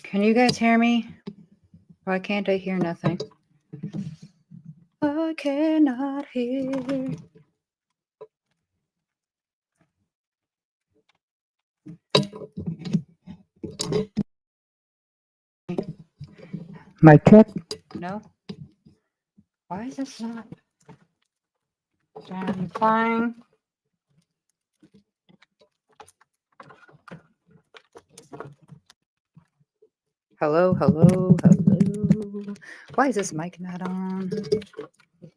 Can you guys hear me? Why can't I hear nothing? I cannot hear. My check? No? Why is this not? I'm flying. Hello, hello, hello. Why is this mic not on?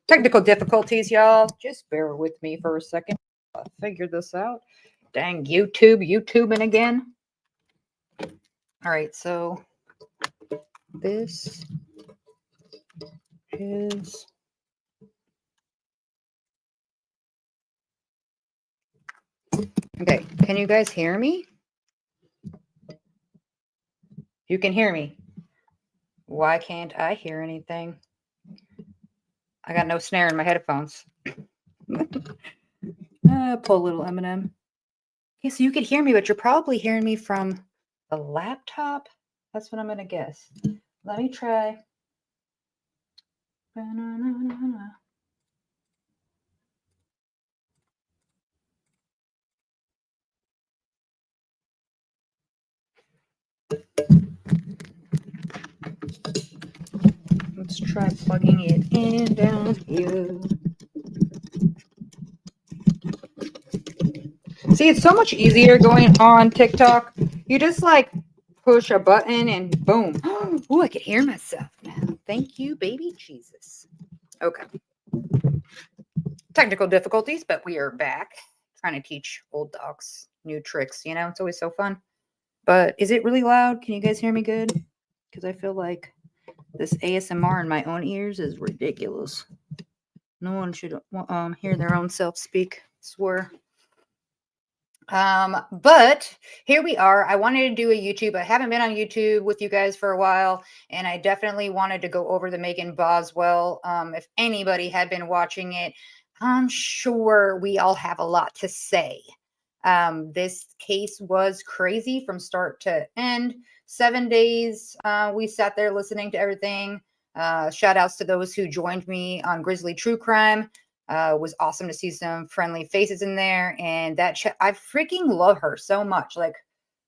Technical difficulties, y'all. Just bear with me for a second. I'll figure this out. Dang, YouTubing again. All right, so this is okay. Can you guys hear me? You can hear me. Why can't I hear anything? I got no snare in my headphones. Pull a little Eminem. Okay, so you could hear me, but you're probably hearing me from the laptop. That's what I'm gonna guess. Let me try. Let's try plugging it in down here. See, it's so much easier going on TikTok. You just like push a button and boom. Oh, I can hear myself now. Thank you, baby Jesus. Okay. Technical difficulties, but we are back. Trying to teach old dogs new tricks, you know? It's always so fun. But is it really loud? Can you guys hear me good? Because I feel like this ASMR in my own ears is ridiculous. No one should hear their own self speak. Swear. But here we are. I wanted to do a YouTube. I haven't been on YouTube with you guys for a while, and I definitely wanted to go over the Megan Boswell. If anybody had been watching it, I'm sure we all have a lot to say. This case was crazy from start to end. 7 days, we sat there listening to everything. Shout outs to those who joined me on Grizzly True Crime. Was awesome to see some friendly faces in there, and I freaking love her so much. Like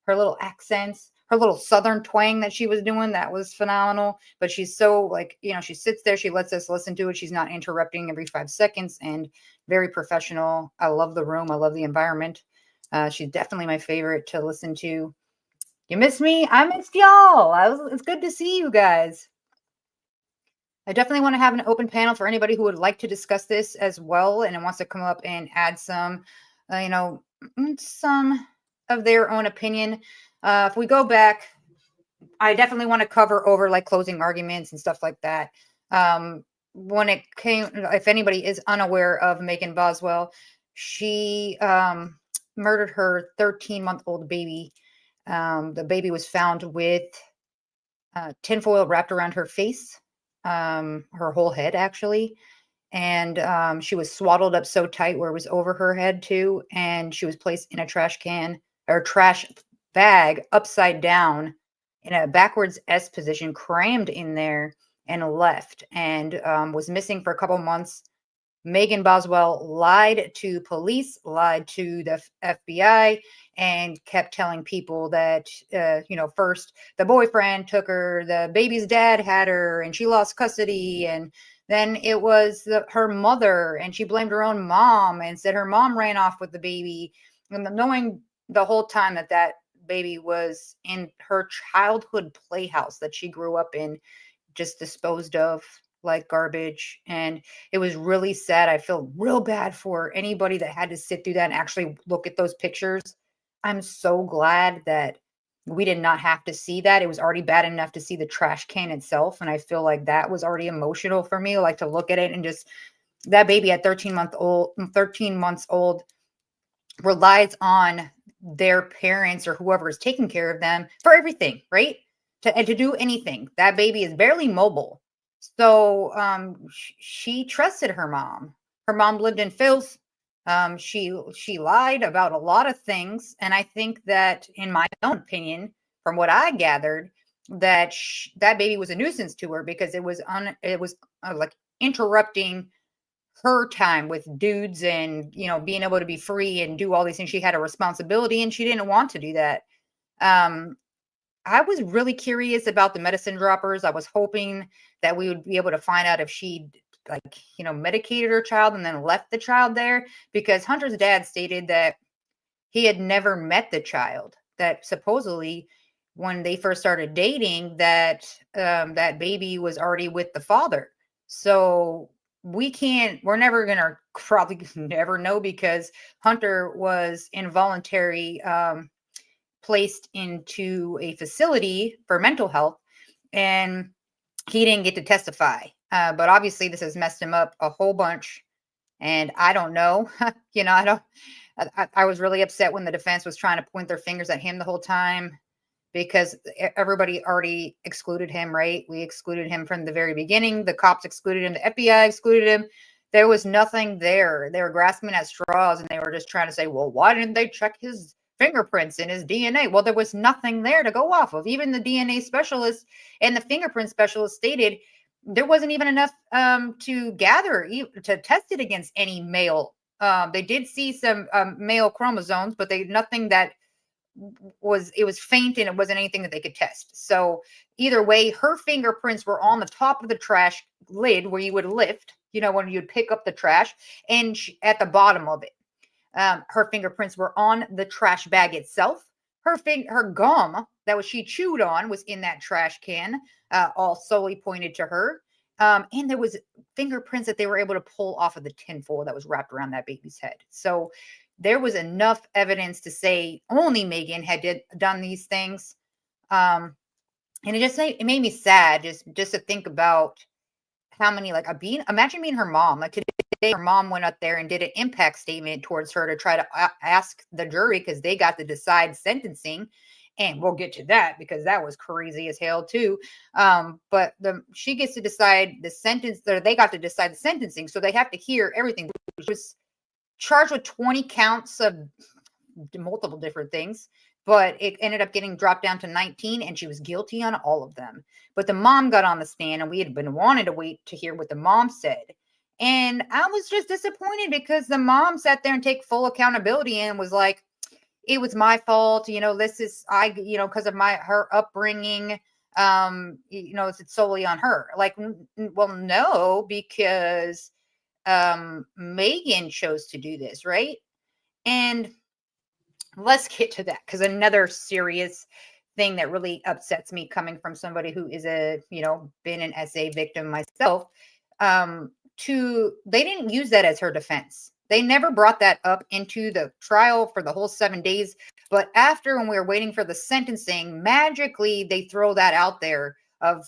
her little accents, her little southern twang that she was doing, that was phenomenal. But she's so like, she sits there, she lets us listen to it. She's not interrupting every 5 seconds, and very professional. I love the room. I love the environment. She's definitely my favorite to listen to. You miss me? I missed y'all. It's good to see you guys. I definitely want to have an open panel for anybody who would like to discuss this as well and wants to come up and add some, some of their own opinion. If we go back, I definitely want to cover over like closing arguments and stuff like that. When it came, if anybody is unaware of Megan Boswell, she murdered her 13-month-old baby. The baby was found with tinfoil wrapped around her face, her whole head actually. And she was swaddled up so tight where it was over her head too. And she was placed in a trash can or trash bag upside down in a backwards S position, crammed in there and left, and was missing for a couple months. Megan Boswell lied to police, lied to the FBI, and kept telling people that, first the boyfriend took her, the baby's dad had her, and she lost custody. And then it was her mother, and she blamed her own mom and said her mom ran off with the baby. And knowing the whole time that that baby was in her childhood playhouse that she grew up in, just disposed of like garbage. And it was really sad. I feel real bad for anybody that had to sit through that and actually look at those pictures. I'm so glad that we did not have to see that. It was already bad enough to see the trash can itself. And I feel like that was already emotional for me, like to look at it and just that baby at 13 months old relies on their parents or whoever is taking care of them for everything, right? To do anything. That baby is barely mobile. So she trusted her mom. Her mom lived in filth. She lied about a lot of things, and I think that, in my own opinion, from what I gathered, that that baby was a nuisance to her because it was like interrupting her time with dudes and, being able to be free and do all these things. She had a responsibility and she didn't want to do that. Um, I was really curious about the medicine droppers. I was hoping that we would be able to find out if she, like, medicated her child and then left the child there, because Hunter's dad stated that he had never met the child, that supposedly when they first started dating, that that baby was already with the father. So we're never gonna probably never know, because Hunter was involuntary placed into a facility for mental health, and he didn't get to testify. But obviously, this has messed him up a whole bunch. And I don't know. I don't. I was really upset when the defense was trying to point their fingers at him the whole time, because everybody already excluded him, right? We excluded him from the very beginning. The cops excluded him. The FBI excluded him. There was nothing there. They were grasping at straws, and they were just trying to say, well, why didn't they check his fingerprints and his DNA? Well, there was nothing there to go off of. Even the DNA specialist and the fingerprint specialist stated there wasn't even enough to gather to test it against any male. They did see some male chromosomes, but nothing that it was faint, and it wasn't anything that they could test. So either way, her fingerprints were on the top of the trash lid where you would lift, when you'd pick up the trash, and at the bottom of it. Her fingerprints were on the trash bag itself. Her gum that she chewed on was in that trash can, all solely pointed to her. And there was fingerprints that they were able to pull off of the tinfoil that was wrapped around that baby's head. So there was enough evidence to say only Megan had done these things. And it made me sad just to think about how many, like, imagine being her mom. Like, today, her mom went up there and did an impact statement towards her to try to ask the jury, because they got to decide sentencing. And we'll get to that, because that was crazy as hell too. But she gets to decide the sentence, or they got to decide the sentencing. So they have to hear everything. She was charged with 20 counts of multiple different things, but it ended up getting dropped down to 19, and she was guilty on all of them. But the mom got on the stand, and we had been wanting to wait to hear what the mom said. And I was just disappointed, because the mom sat there and take full accountability and was like, it was my fault. This is, because of her upbringing, it's solely on her. Like, well, no, because Megan chose to do this, right? And let's get to that, because another serious thing that really upsets me, coming from somebody who is been an SA victim myself, they didn't use that as her defense. They never brought that up into the trial for the whole 7 days. But after, when we were waiting for the sentencing, magically they throw that out there of,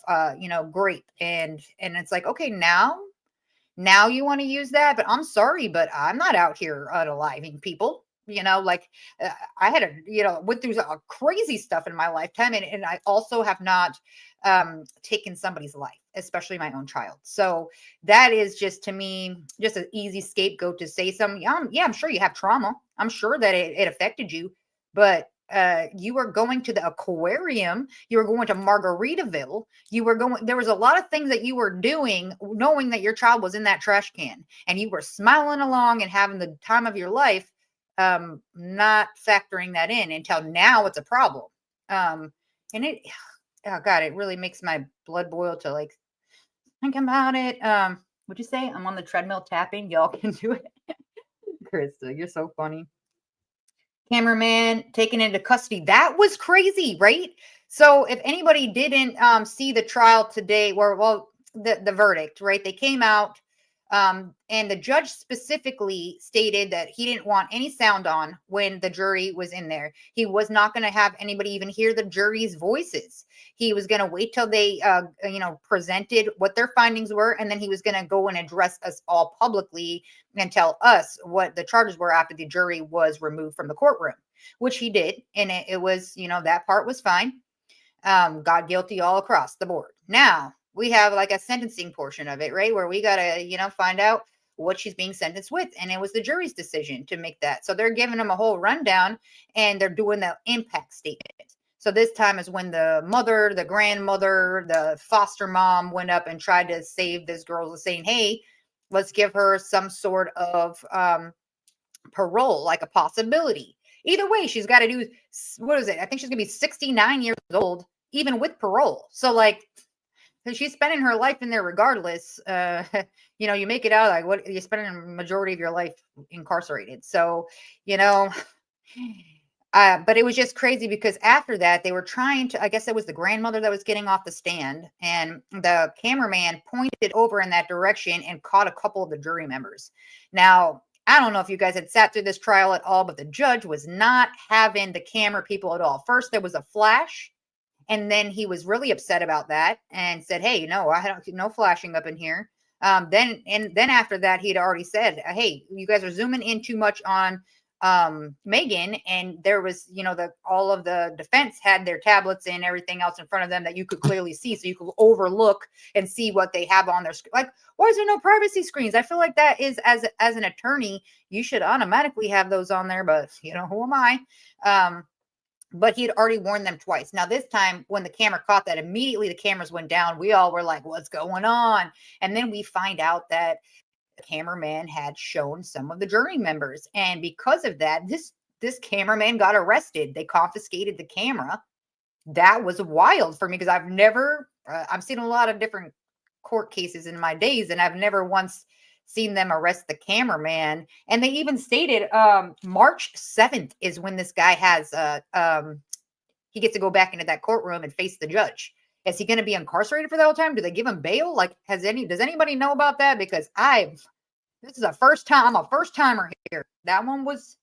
grape. And it's like, okay, now you want to use that, but I'm sorry, but I'm not out here unaliving people. Like, I had went through crazy stuff in my lifetime, and I also have not taken somebody's life, especially my own child. So that is just, to me, just an easy scapegoat to say something. Yeah, I'm sure you have trauma. I'm sure that it affected you, but you were going to the aquarium, you were going to Margaritaville, there was a lot of things that you were doing, knowing that your child was in that trash can, and you were smiling along and having the time of your life, not factoring that in until now it's a problem. And it, oh God, it really makes my blood boil to, like, think about it. What'd you say? I'm on the treadmill tapping. Y'all can do it. Krista, you're so funny. Cameraman taken into custody. That was crazy, right? So if anybody didn't see the trial today, the verdict, right? They came out, and the judge specifically stated that he didn't want any sound on when the jury was in there. He was not going to have anybody even hear the jury's voices. He was going to wait till they, presented what their findings were, and then he was going to go and address us all publicly and tell us what the charges were after the jury was removed from the courtroom, which he did. And it was, that part was fine. Got guilty all across the board. Now we have like a sentencing portion of it, right? Where we got to, find out what she's being sentenced with. And it was the jury's decision to make that. So they're giving them a whole rundown, and they're doing the impact statement. So this time is when the mother, the grandmother, the foster mom went up and tried to save this girl, saying, hey, let's give her some sort of parole, like a possibility. Either way, she's got to do, what is it? I think she's going to be 69 years old, even with parole. So, like, she's spending her life in there regardless. You make it out like what you're spending a majority of your life incarcerated. So, you know, but it was just crazy because after that, they were trying to, I guess it was the grandmother that was getting off the stand, and the cameraman pointed over in that direction and caught a couple of the jury members. Now, I don't know if you guys had sat through this trial at all, but the judge was not having the camera people at all. First, there was a flash, and then he was really upset about that and said, hey, no, I don't, no flashing up in here. Then after that, he'd already said, hey, you guys are zooming in too much on Megan, and there was, all of the defense had their tablets and everything else in front of them that you could clearly see, so you could overlook and see what they have on their screen. Like, why is there no privacy screens? I feel like that is, as an attorney, you should automatically have those on there, but who am I? But he had already warned them twice. Now, this time, when the camera caught that, immediately the cameras went down. We all were like, what's going on? And then we find out that the cameraman had shown some of the jury members. And because of that, this cameraman got arrested. They confiscated the camera. That was wild for me because I've seen a lot of different court cases in my days, and I've never once seen them arrest the cameraman. And they even stated March 7th is when this guy has he gets to go back into that courtroom and face the judge. Is he going to be incarcerated for the whole time? Do they give him bail? Like, does anybody know about that? Because this is a first time. I'm a first timer here. That was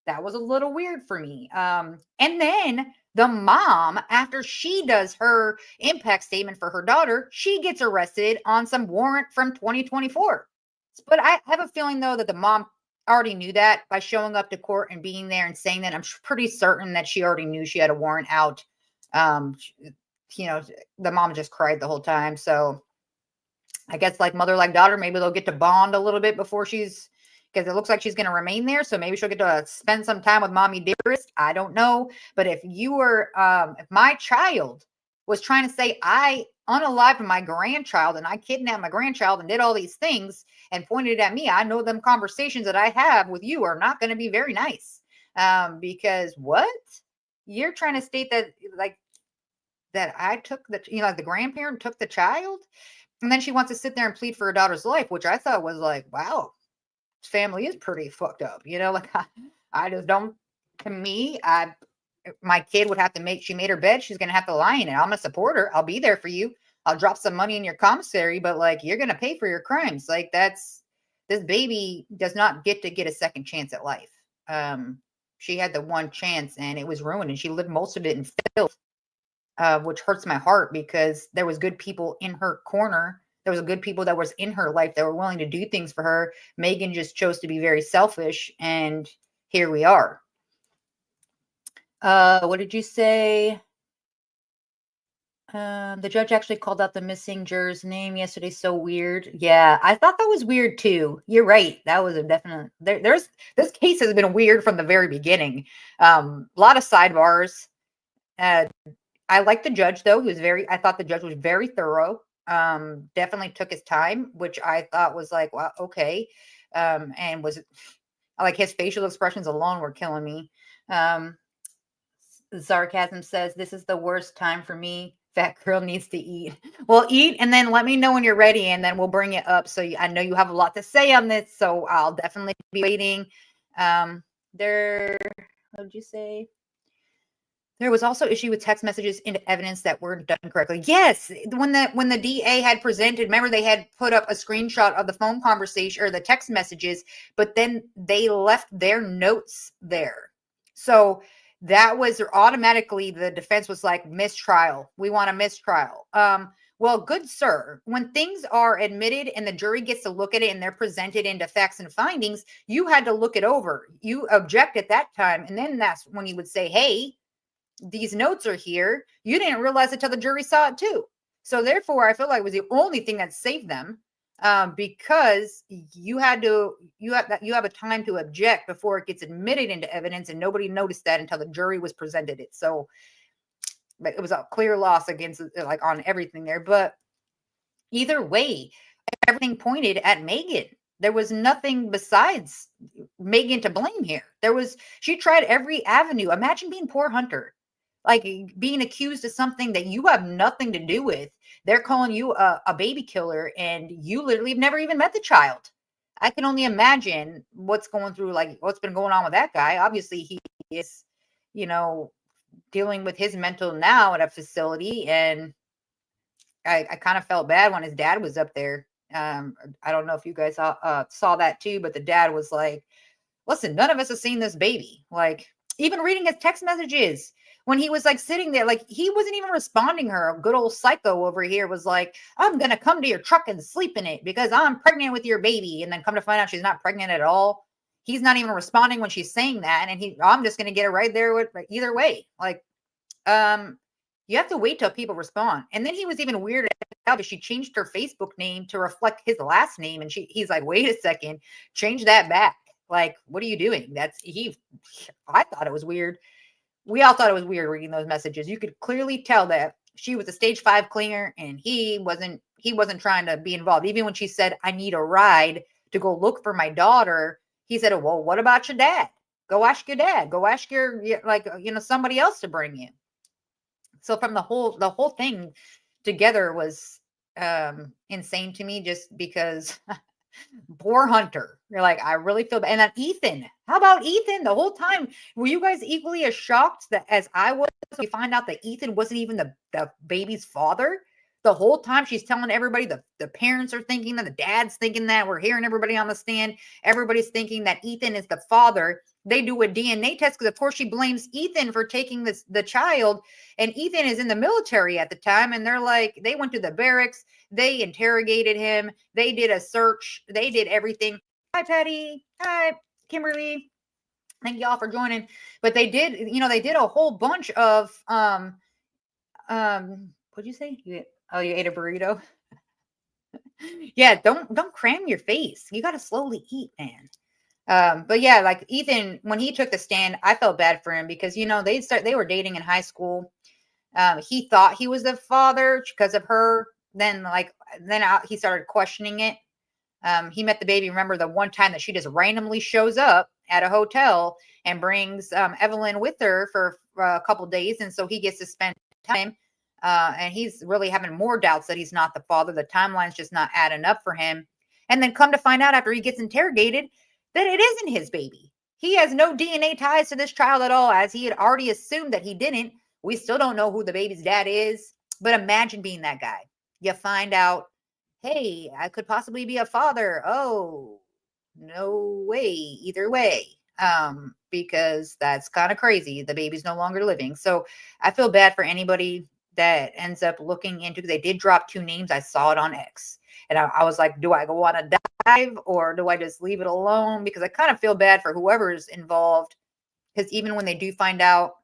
a little weird for me. And then the mom, after she does her impact statement for her daughter, she gets arrested on some warrant from 2024. But I have a feeling, though, that the mom already knew that by showing up to court and being there and saying that. I'm pretty certain that she already knew she had a warrant out. The mom just cried the whole time. So I guess like mother, like daughter, maybe they'll get to bond a little bit before because it looks like she's going to remain there. So maybe she'll get to spend some time with mommy dearest. I don't know. But if if my child was trying to say I unalived my grandchild and I kidnapped my grandchild and did all these things and pointed at me, I know them conversations that I have with you are not going to be very nice. Because what? You're trying to state that that I took like the grandparent took the child, and then she wants to sit there and plead for her daughter's life, which I thought was like, wow, this family is pretty fucked up. Like I just don't. To me, my kid would have to she made her bed. She's going to have to lie in it. I'm going to support her. I'll be there for you. I'll drop some money in your commissary, but like, you're going to pay for your crimes. Like this baby does not get a second chance at life. She had the one chance and it was ruined, and she lived most of it in filth, which hurts my heart because there was good people in her corner. There was good people that was in her life that were willing to do things for her. Megan just chose to be very selfish, and here we are. What did you say? The judge actually called out the missing juror's name yesterday. So weird. Yeah, I thought that was weird too. You're right. That was a definite. This case has been weird from the very beginning. A lot of sidebars. I like the judge though. I thought the judge was very thorough. Definitely took his time, which I thought was like, wow, okay. And was like his facial expressions alone were killing me. Sarcasm says, this is the worst time for me. Fat girl needs to eat. Well, eat and then let me know when you're ready, and then we'll bring it up. So I know you have a lot to say on this, so I'll definitely be waiting. What did you say? There was also issue with text messages into evidence that weren't done correctly. Yes, when the DA had presented, remember they had put up a screenshot of the phone conversation or the text messages, but then they left their notes there. So that was automatically, the defense was like, mistrial. We want a mistrial. Well, good sir, when things are admitted and the jury gets to look at it and they're presented into facts and findings, you had to look it over. You object at that time, and then that's when you would say, hey, these notes are here. You didn't realize it till the jury saw it too. So therefore, I feel like it was the only thing that saved them, because you have a time to object before it gets admitted into evidence, and nobody noticed that until the jury was presented it. So it was a clear loss against like on everything there. But either way, everything pointed at Megan. There was nothing besides Megan to blame here. She tried every avenue. Imagine being poor Hunter, like being accused of something that you have nothing to do with. They're calling you a baby killer, and you literally have never even met the child. I can only imagine what's going through, like what's been going on with that guy. Obviously, he is, you know, dealing with his mental now at a facility, and I kind of felt bad when his dad was up there. I don't know if you guys saw that too, but the dad was like, listen, none of us have seen this baby. Like, even reading his text messages when he was like sitting there, like he wasn't even responding her. A good old psycho over here was like, I'm going to come to your truck and sleep in it because I'm pregnant with your baby. And then come to find out she's not pregnant at all. He's not even responding when she's saying that. And I'm just going to get it right there with either way. Like, you have to wait till people respond. And then he was even weirded out because she changed her Facebook name to reflect his last name. And he's like, wait a second, change that back. Like, what are you doing? I thought it was weird. We all thought it was weird reading those messages. You could clearly tell that she was a stage 5 clinger and he wasn't trying to be involved. Even when she said, I need a ride to go look for my daughter, he said, well, what about your dad? Go ask your dad. Go ask somebody else to bring you. So from the whole thing together was insane to me, just because poor Hunter. You're like, I really feel bad. And then Ethan, how about Ethan? The whole time, were you guys equally as shocked as I was? We find out that Ethan wasn't even the baby's father. The whole time she's telling everybody, the parents are thinking that, the dad's thinking that, we're hearing everybody on the stand. Everybody's thinking that Ethan is the father. They do a DNA test because, of course, she blames Ethan for taking the child. And Ethan is in the military at the time. And they're like, they went to the barracks. They interrogated him. They did a search. They did everything. Hi, Patty. Hi, Kimberly. Thank y'all for joining. But they did a whole bunch of, what'd you say? You ate a burrito? Yeah, don't cram your face. You got to slowly eat, man. But yeah, like Ethan, when he took the stand, I felt bad for him because, they were dating in high school. He thought he was the father because of her. Then he started questioning it. He met the baby. Remember the one time that she just randomly shows up at a hotel and brings Evelyn with her for a couple days. And so he gets to spend time. And he's really having more doubts that he's not the father. The timeline's just not adding up for him. And then come to find out after he gets interrogated that it isn't his baby. He has no DNA ties to this child at all, as he had already assumed that he didn't. We still don't know who the baby's dad is. But imagine being that guy. You find out, hey, I could possibly be a father. Oh, no way, either way. Because that's kind of crazy. The baby's no longer living. So I feel bad for anybody that ends up looking into, they did drop 2 names. I saw it on X. And I was like, do I go on a dive or do I just leave it alone? Because I kind of feel bad for whoever's involved. Because even when they do find out,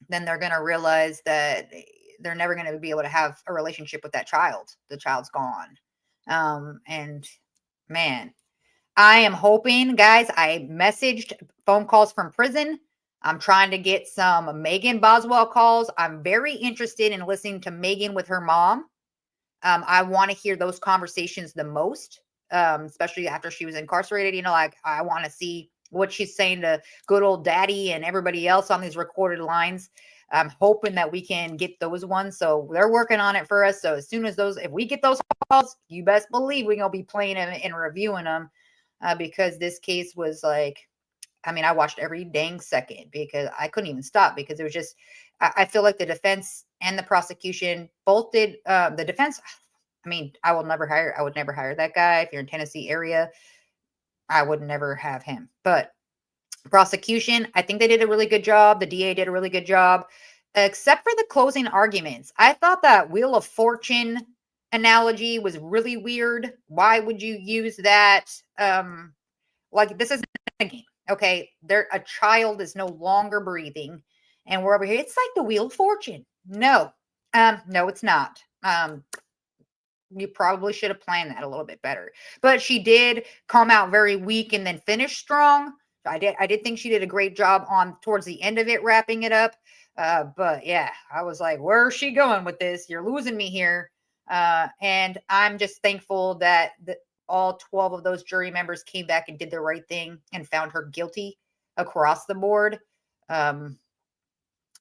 then they're going to realize that they're never going to be able to have a relationship with that child. The child's gone. And man, I am hoping, guys, I messaged phone calls from prison. I'm trying to get some Megan Boswell calls. I'm very interested in listening to Megan with her mom. I want to hear those conversations the most, especially after she was incarcerated. Like I want to see what she's saying to good old daddy and everybody else on these recorded lines. I'm hoping that we can get those ones. So they're working on it for us. So as soon as if we get those calls, you best believe we're going to be playing them and reviewing them, because this case was like, I watched every dang second because I couldn't even stop, because it was just, I feel like the defense and the prosecution both did. The defense, I would never hire that guy. If you're in Tennessee area, I would never have him. But prosecution, I think they did a really good job. The DA did a really good job, except for the closing arguments. I thought that Wheel of Fortune analogy was really weird. Why would you use that? Like, this isn't a game. Okay, a child is no longer breathing, and we're over here. It's like the Wheel of Fortune. No, it's not. You probably should have planned that a little bit better. But she did come out very weak and then finish strong. I did think she did a great job on towards the end of it, wrapping it up. But yeah, I was like, where's she going with this? You're losing me here. And I'm just thankful that all 12 of those jury members came back and did the right thing and found her guilty across the board. Um,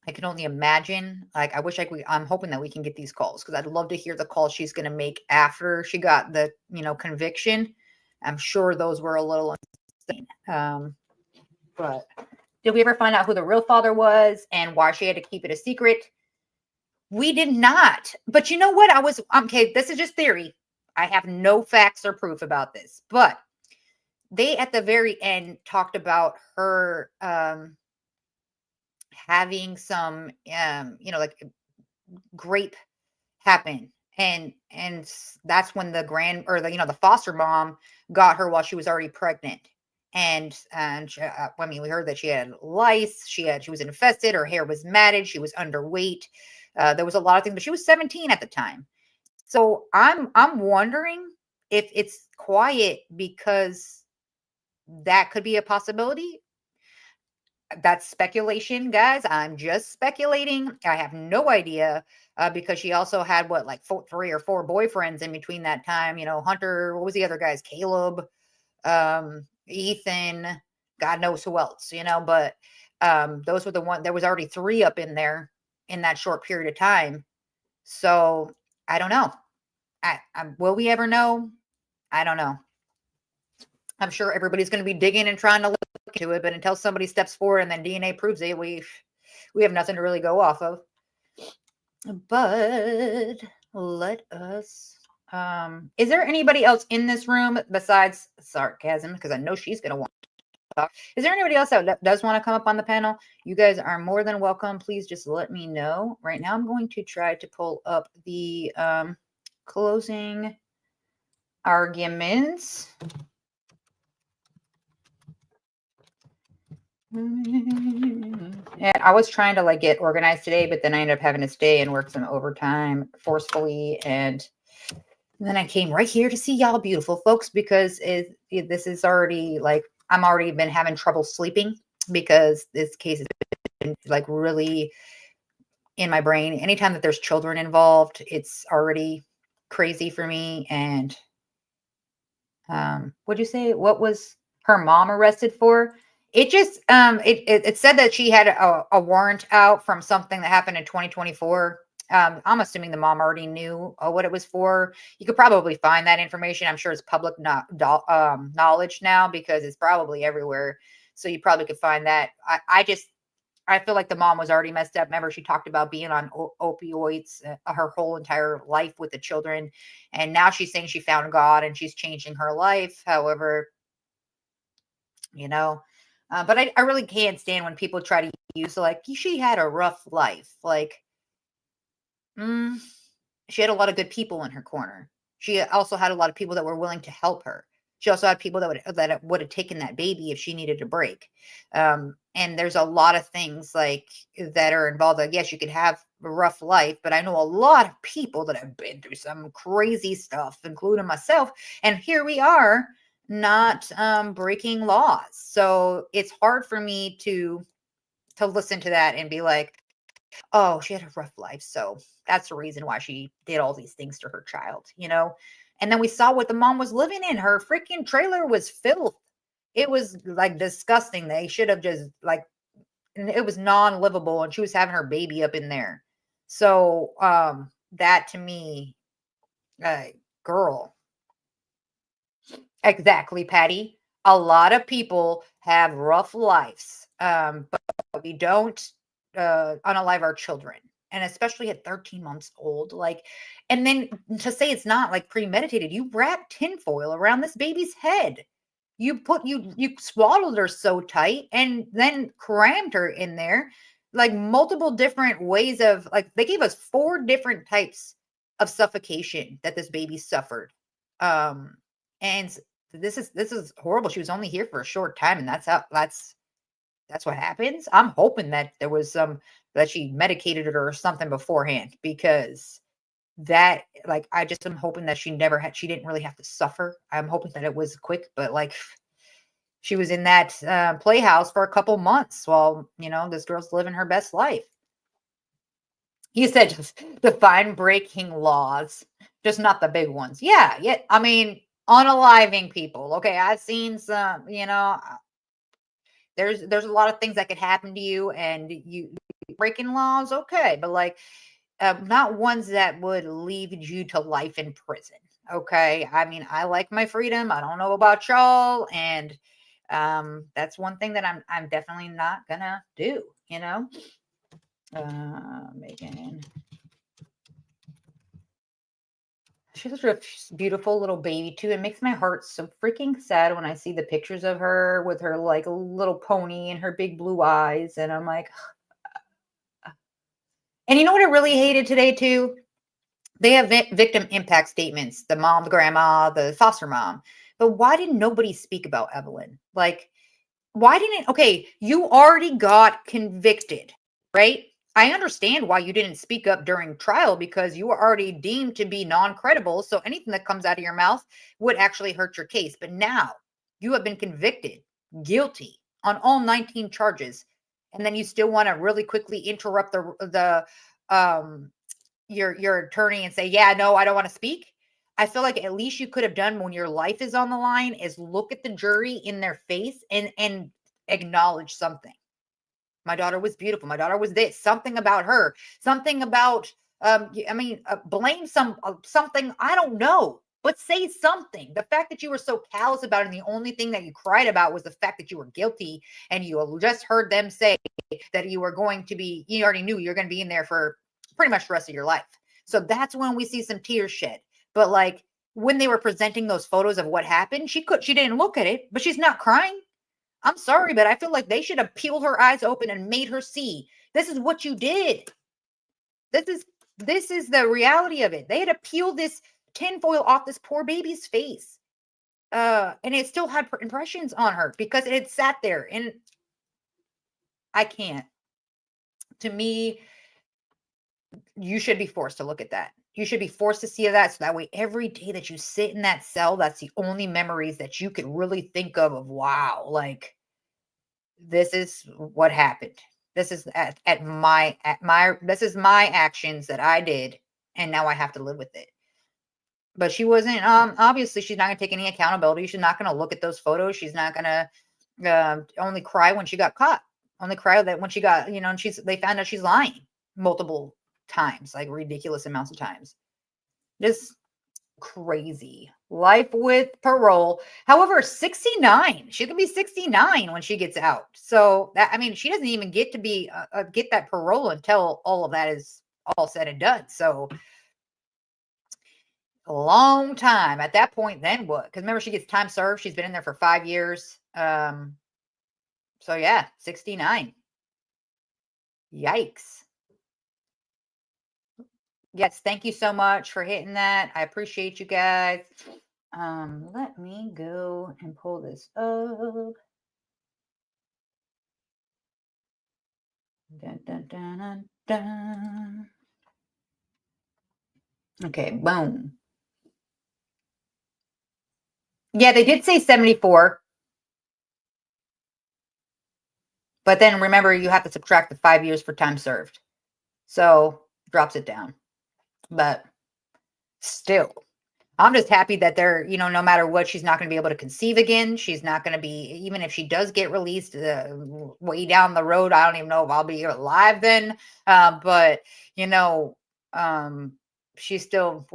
I can only imagine. Like, I'm hoping that we can get these calls because I'd love to hear the calls she's going to make after she got the, conviction. I'm sure those were a little insane. But did we ever find out who the real father was and why she had to keep it a secret? We did not. But you know what? Okay, this is just theory. I have no facts or proof about this, but they at the very end talked about her having some like grape happen, and that's when the grand or the foster mom got her while she was already pregnant. I mean, we heard that she had lice, she was infested, her hair was matted, she was underweight. There was a lot of things, but she was 17 at the time. So I'm wondering if it's quiet because that could be a possibility. That's speculation, guys. I'm just speculating. I have no idea because she also had like 3 or 4 boyfriends in between that time. Hunter. What was the other guys? Caleb, Ethan. God knows who else. But those were the one. There was already 3 up in there in that short period of time. So I don't know. Will we ever know? I don't know. I'm sure everybody's going to be digging and trying to look into it, but until somebody steps forward and then DNA proves it, we have nothing to really go off of. But let us. Is there anybody else in this room besides sarcasm? Because I know she's going to want to talk. Is there anybody else that does want to come up on the panel? You guys are more than welcome. Please just let me know. Right now, I'm going to try to pull up the closing arguments. And I was trying to get organized today, but then I ended up having to stay and work some overtime forcefully. And then I came right here to see y'all beautiful folks because this is already I'm already been having trouble sleeping because this case has been really in my brain. Anytime that there's children involved, it's already crazy for me. And what'd you say? What was her mom arrested for? It just it said that she had a warrant out from something that happened in 2024. I'm assuming the mom already knew what it was for. You could probably find that information. I'm sure it's public knowledge now because it's probably everywhere. So you probably could find that. I feel like the mom was already messed up. Remember, she talked about being on opioids her whole entire life with the children. And now she's saying she found God and she's changing her life. However, but I really can't stand when people try to use she had a rough life. She had a lot of good people in her corner. She also had a lot of people that were willing to help her. She also had people that would have taken that baby if she needed a break. And there's a lot of things that are involved. Yes, you could have a rough life, but I know a lot of people that have been through some crazy stuff, including myself. And here we are, not breaking laws. So it's hard for me to listen to that and be like, oh, she had a rough life, so that's the reason why she did all these things to her child, And then we saw what the mom was living in. Her freaking trailer was filth. It was disgusting. They should have just it was non-livable, and she was having her baby up in there. So that to me, girl. Exactly, Patty. A lot of people have rough lives, but we don't unalive our children, and especially at 13 months old. And then to say it's not premeditated, you wrap tinfoil around this baby's head. You swaddled her so tight and then crammed her in there, multiple different ways of they gave us 4 different types of suffocation that this baby suffered. And this is horrible. She was only here for a short time, and that's what happens. I'm hoping that there was that she medicated her or something beforehand, because that I just am hoping that she didn't really have to suffer. I'm hoping that it was quick, but She was in that playhouse for a couple months while, this girl's living her best life. You said just define breaking laws, just not the big ones. Yeah, yeah. I mean, unaliving people. Okay, I've seen some, there's a lot of things that could happen to you and you breaking laws, okay, but like not ones that would lead you to life in prison. Okay. I mean, I like my freedom. I don't know about y'all. And that's one thing that I'm definitely not gonna do, Megan. She's such a beautiful little baby too. It makes my heart so freaking sad when I see the pictures of her with her like little pony and her big blue eyes. And I'm like, and you know what I really hated today too? They have victim impact statements, the mom, the grandma, the foster mom. But why didn't nobody speak about Evelyn? Like, why didn't, okay, you already got convicted, right? I understand why you didn't speak up during trial because you were already deemed to be non-credible. So anything that comes out of your mouth would actually hurt your case. But now you have been convicted, guilty on all 19 charges. And then you still want to really quickly interrupt um, your attorney and say, "Yeah, no, I don't want to speak." I feel like at least you could have done when your life is on the line is look at the jury in their face and acknowledge something. My daughter was beautiful. My daughter was this. Something about her. Something about blame something, I don't know. But say something. The fact that you were so callous about it and the only thing that you cried about was the fact that you were guilty and you just heard them say that you already knew you're going to be in there for pretty much the rest of your life. So that's when we see some tears shed. But like when they were presenting those photos of what happened, she didn't look at it, but she's not crying. I'm sorry, but I feel like they should have peeled her eyes open and made her see this is what you did. This is the reality of it. They had to peel this tinfoil off this poor baby's face. And it still had impressions on her because it had sat there. And I can't. To me, you should be forced to look at that. You should be forced to see that. So that way, every day that you sit in that cell, that's the only memories that you could really think of wow, like this is what happened. This is this is my actions that I did, and now I have to live with it. But she wasn't. Obviously, she's not gonna take any accountability. She's not gonna look at those photos. She's not gonna only cry when she got caught. Only cry that when she got, and they found out she's lying multiple times, like ridiculous amounts of times. Just crazy. Life with parole. However, 69. She could be 69 when she gets out. So that, I mean, she doesn't even get to be get that parole until all of that is all said and done. So a long time at that point. Then what? Because remember, she gets time served. She's been in there for 5 years. So yeah, 69. Yikes. Yes, thank you so much for hitting that. I appreciate you guys. Let me go and pull this up. Dun, dun, dun, dun, dun. Okay, boom. Yeah, they did say 74, but then remember you have to subtract the 5 years for time served. So drops it down. But still, I'm just happy that they're, no matter what, she's not going to be able to conceive again. She's not going to be, even if she does get released way down the road, I don't even know if I'll be alive then. But, she's still,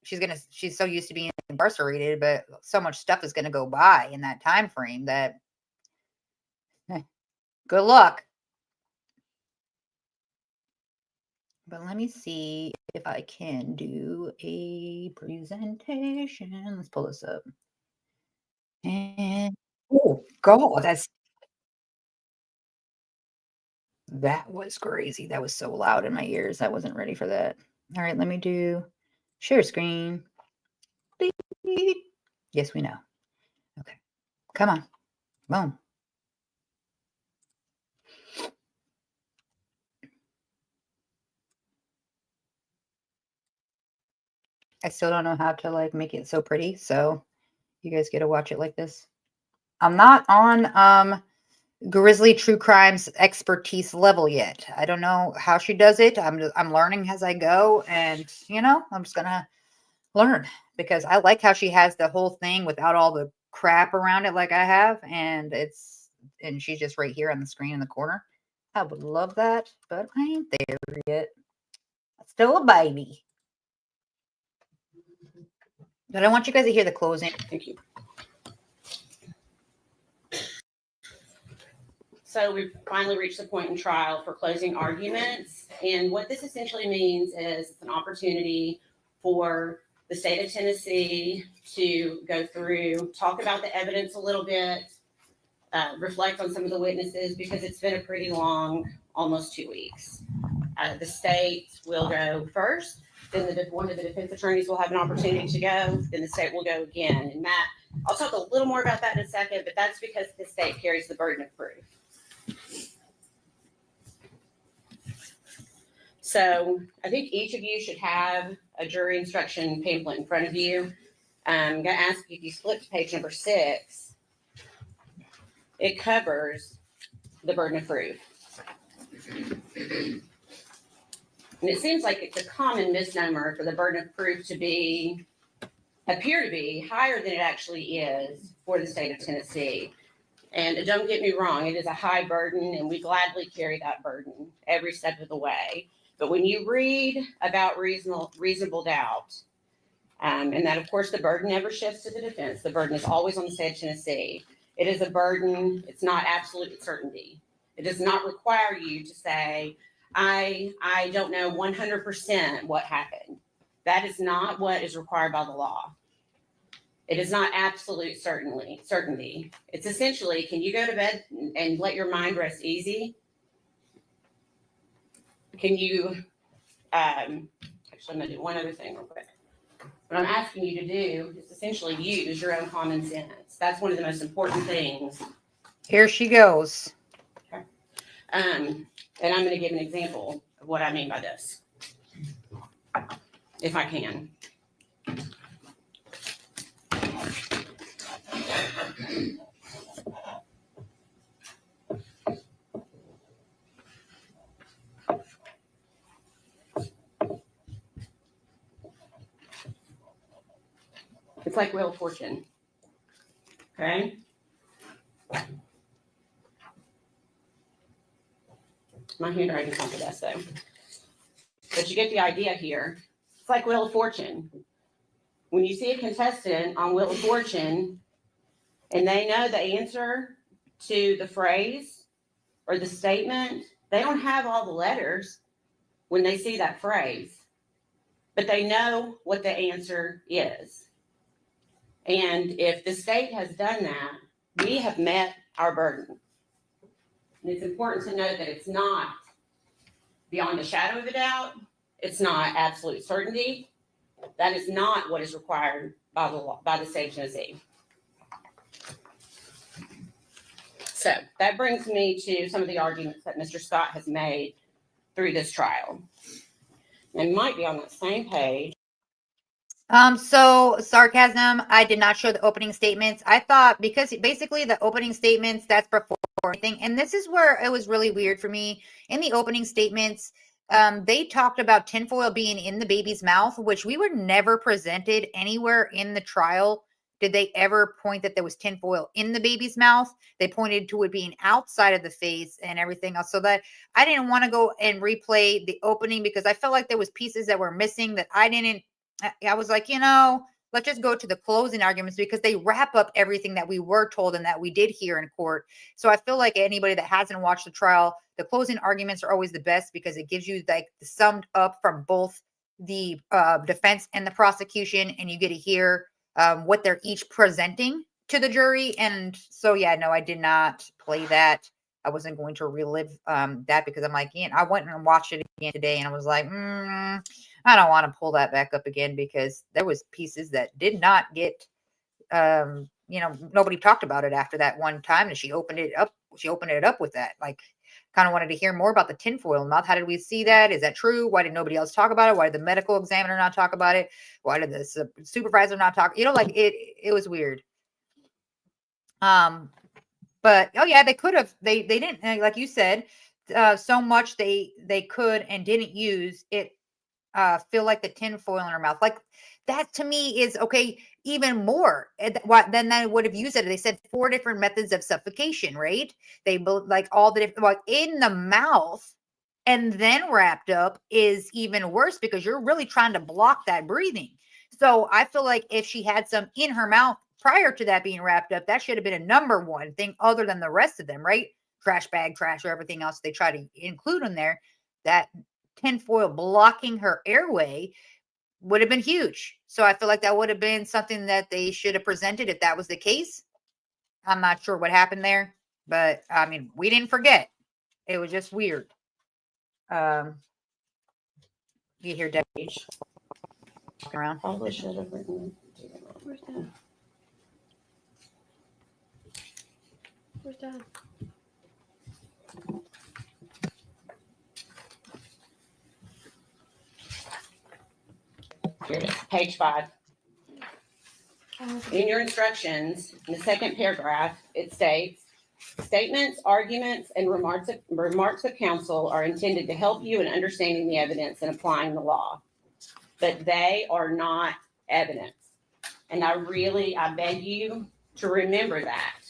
she's so used to being incarcerated, but so much stuff is going to go by in that time frame that good luck. But let me see if I can do a presentation. Let's pull this up. And oh God, that was crazy. That was so loud in my ears. I wasn't ready for that. All right, let me do share screen. Beep. Yes, we know. Okay, come on. Boom. I still don't know how to like make it so pretty. So you guys get to watch it like this. I'm not on Grizzly True Crimes expertise level yet. I don't know how she does it. I'm learning as I go, and I'm just gonna learn because I like how she has the whole thing without all the crap around it like I have, and she's just right here on the screen in the corner. I would love that, but I ain't there yet. Still a baby. But I want you guys to hear the closing. Thank you. So we've finally reached the point in trial for closing arguments. And what this essentially means is it's an opportunity for the state of Tennessee to go through, talk about the evidence a little bit, reflect on some of the witnesses, because it's been a pretty long, almost 2 weeks. The state will go first, then one of the defense attorneys will have an opportunity to go, then the state will go again. And Matt, I'll talk a little more about that in a second, but that's because the state carries the burden of proof. So I think each of you should have a jury instruction pamphlet in front of you. I'm going to ask you if you flip to page number 6. It covers the burden of proof. And it seems like it's a common misnomer for the burden of proof to appear to be higher than it actually is for the state of Tennessee. And don't get me wrong, it is a high burden, and we gladly carry that burden every step of the way. But when you read about reasonable doubt, and that, of course, the burden never shifts to the defense. The burden is always on the state of Tennessee. It is a burden. It's not absolute certainty. It does not require you to say, I don't know 100% what happened. That is not what is required by the law. It is not absolute certainty. It's essentially, can you go to bed and let your mind rest easy? Can you, actually, I'm going to do one other thing real quick. What I'm asking you to do is essentially use your own common sense. That's one of the most important things. Here she goes. Okay. And I'm going to give an example of what I mean by this, if I can. It's like Wheel of Fortune. Okay? My handwriting's not the best, though. But you get the idea here. It's like Wheel of Fortune. When you see a contestant on Wheel of Fortune and they know the answer to the phrase or the statement, they don't have all the letters when they see that phrase, but they know what the answer is. And if the state has done that, we have met our burden. And it's important to note that it's not beyond a shadow of a doubt. It's not absolute certainty. That is not what is required by the law, by the state of Tennessee. So that brings me to some of the arguments that Mr. Scott has made through this trial. And might be on that same page. So sarcasm, I did not show the opening statements. I thought because basically the opening statements, that's before anything. And this is where it was really weird for me. In the opening statements, they talked about tinfoil being in the baby's mouth, which we were never presented anywhere in the trial. Did they ever point that there was tinfoil in the baby's mouth? They pointed to it being outside of the face and everything else. So that I didn't want to go and replay the opening because I felt like there was pieces that were missing that I was like, let's just go to the closing arguments because they wrap up everything that we were told and that we did hear in court. So I feel like anybody that hasn't watched the trial, the closing arguments are always the best because it gives you like the summed up from both the defense and the prosecution, and you get to hear what they're each presenting to the jury. And so, yeah, no, I did not play that. I wasn't going to relive that because I'm like, I went and watched it again today and I was like, I don't want to pull that back up again because there was pieces that did not get, nobody talked about it after that one time. And she opened it up. She opened it up with that, like, kind of wanted to hear more about the tinfoil mouth. How did we see that? Is that true? Why did nobody else talk about it? Why did the medical examiner not talk about it? Why did the supervisor not talk? Like it was weird. But oh yeah, they could have. They didn't, like you said, so much they could and didn't use it. Feel like the tin foil in her mouth, like that to me is okay. Even more than they would have used it. They said 4 different methods of suffocation, right? They like all the different, like in the mouth and then wrapped up is even worse because you're really trying to block that breathing. So I feel like if she had some in her mouth prior to that being wrapped up, that should have been a number one thing other than the rest of them, right? Trash bag, trash, or everything else they try to include in there. That tinfoil blocking her airway would have been huge. So I feel like that would have been something that they should have presented if that was the case. I'm not sure what happened there, but I mean, we didn't forget. It was just weird. You hear Debbie walking around. Probably should have written. Where's Dad? Where's Dad? Here it is, page 5. In your instructions, in the second paragraph, it states, statements, arguments, and remarks of counsel are intended to help you in understanding the evidence and applying the law, but they are not evidence. And I beg you to remember that.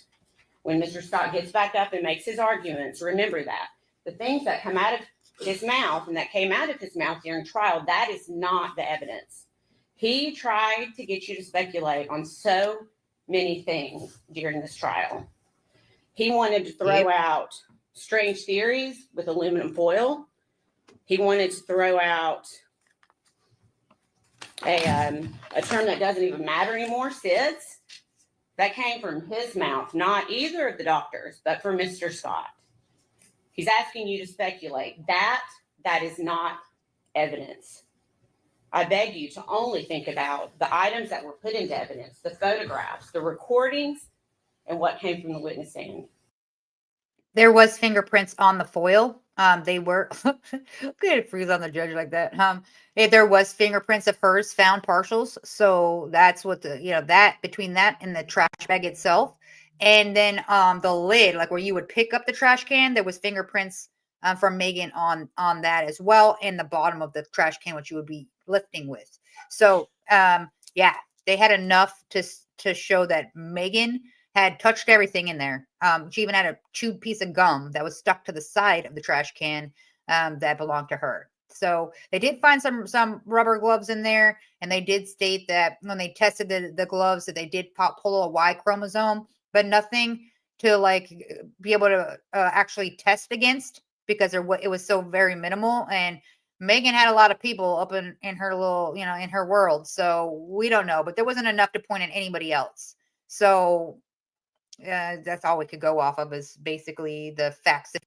When Mr. Scott gets back up and makes his arguments, remember that. The things that come out of his mouth and that came out of his mouth during trial, that is not the evidence. He tried to get you to speculate on so many things during this trial. He wanted to throw out strange theories with aluminum foil. He wanted to throw out a term that doesn't even matter anymore, SIDS. That came from his mouth, not either of the doctors, but from Mr. Scott. He's asking you to speculate. That is not evidence. I beg you to only think about the items that were put into evidence, the photographs, the recordings, and what came from the witness stand. There was fingerprints on the foil. They were good freeze on the judge like that. There was fingerprints of hers found partials. So that's what that between that and the trash bag itself. And then the lid, like where you would pick up the trash can, there was fingerprints from Megan on that as well. And the bottom of the trash can, which you would be lifting with. So yeah, they had enough to show that Megan had touched everything in there. She even had a chewed piece of gum that was stuck to the side of the trash can that belonged to her. So they did find some rubber gloves in there, and they did state that when they tested the gloves that they did pull a Y chromosome, but nothing to like be able to actually test against because it was so very minimal. And Megan had a lot of people up in her little, in her world. So we don't know, but there wasn't enough to point at anybody else. So that's all we could go off of is basically the facts and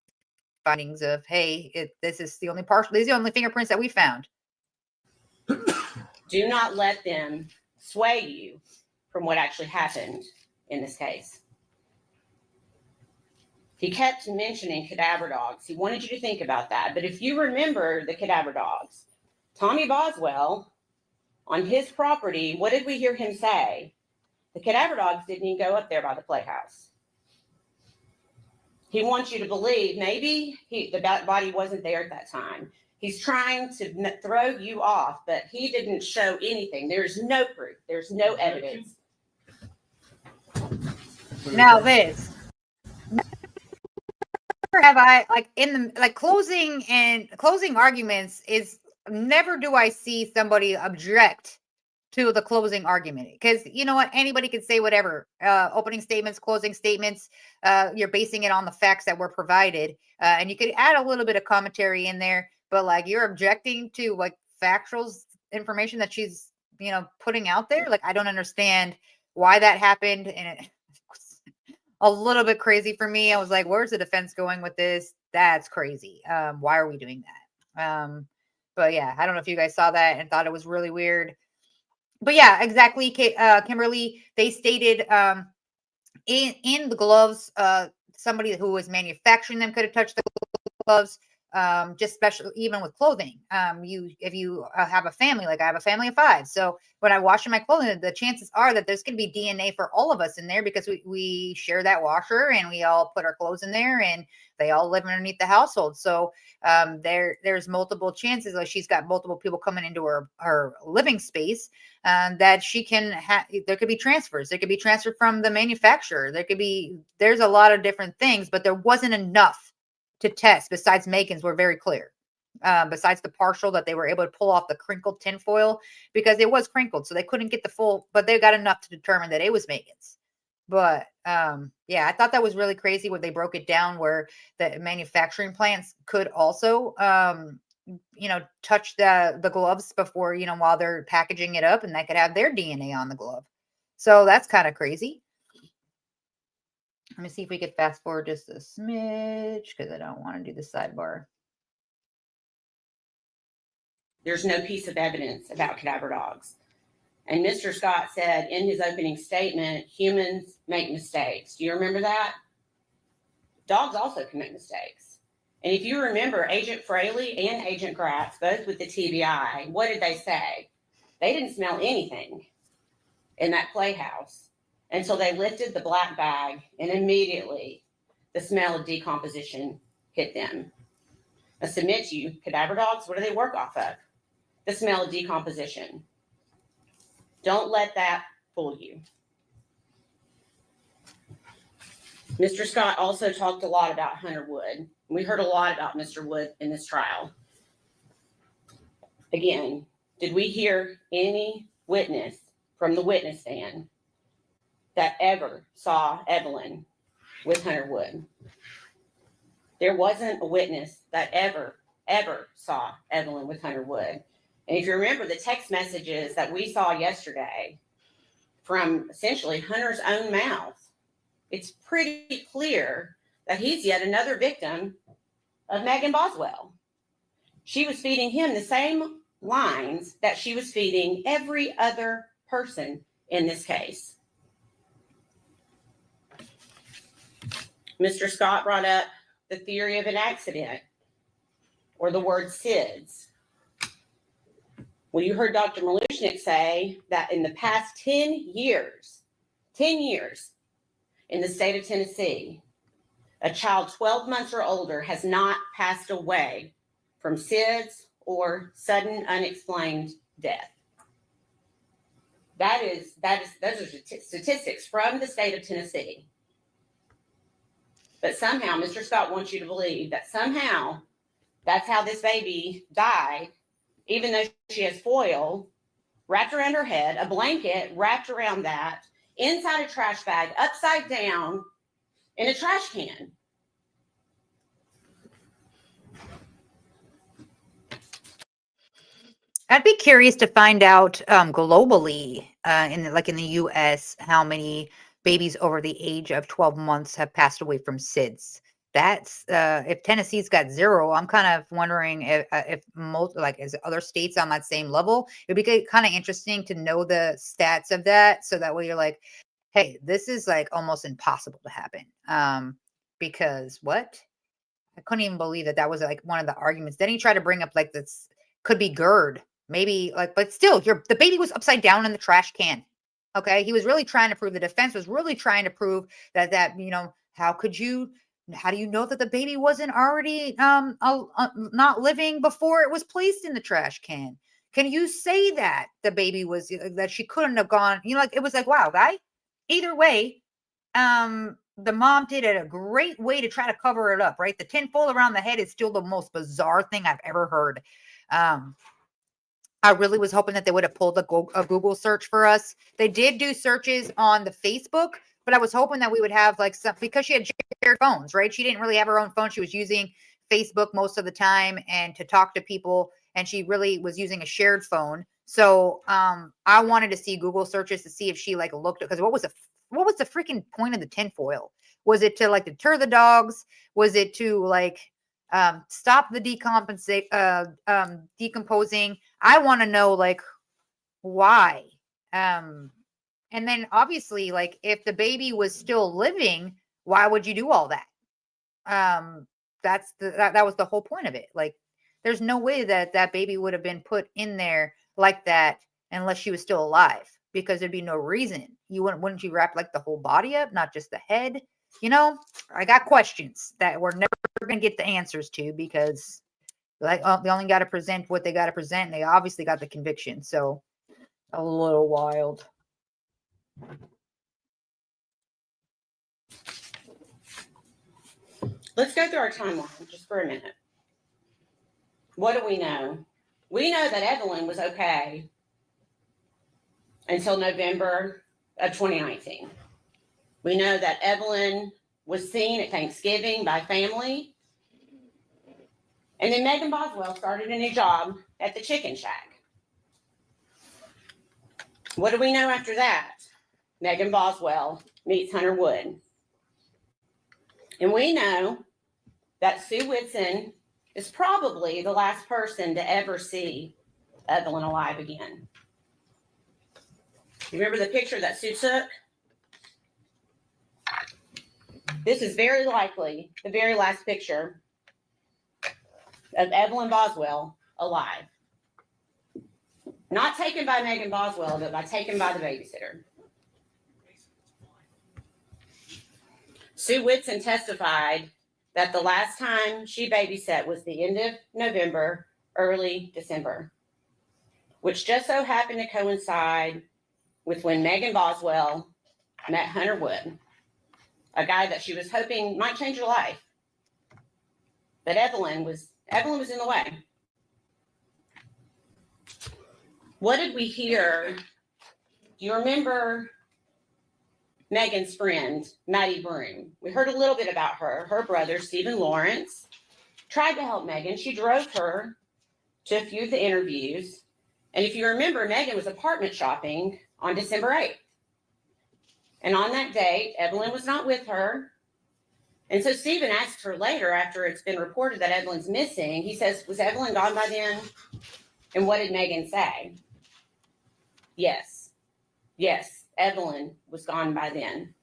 findings of, hey, this is the only these are the only fingerprints that we found. Do not let them sway you from what actually happened in this case. He kept mentioning cadaver dogs. He wanted you to think about that. But if you remember the cadaver dogs, Tommy Boswell, on his property, what did we hear him say? The cadaver dogs didn't even go up there by the playhouse. He wants you to believe maybe the body wasn't there at that time. He's trying to throw you off, but he didn't show anything. There's no proof. There's no evidence. Now this. Never have I, like in the closing arguments is never do I see somebody object to the closing argument, because you know what, anybody can say whatever, opening statements, closing statements, you're basing it on the facts that were provided, and you could add a little bit of commentary in there, but like you're objecting to like factual information that she's putting out there. Like I don't understand why that happened, and it was a little bit crazy for me. I was like, where's the defense going with this? That's crazy. Why are we doing that? But yeah, I don't know if you guys saw that and thought it was really weird. But yeah, exactly. Kimberly, they stated in the gloves, somebody who was manufacturing them could have touched the gloves. just special, even with clothing. If you have a family, like I have a family of 5. So when I wash my clothing, the chances are that there's going to be DNA for all of us in there because we share that washer and we all put our clothes in there and they all live underneath the household. So there's multiple chances, like she's got multiple people coming into her living space, that she can have. There could be transfers. There could be transfer from the manufacturer. There's a lot of different things, but there wasn't enough to test. Besides Megan's were very clear. Besides the partial that they were able to pull off the crinkled tinfoil because it was crinkled, so they couldn't get the full, but they got enough to determine that it was Megan's. But yeah, I thought that was really crazy when they broke it down where the manufacturing plants could also touch the gloves before, while they're packaging it up, and that could have their DNA on the glove. So that's kind of crazy. Let me see if we could fast forward just a smidge because I don't want to do the sidebar. There's no piece of evidence about cadaver dogs. And Mr. Scott said in his opening statement, humans make mistakes. Do you remember that? Dogs also can make mistakes. And if you remember, Agent Fraley and Agent Gratz, both with the TBI, what did they say? They didn't smell anything in that playhouse until they lifted the black bag, and immediately the smell of decomposition hit them. I submit to you, cadaver dogs, what do they work off of? The smell of decomposition. Don't let that fool you. Mr. Scott also talked a lot about Hunter Wood. We heard a lot about Mr. Wood in this trial. Again, did we hear any witness from the witness stand that ever saw Evelyn with Hunter Wood? There wasn't a witness that ever saw Evelyn with Hunter Wood. And if you remember the text messages that we saw yesterday from essentially Hunter's own mouth, it's pretty clear that he's yet another victim of Megan Boswell. She was feeding him the same lines that she was feeding every other person in this case. Mr. Scott brought up the theory of an accident, or the word SIDS. Well, you heard Dr. Malushnik say that in the past 10 years in the state of Tennessee, a child 12 months or older has not passed away from SIDS or sudden unexplained death. Those are statistics from the state of Tennessee. But somehow Mr. Scott wants you to believe that somehow that's how this baby died, even though she has foil wrapped around her head, a blanket wrapped around that, inside a trash bag, upside down in a trash can. I'd be curious to find out globally, in the U.S., how many babies over the age of 12 months have passed away from SIDS. That's if Tennessee's got 0, I'm kind of wondering if most, like, is other states on that same level. It'd be kind of interesting to know the stats of that, so that way you're like, hey, this is like almost impossible to happen. Because what? I couldn't even believe that was like one of the arguments. Then he tried to bring up like this could be GERD. Maybe like, but still, the baby was upside down in the trash can. Okay. He was really trying to prove, the defense was really trying to prove that, how do you know that the baby wasn't already not living before it was placed in the trash can? Can you say that the baby was, that she couldn't have gone, like, it was like, wow, guy, either way, the mom did it a great way to try to cover it up, right? The tinfoil around the head is still the most bizarre thing I've ever heard. I really was hoping that they would have pulled a Google search for us. They did do searches on the Facebook, but I was hoping that we would have like some, because she had shared phones, right? She didn't really have her own phone. She was using Facebook most of the time and to talk to people, and she really was using a shared phone. So I wanted to see Google searches to see if she like looked, because what was the freaking point of the tinfoil? Was it to like deter the dogs? Was it to like stop the decomposing? I want to know like why. And then obviously, like, if the baby was still living, why would you do all that? that was the whole point of it. Like, there's no way that that baby would have been put in there like that unless she was still alive, because there'd be no reason. Wouldn't you wrap like the whole body up, not just the head? I got questions that we're never going to get the answers to, because like they only got to present what they got to present. And they obviously got the conviction. So a little wild. Let's go through our timeline just for a minute. What do we know? We know that Evelyn was okay until November of 2019. We know that Evelyn was seen at Thanksgiving by family. And then Megan Boswell started a new job at the Chicken Shack. What do we know after that? Megan Boswell meets Hunter Wood. And we know that Sue Whitson is probably the last person to ever see Evelyn alive again. You remember the picture that Sue took? This is very likely the very last picture of Evelyn Boswell alive. Not taken by Megan Boswell, but taken by the babysitter. Sue Whitson testified that the last time she babysat was the end of November, early December, which just so happened to coincide with when Megan Boswell met Hunter Wood, a guy that she was hoping might change her life. But Evelyn was in the way. What did we hear? Do you remember Megan's friend, Maddie Broom? We heard a little bit about her. Her brother, Stephen Lawrence, tried to help Megan. She drove her to a few of the interviews. And if you remember, Megan was apartment shopping on December 8th. And on that date, Evelyn was not with her. And so Stephen asked her later, after it's been reported that Evelyn's missing, he says, was Evelyn gone by then? And what did Megan say? Yes, Evelyn was gone by then.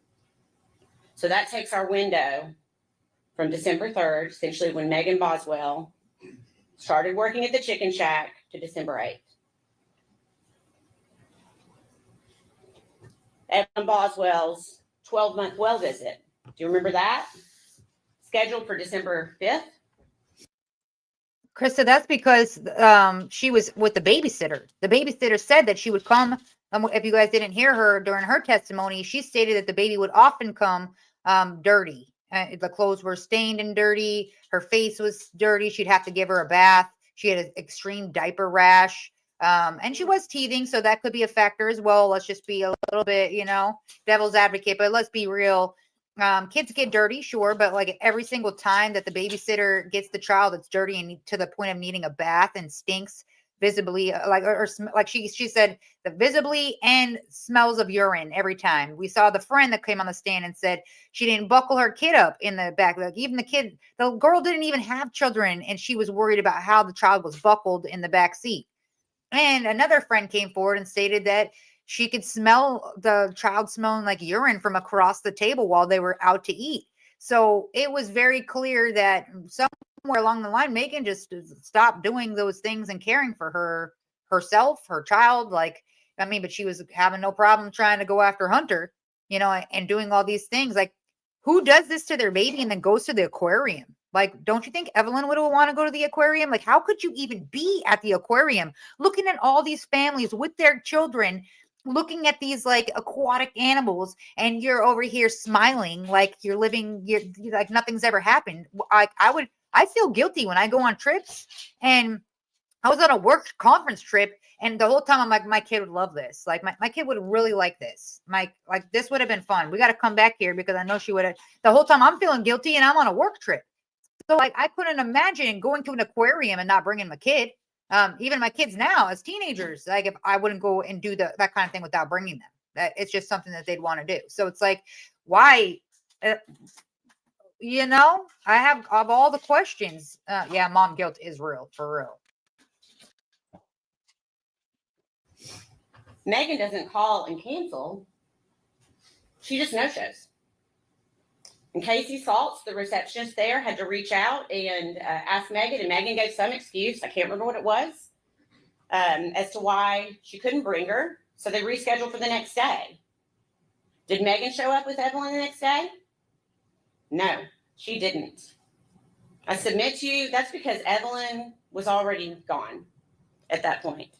So that takes our window from December 3rd, essentially when Megan Boswell started working at the Chicken Shack, to December 8th. Evelyn Boswell's 12-month well visit. Do you remember that? Scheduled for December 5th. Krista, that's because she was with the babysitter. The babysitter said that she would come. If you guys didn't hear her during her testimony, she stated that the baby would often come dirty. The clothes were stained and dirty. Her face was dirty. She'd have to give her a bath. She had an extreme diaper rash. And she was teething, so that could be a factor as well. Let's just be a little bit, devil's advocate, but let's be real. Kids get dirty, sure, but like every single time that the babysitter gets the child that's dirty and to the point of needing a bath and stinks visibly, like she said, the visibly and smells of urine every time. We saw the friend that came on the stand and said she didn't buckle her kid up in the back. Like even the girl didn't even have children, and she was worried about how the child was buckled in the back seat. And another friend came forward and stated that she could smell the child smelling like urine from across the table while they were out to eat. So it was very clear that somewhere along the line, Megan just stopped doing those things and caring for herself, her child. But she was having no problem trying to go after Hunter, and doing all these things. Like, who does this to their baby and then goes to the aquarium? Like, don't you think Evelyn would want to go to the aquarium? Like, how could you even be at the aquarium looking at all these families with their children, looking at these like aquatic animals, and you're over here smiling like you're like nothing's ever happened? I feel guilty when I go on trips, and I was on a work conference trip, and the whole time I'm like, my kid would love this. Like my kid would really like this. This would have been fun. We got to come back here because I know she would have. The whole time I'm feeling guilty and I'm on a work trip. So I couldn't imagine going to an aquarium and not bringing my kid. Even my kids now as teenagers, like if I wouldn't go and do that kind of thing without bringing them, that it's just something that they'd want to do. So it's like, why, I have all the questions. Yeah, mom guilt is real, for real. Megan doesn't call and cancel. She just no-shows. And Casey Saltz, the receptionist there, had to reach out and ask Megan, and Megan gave some excuse. I can't remember what it was, as to why she couldn't bring her. So they rescheduled for the next day. Did Megan show up with Evelyn the next day? No, she didn't. I submit to you, that's because Evelyn was already gone at that point.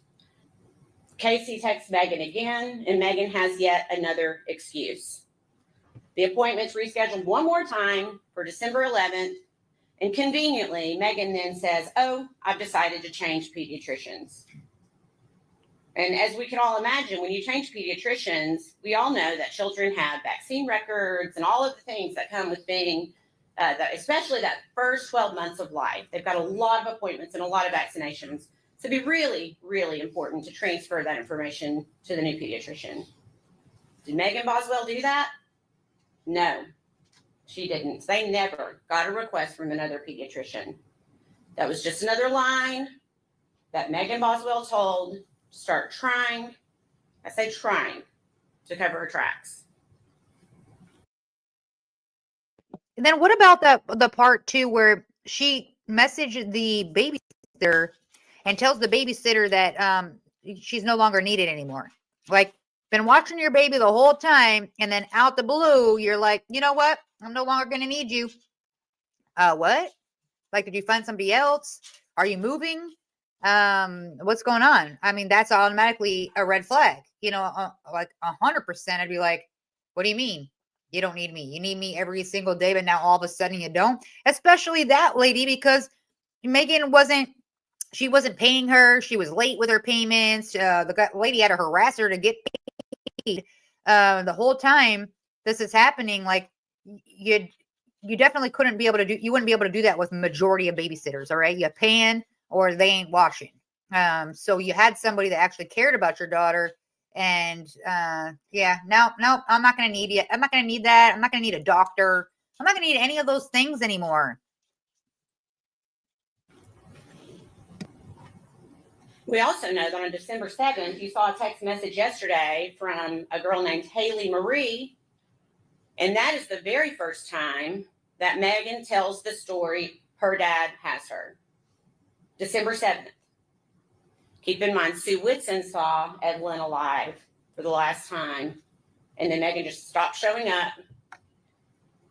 Casey texts Megan again, and Megan has yet another excuse. The appointment's rescheduled one more time for December 11th, and conveniently, Megan then says, "Oh, I've decided to change pediatricians." And as we can all imagine, when you change pediatricians, we all know that children have vaccine records and all of the things that come with being, especially that first 12 months of life. They've got a lot of appointments and a lot of vaccinations. So it'd be really, really important to transfer that information to the new pediatrician. Did Megan Boswell do that? No, she didn't. They never got a request from another pediatrician. That was just another line that Megan Boswell told to start trying, I say trying, to cover her tracks. And then what about the part two where she messaged the babysitter and tells the babysitter that she's no longer needed anymore? Like, been watching your baby the whole time, and then out the blue, you're like, you know what? I'm no longer going to need you. What? Like, did you find somebody else? Are you moving? What's going on? I mean, that's automatically a red flag. You know, like 100%. I'd be like, what do you mean? You don't need me. You need me every single day, but now all of a sudden you don't. Especially that lady, because Megan wasn't paying her. She was late with her payments. The lady had to harass her to get paid. The whole time this is happening, like you definitely couldn't be able to do. You wouldn't be able to do that with majority of babysitters. All right, you're paying or they ain't washing. So you had somebody that actually cared about your daughter. And yeah, no, I'm not going to need you. I'm not going to need that. I'm not going to need a doctor. I'm not going to need any of those things anymore. We also know that on December 7th, you saw a text message yesterday from a girl named Haley Marie. And that is the very first time that Megan tells the story her dad has her. December 7th. Keep in mind, Sue Whitson saw Evelyn alive for the last time. And then Megan just stopped showing up.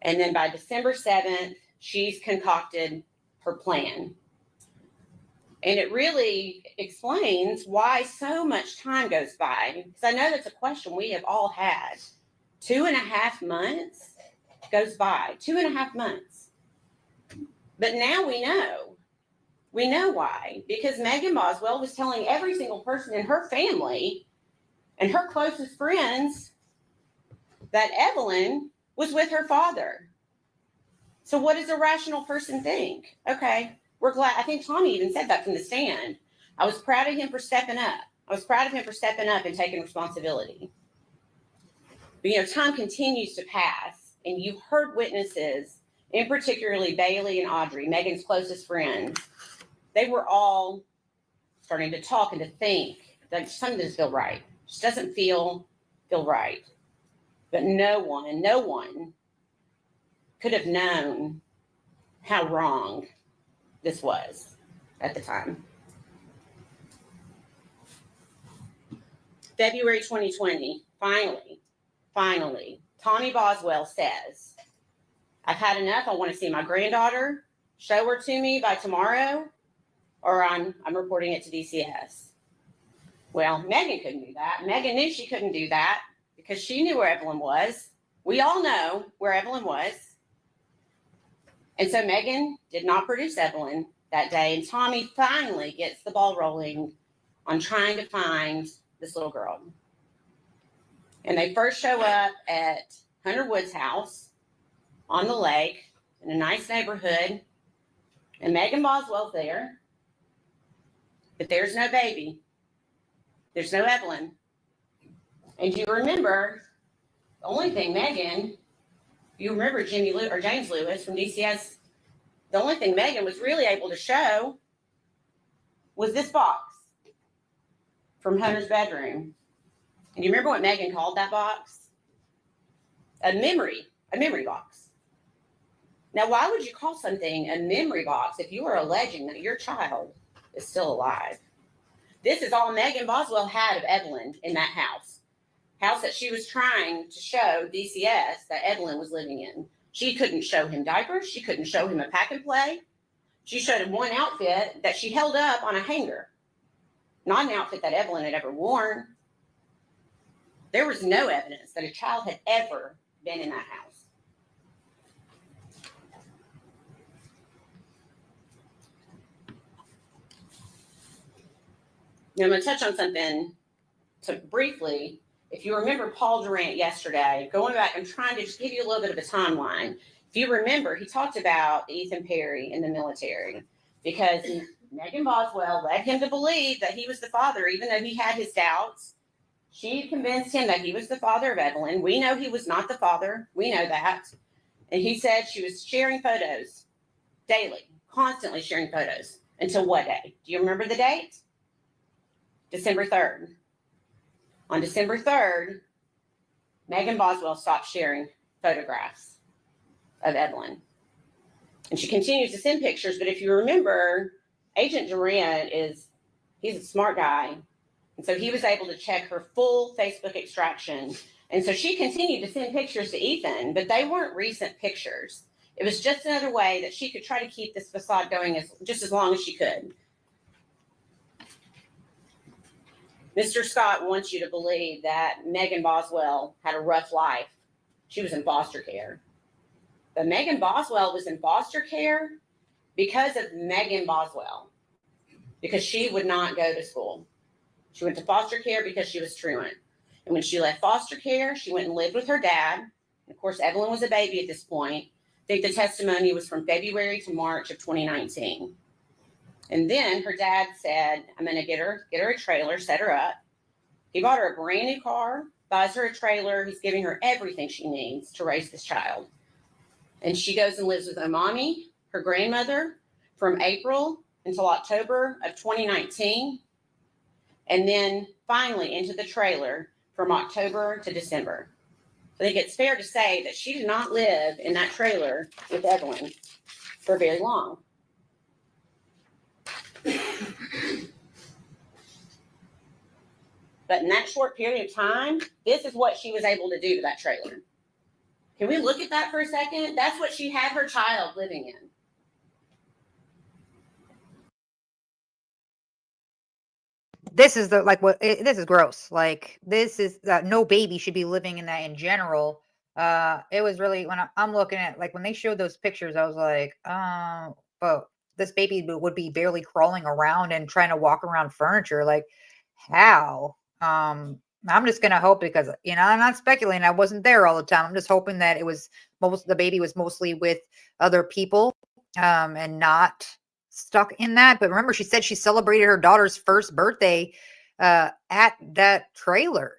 And then by December 7th, she's concocted her plan. And it really explains why so much time goes by. Because I know that's a question we have all had. 2.5 months goes by. 2.5 months. But now we know. We know why. Because Megan Boswell was telling every single person in her family and her closest friends that Evelyn was with her father. So what does a rational person think? Okay, we're glad. I think Tommy even said that from the stand. I was proud of him for stepping up. And taking responsibility. But, you know, time continues to pass, and you've heard witnesses, and particularly Bailey and Audrey, Megan's closest friends. They were all starting to talk and to think that something doesn't feel right. Just doesn't feel right. But no one could have known how wrong this was at the time. February 2020, finally, Tommy Boswell says, "I've had enough. I want to see my granddaughter. Show her to me by tomorrow, or I'm reporting it to DCS." Well, Megan couldn't do that. Megan knew she couldn't do that because she knew where Evelyn was. We all know where Evelyn was. And so Megan did not produce Evelyn that day, and Tommy finally gets the ball rolling on trying to find this little girl. And they first show up at Hunter Wood's house on the lake in a nice neighborhood, and Megan Boswell's there, but there's no baby. There's no Evelyn. And you remember, the only thing Megan, you remember James Lewis from DCS, the only thing Megan was really able to show was this box from Hunter's bedroom. And you remember what Megan called that box? A memory box. Now, why would you call something a memory box if you are alleging that your child is still alive? This is all Megan Boswell had of Evelyn in that house that she was trying to show DCS that Evelyn was living in. She couldn't show him diapers. She couldn't show him a pack and play. She showed him one outfit that she held up on a hanger, not an outfit that Evelyn had ever worn. There was no evidence that a child had ever been in that house. Now, I'm going to touch on something briefly. If you remember Paul Durant yesterday, going back, I'm trying to just give you a little bit of a timeline. If you remember, he talked about Ethan Perry in the military because Megan Boswell led him to believe that he was the father, even though he had his doubts. She convinced him that he was the father of Evelyn. We know he was not the father. We know that. And he said she was sharing photos daily, constantly sharing photos. Until what day? Do you remember the date? December 3rd. On December 3rd, Megan Boswell stopped sharing photographs of Evelyn. And she continues to send pictures, but if you remember, Agent Durant he's a smart guy. And so he was able to check her full Facebook extraction. And so she continued to send pictures to Ethan, but they weren't recent pictures. It was just another way that she could try to keep this facade going just as long as she could. Mr. Scott wants you to believe that Megan Boswell had a rough life. She was in foster care. But Megan Boswell was in foster care because of Megan Boswell, because she would not go to school. She went to foster care because she was truant. And when she left foster care, she went and lived with her dad. And of course, Evelyn was a baby at this point. I think the testimony was from February to March of 2019. And then her dad said, I'm going to get her a trailer, set her up. He bought her a brand new car, buys her a trailer. He's giving her everything she needs to raise this child. And she goes and lives with her mommy, her grandmother, from April until October of 2019. And then finally into the trailer from October to December. I think it's fair to say that she did not live in that trailer with Evelyn for very long. But in that short period of time, this is what she was able to do to that trailer. Can we look at that for a second? That's what she had her child living in. This is this is gross. Like, this is no baby should be living in that in general. It was really, when I'm looking at, like, when they showed those pictures, I was like, but this baby would be barely crawling around and trying to walk around furniture. Like, how? I'm just gonna hope, because I'm not speculating. I wasn't there all the time. I'm just hoping that the baby was mostly with other people, and not stuck in that. But remember, she said she celebrated her daughter's first birthday at that trailer.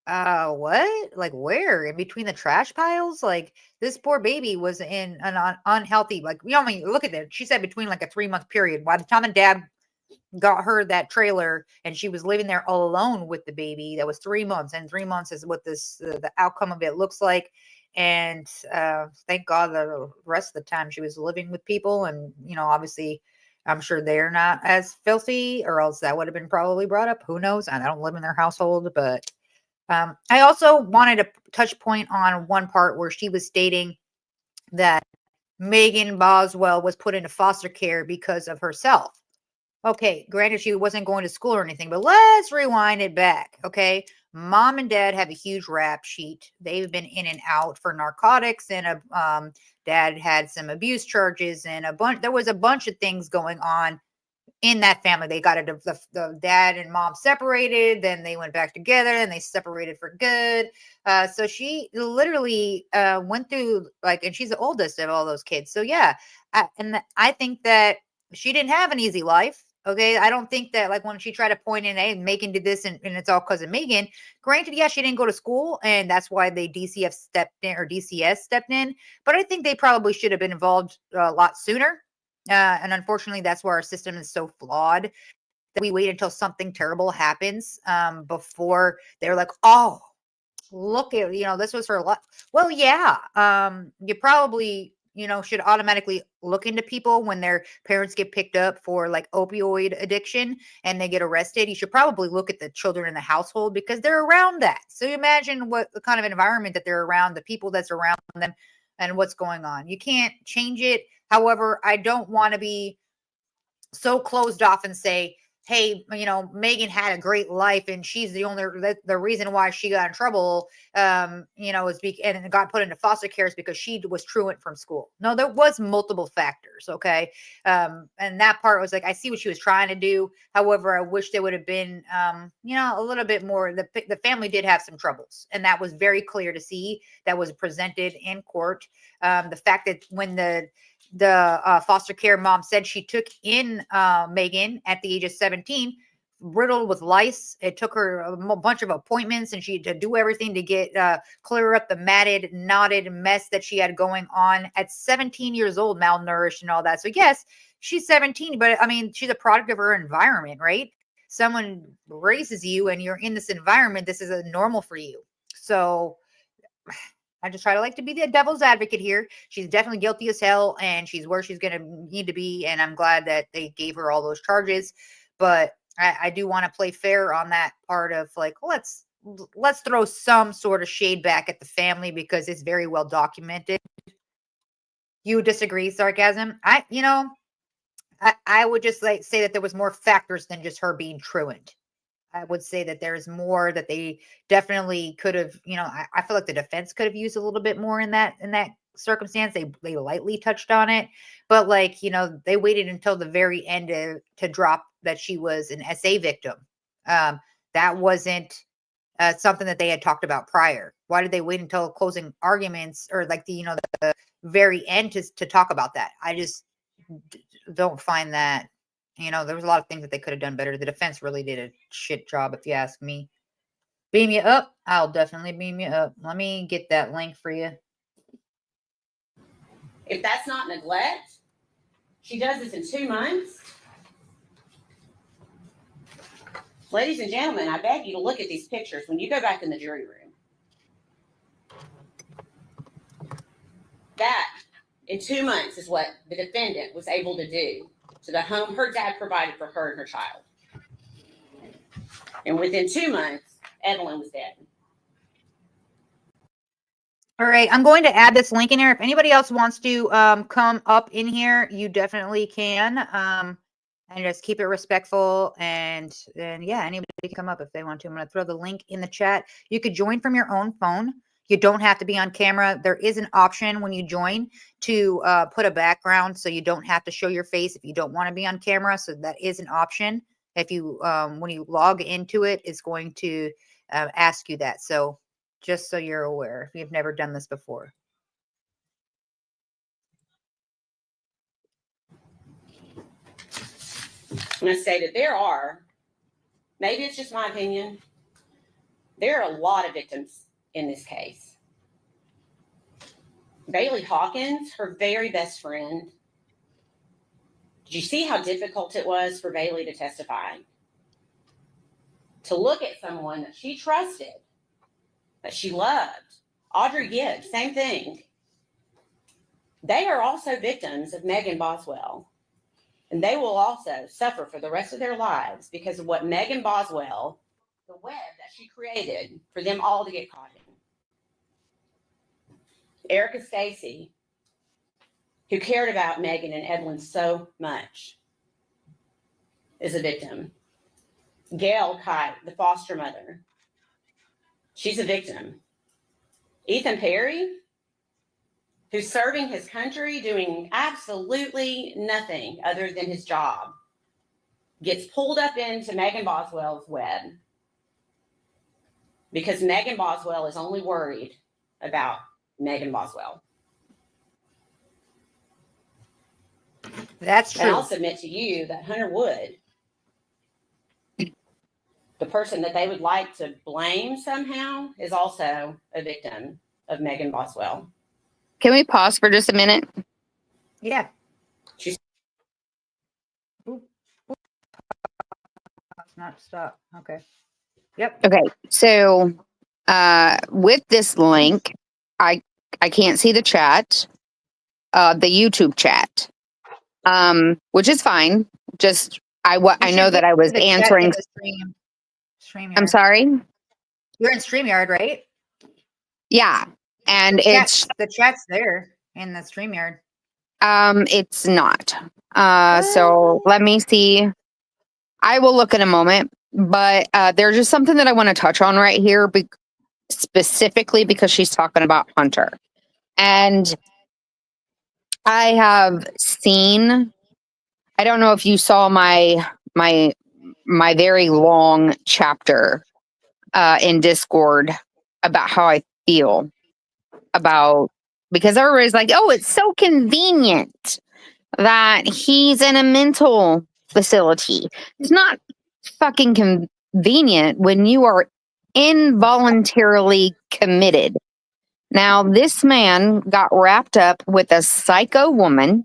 What? Like, where? In between the trash piles? Like, this poor baby was in an unhealthy, like, look at that. She said between like a 3-month period. By the time the dad got her that trailer and she was living there alone with the baby, that was 3 months, and 3 months is what the outcome of it looks like. And thank God the rest of the time she was living with people, and obviously I'm sure they're not as filthy, or else that would have been probably brought up. Who knows? I don't live in their household. But I also wanted to touch point on one part where she was stating that Megan Boswell was put into foster care because of herself. Okay, granted, she wasn't going to school or anything, but let's rewind it back. Okay, mom and dad have a huge rap sheet. They've been in and out for narcotics, and dad had some abuse charges, and there was a bunch of things going on in that family. They got the dad and mom separated, then they went back together, and they separated for good. So she literally went through, like, and she's the oldest of all those kids. So yeah, I think that she didn't have an easy life. Okay, I don't think that, like, when she tried to point in, hey, Megan did this, and it's all because of Megan. Granted, yeah, she didn't go to school, and that's why DCS stepped in. But I think they probably should have been involved a lot sooner. And unfortunately, that's where our system is so flawed, that we wait until something terrible happens before they're like, oh, look at, this was her life. Well, yeah, you probably should automatically look into people when their parents get picked up for like opioid addiction and they get arrested. You should probably look at the children in the household because they're around that. So imagine what the kind of environment that they're around, the people that's around them, and what's going on. You can't change it. However, I don't want to be so closed off and say, hey, Megan had a great life and she's the reason why she got in trouble, and got put into foster care is because she was truant from school. No, there was multiple factors. Okay. And that part was like, I see what she was trying to do. However, I wish there would have been, a little bit more. The family did have some troubles, and that was very clear to see. That was presented in court. The fact that when the foster care mom said she took in Megan at the age of 17, riddled with lice. It took her a bunch of appointments, and she had to do everything to get clear up the matted, knotted mess that she had going on at 17 years old, malnourished and all that. So yes, she's 17, but I mean, she's a product of her environment, right? Someone raises you and you're in this environment. This is a normal for you. So I just try to like to be the devil's advocate here. She's definitely guilty as hell, and she's where she's going to need to be. And I'm glad that they gave her all those charges. But I do want to play fair on that part of like, let's throw some sort of shade back at the family because it's very well documented. You disagree, sarcasm? I would just like say that there was more factors than just her being truant. I would say that there's more that they definitely could have, I feel like the defense could have used a little bit more in that circumstance. They lightly touched on it, but like, they waited until the very end to drop that she was an SA victim. That wasn't something that they had talked about prior. Why did they wait until closing arguments or like the very end to talk about that? I just don't find that. There was a lot of things that they could have done better. The defense really did a shit job, if you ask me. Beam you up? I'll definitely beam you up. Let me get that link for you. If that's not neglect, she does this in 2 months. Ladies and gentlemen, I beg you to look at these pictures when you go back in the jury room. That, in 2 months, is what the defendant was able to do to the home her dad provided for her and her child. And within 2 months, Evelyn was dead. All right, I'm going to add this link in here. If anybody else wants to come up in here, you definitely can. And just keep it respectful. And yeah, anybody can come up if they want to. I'm going to throw the link in the chat. You could join from your own phone. You don't have to be on camera. There is an option when you join to put a background so you don't have to show your face if you don't want to be on camera. So that is an option. If you when you log into it, it's going to ask you that. So just so you're aware, if you've never done this before. I'm going to say that there are, maybe it's just my opinion, there are a lot of victims in this case. Bailey Hawkins, her very best friend. Did you see how difficult it was for Bailey to testify? To look at someone that she trusted, that she loved. Audrey Gibbs, same thing. They are also victims of Megan Boswell. And they will also suffer for the rest of their lives because of what Megan Boswell, the web that she created for them all to get caught in. Erica Stacy, who cared about Megan and Evelyn so much, is a victim. Gail Kite, the foster mother, she's a victim. Ethan Perry, who's serving his country, doing absolutely nothing other than his job, gets pulled up into Megan Boswell's web because Megan Boswell is only worried about Megan Boswell. That's true. And I'll submit to you that Hunter Wood, the person that they would like to blame somehow, is also a victim of Megan Boswell. Can we pause for just a minute? Yeah. She's Not stop. Okay. Yep. Okay. So with this link, I can't see the chat. the YouTube chat, which is fine. Just I You know should that go I was to the chat answering. in the I'm StreamYard. sorry. You're in StreamYard, right? Yeah, and The chat's there in the StreamYard. it's not. So let me see. I will look in a moment, but there's just something that I want to touch on right here, specifically because she's talking about Hunter, and I have seen. I don't know if you saw my very long chapter in Discord about how I feel about, because everybody's like, oh, it's so convenient that he's in a mental facility. It's not fucking convenient when you are involuntarily committed. Now, this man got wrapped up with a psycho woman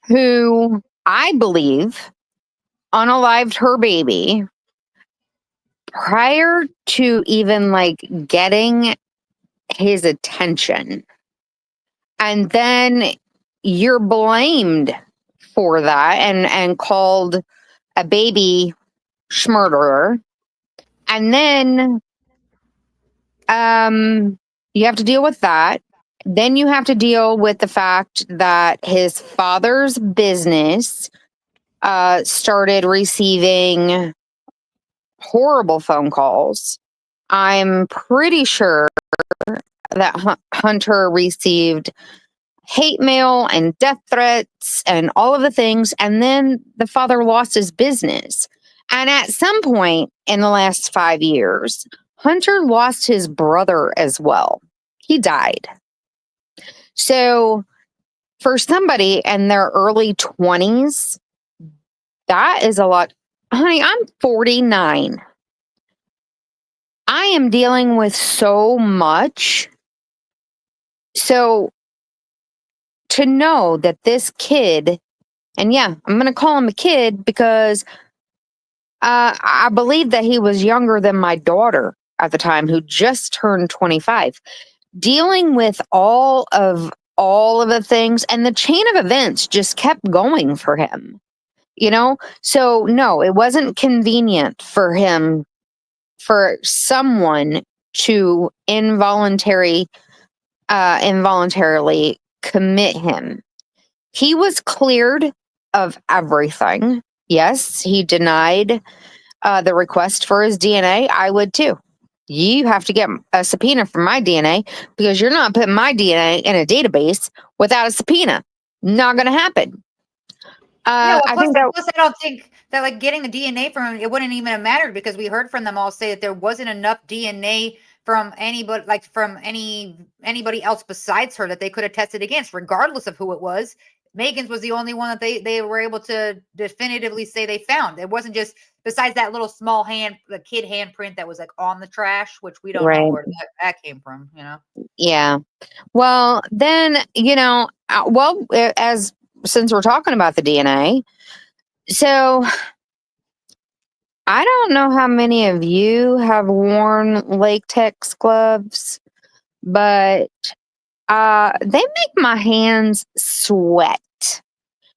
who I believe unalived her baby prior to even like getting his attention. And then you're blamed for that and called a baby schmurderer. And then you have to deal with that. Then you have to deal with the fact that his father's business started receiving horrible phone calls. I'm pretty sure that Hunter received hate mail and death threats and all of the things. And then the father lost his business. And at some point in the last 5 years, Hunter lost his brother as well. He died. So for somebody in their early 20s, that is a lot. Honey, I'm 49. I am dealing with so much. So to know that this kid, and yeah, I'm going to call him a kid because I believe that he was younger than my daughter at the time, who just turned 25, dealing with all of the things, and the chain of events just kept going for him, you know? So no, it wasn't convenient for him, for someone to involuntarily commit him. He was cleared of everything. Yes, he denied the request for his DNA. I would too. You have to get a subpoena for my DNA because you're not putting my DNA in a database without a subpoena. Not going to happen. Yeah, well, I plus, think that plus I don't think that like getting the DNA from him, it wouldn't even have mattered because we heard from them all say that there wasn't enough DNA from anybody, like from anybody else besides her that they could have tested against, regardless of who it was. Megan's was the only one that they were able to definitively say they found. It wasn't just besides that little small the kid handprint that was like on the trash, which we don't know right. where that came from, you know? Yeah. Well, then, as since we're talking about the DNA, so I don't know how many of you have worn latex gloves, but they make my hands sweat.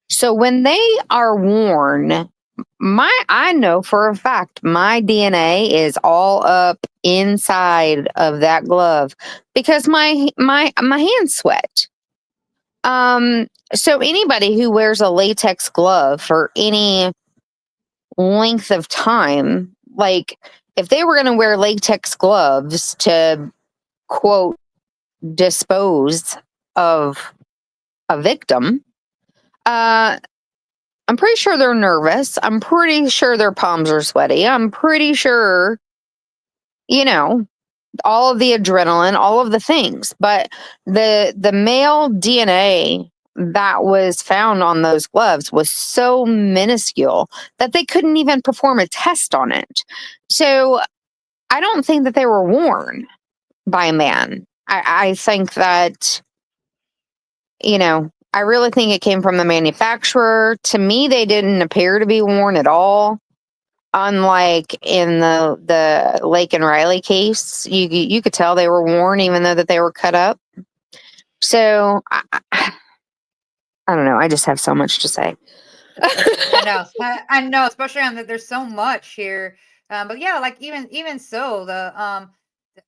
So when they are worn, I know for a fact my DNA is all up inside of that glove because my hands sweat. So anybody who wears a latex glove for any length of time, like if they were going to wear latex gloves to quote dispose of a victim, I'm pretty sure they're nervous. I'm pretty sure their palms are sweaty. I'm pretty sure, all of the adrenaline, all of the things. But the male DNA that was found on those gloves was so minuscule that they couldn't even perform a test on it. So I don't think that they were worn by a man. I think that, I really think it came from the manufacturer. To me, they didn't appear to be worn at all. Unlike in the Lake and Riley case, you could tell they were worn even though that they were cut up. So I don't know. I just have so much to say. I know. I know, especially on that. There's so much here. But yeah, like even so,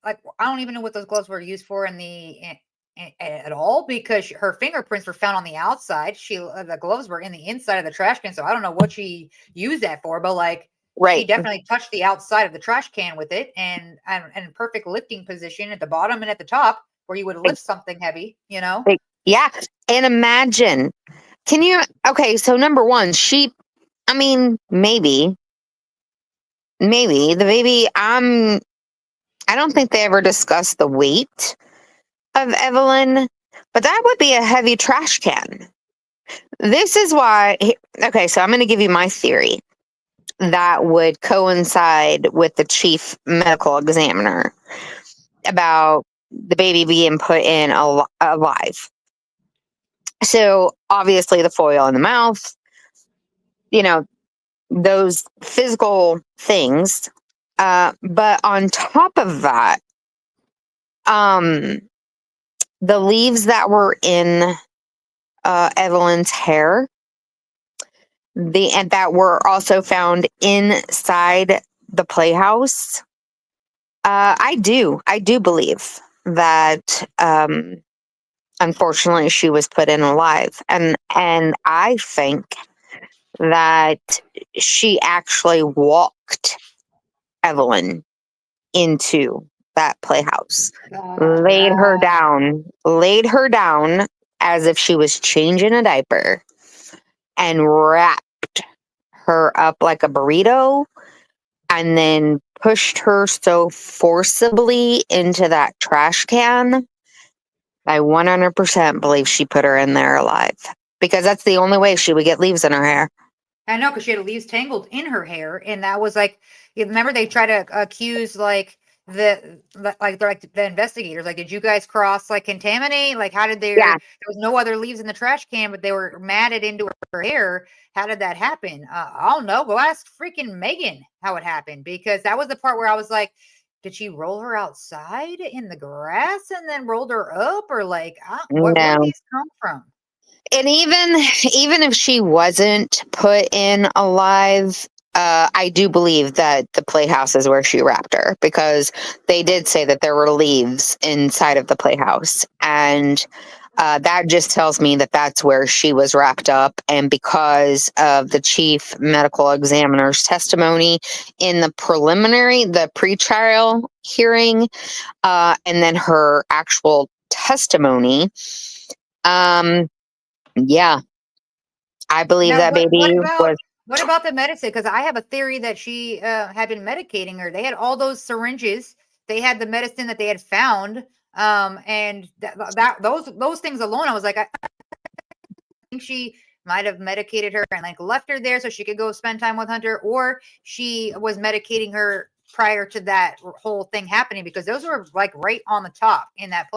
like I don't even know what those gloves were used for at all because her fingerprints were found on the outside. The gloves were in the inside of the trash can, so I don't know what she used that for. But like she Right. definitely touched the outside of the trash can with it, and perfect lifting position at the bottom and at the top where you would lift something heavy. You know. Yeah. And imagine, okay, so number one, I mean, maybe the baby, I don't think they ever discussed the weight of Evelyn, but that would be a heavy trash can. This is why, okay, so I'm going to give you my theory that would coincide with the chief medical examiner about the baby being put in alive. So obviously the foil in the mouth, you know, those physical things. But on top of that, the leaves that were in Evelyn's hair, and that were also found inside the playhouse. I do believe that unfortunately she was put in alive, and I think that she actually walked Evelyn into that playhouse, laid her down as if she was changing a diaper, and wrapped her up like a burrito, and then pushed her so forcibly into that trash can. I 100% believe she put her in there alive because that's the only way she would get leaves in her hair. I know because she had leaves tangled in her hair, and that was like, you remember they try to accuse like the investigators, like, did you guys cross like contaminate? Like, how did there Yeah. there was no other leaves in the trash can, but they were matted into her hair? How did that happen? I don't know. Go ask freaking Megan how it happened because that was the part where I was like, did she roll her outside in the grass and then rolled her up, or like, where did No. these come from? And even if she wasn't put in alive, I do believe that the playhouse is where she wrapped her because they did say that there were leaves inside of the playhouse, and that just tells me that that's where she was wrapped up. And because of the chief medical examiner's testimony in the pretrial hearing, and then her actual testimony, yeah, I believe Now, that baby was what about the medicine? Because I have a theory that she had been medicating her. They had all those syringes. They had the medicine that they had found, and those things alone, I was like, I think she might have medicated her and like left her there so she could go spend time with Hunter, or she was medicating her prior to that whole thing happening because those were like right on the top in that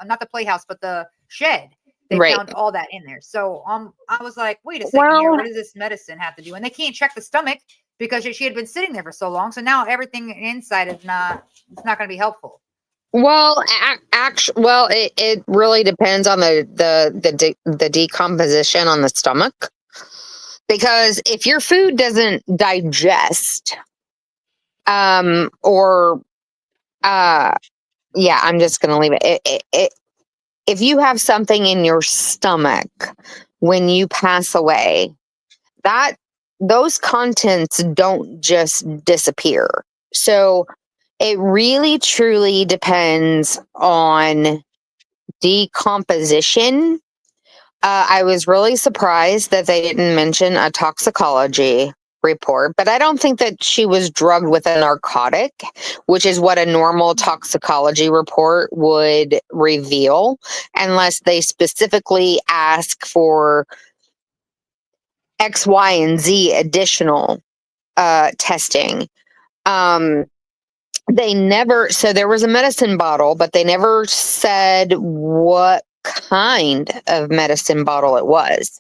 not the playhouse but the shed. They right. found all that in there. So I was like, wait a second here, Well, what does this medicine have to do? And they can't check the stomach because she had been sitting there for so long. So now everything inside is not going to be helpful. well, it really depends on the decomposition on the stomach, because if your food doesn't digest, or yeah, I'm just gonna leave it. If you have something in your stomach when you pass away, that those contents don't just disappear. So it really truly depends on decomposition. I was really surprised that they didn't mention a toxicology report, but I don't think that she was drugged with a narcotic, which is what a normal toxicology report would reveal, unless they specifically ask for X, Y, and Z additional testing. They never, so there was a medicine bottle, but they never said what kind of medicine bottle it was.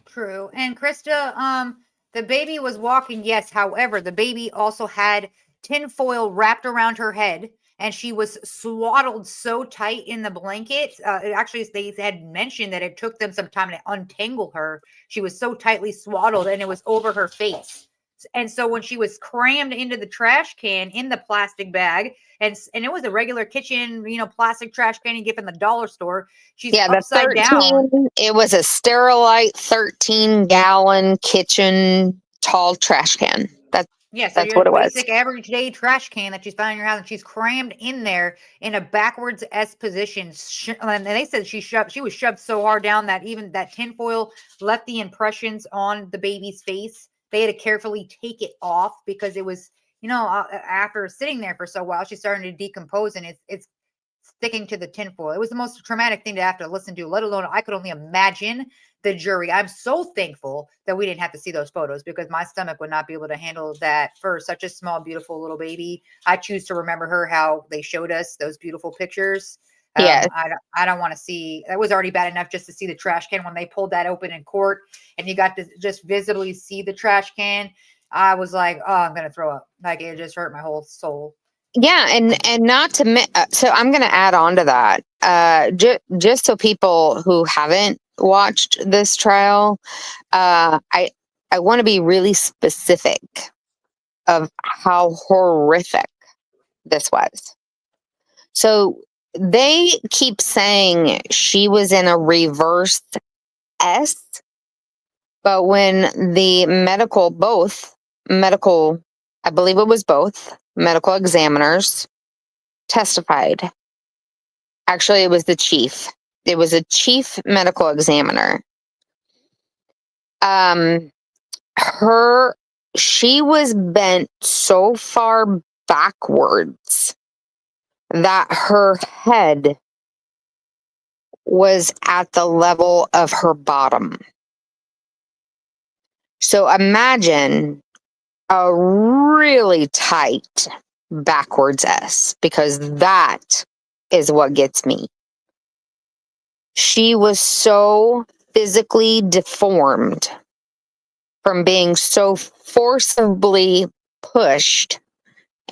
True. And Krista, the baby was walking, yes. However, the baby also had tinfoil wrapped around her head and she was swaddled so tight in the blanket. Actually, they had mentioned that it took them some time to untangle her. She was so tightly swaddled, and it was over her face. And so when she was crammed into the trash can in the plastic bag, and it was a regular kitchen, plastic trash can you get from the dollar store, she's Yeah, the upside down. 13, it was a Sterilite 13-gallon kitchen tall trash can. Yeah, so That's your what it was. basic average day trash can that she's found in your house, and she's crammed in there in a backwards S position. And they said she was shoved so hard down that even that tinfoil left the impressions on the baby's face. They had to carefully take it off because it was, after sitting there for so while, she's starting to decompose, and it's sticking to the tinfoil. It was the most traumatic thing to have to listen to, let alone I could only imagine the jury. I'm so thankful that we didn't have to see those photos because my stomach would not be able to handle that for such a small, beautiful little baby. I choose to remember her how they showed us those beautiful pictures. Yes. I don't want to see, that was already bad enough just to see the trash can when they pulled that open in court and you got to just visibly see the trash can. I was like, oh, I'm going to throw up. Like it just hurt my whole soul. Yeah, and not to so I'm going to add on to that. Just so people who haven't watched this trial, I want to be really specific of how horrific this was. So they keep saying she was in a reverse S, but when the I believe it was both medical examiners testified. Actually, it was the chief. It was a chief medical examiner. She was bent so far backwards that her head was at the level of her bottom. So imagine a really tight backwards S, because that is what gets me. She was so physically deformed from being so forcibly pushed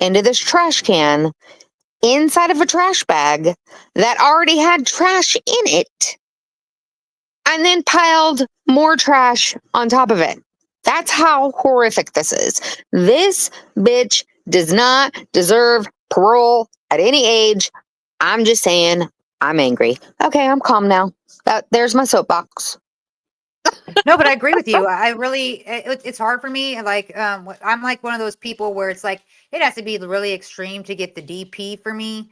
into this trash can inside of a trash bag that already had trash in it, and then piled more trash on top of it. That's how horrific this is. This bitch does not deserve parole at any age. I'm just saying, I'm angry. Okay, I'm calm now. There's my soapbox. No, but I agree with you. I really, it's hard for me. Like, I'm like one of those people where it's like, it has to be really extreme to get the DP for me.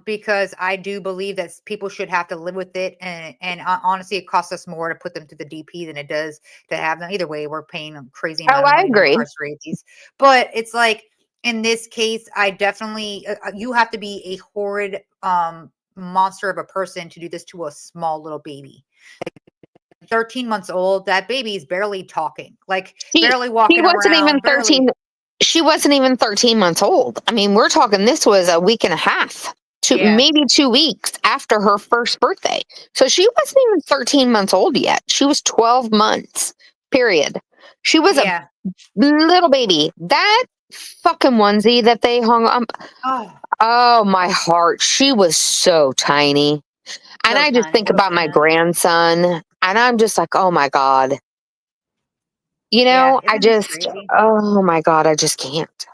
Because I do believe that people should have to live with it. And honestly, it costs us more to put them to the DP than it does to have them. Either way, we're paying a crazy Oh, amount of I money to agree. incarcerate these. But it's like, in this case, I definitely, you have to be a horrid, monster of a person to do this to a small little baby. 13 months old, that baby is barely talking, like barely walking wasn't around, even 13. She wasn't even 13 months old. I mean, we're talking this was a week and a half, maybe 2 weeks after her first birthday. So she wasn't even 13 months old yet. She was 12 months, period. She was a little baby. That fucking onesie that they hung up. Oh, my heart. She was so tiny. And I just think about my grandson, and I'm just like, oh my God. Oh my God, I just can't.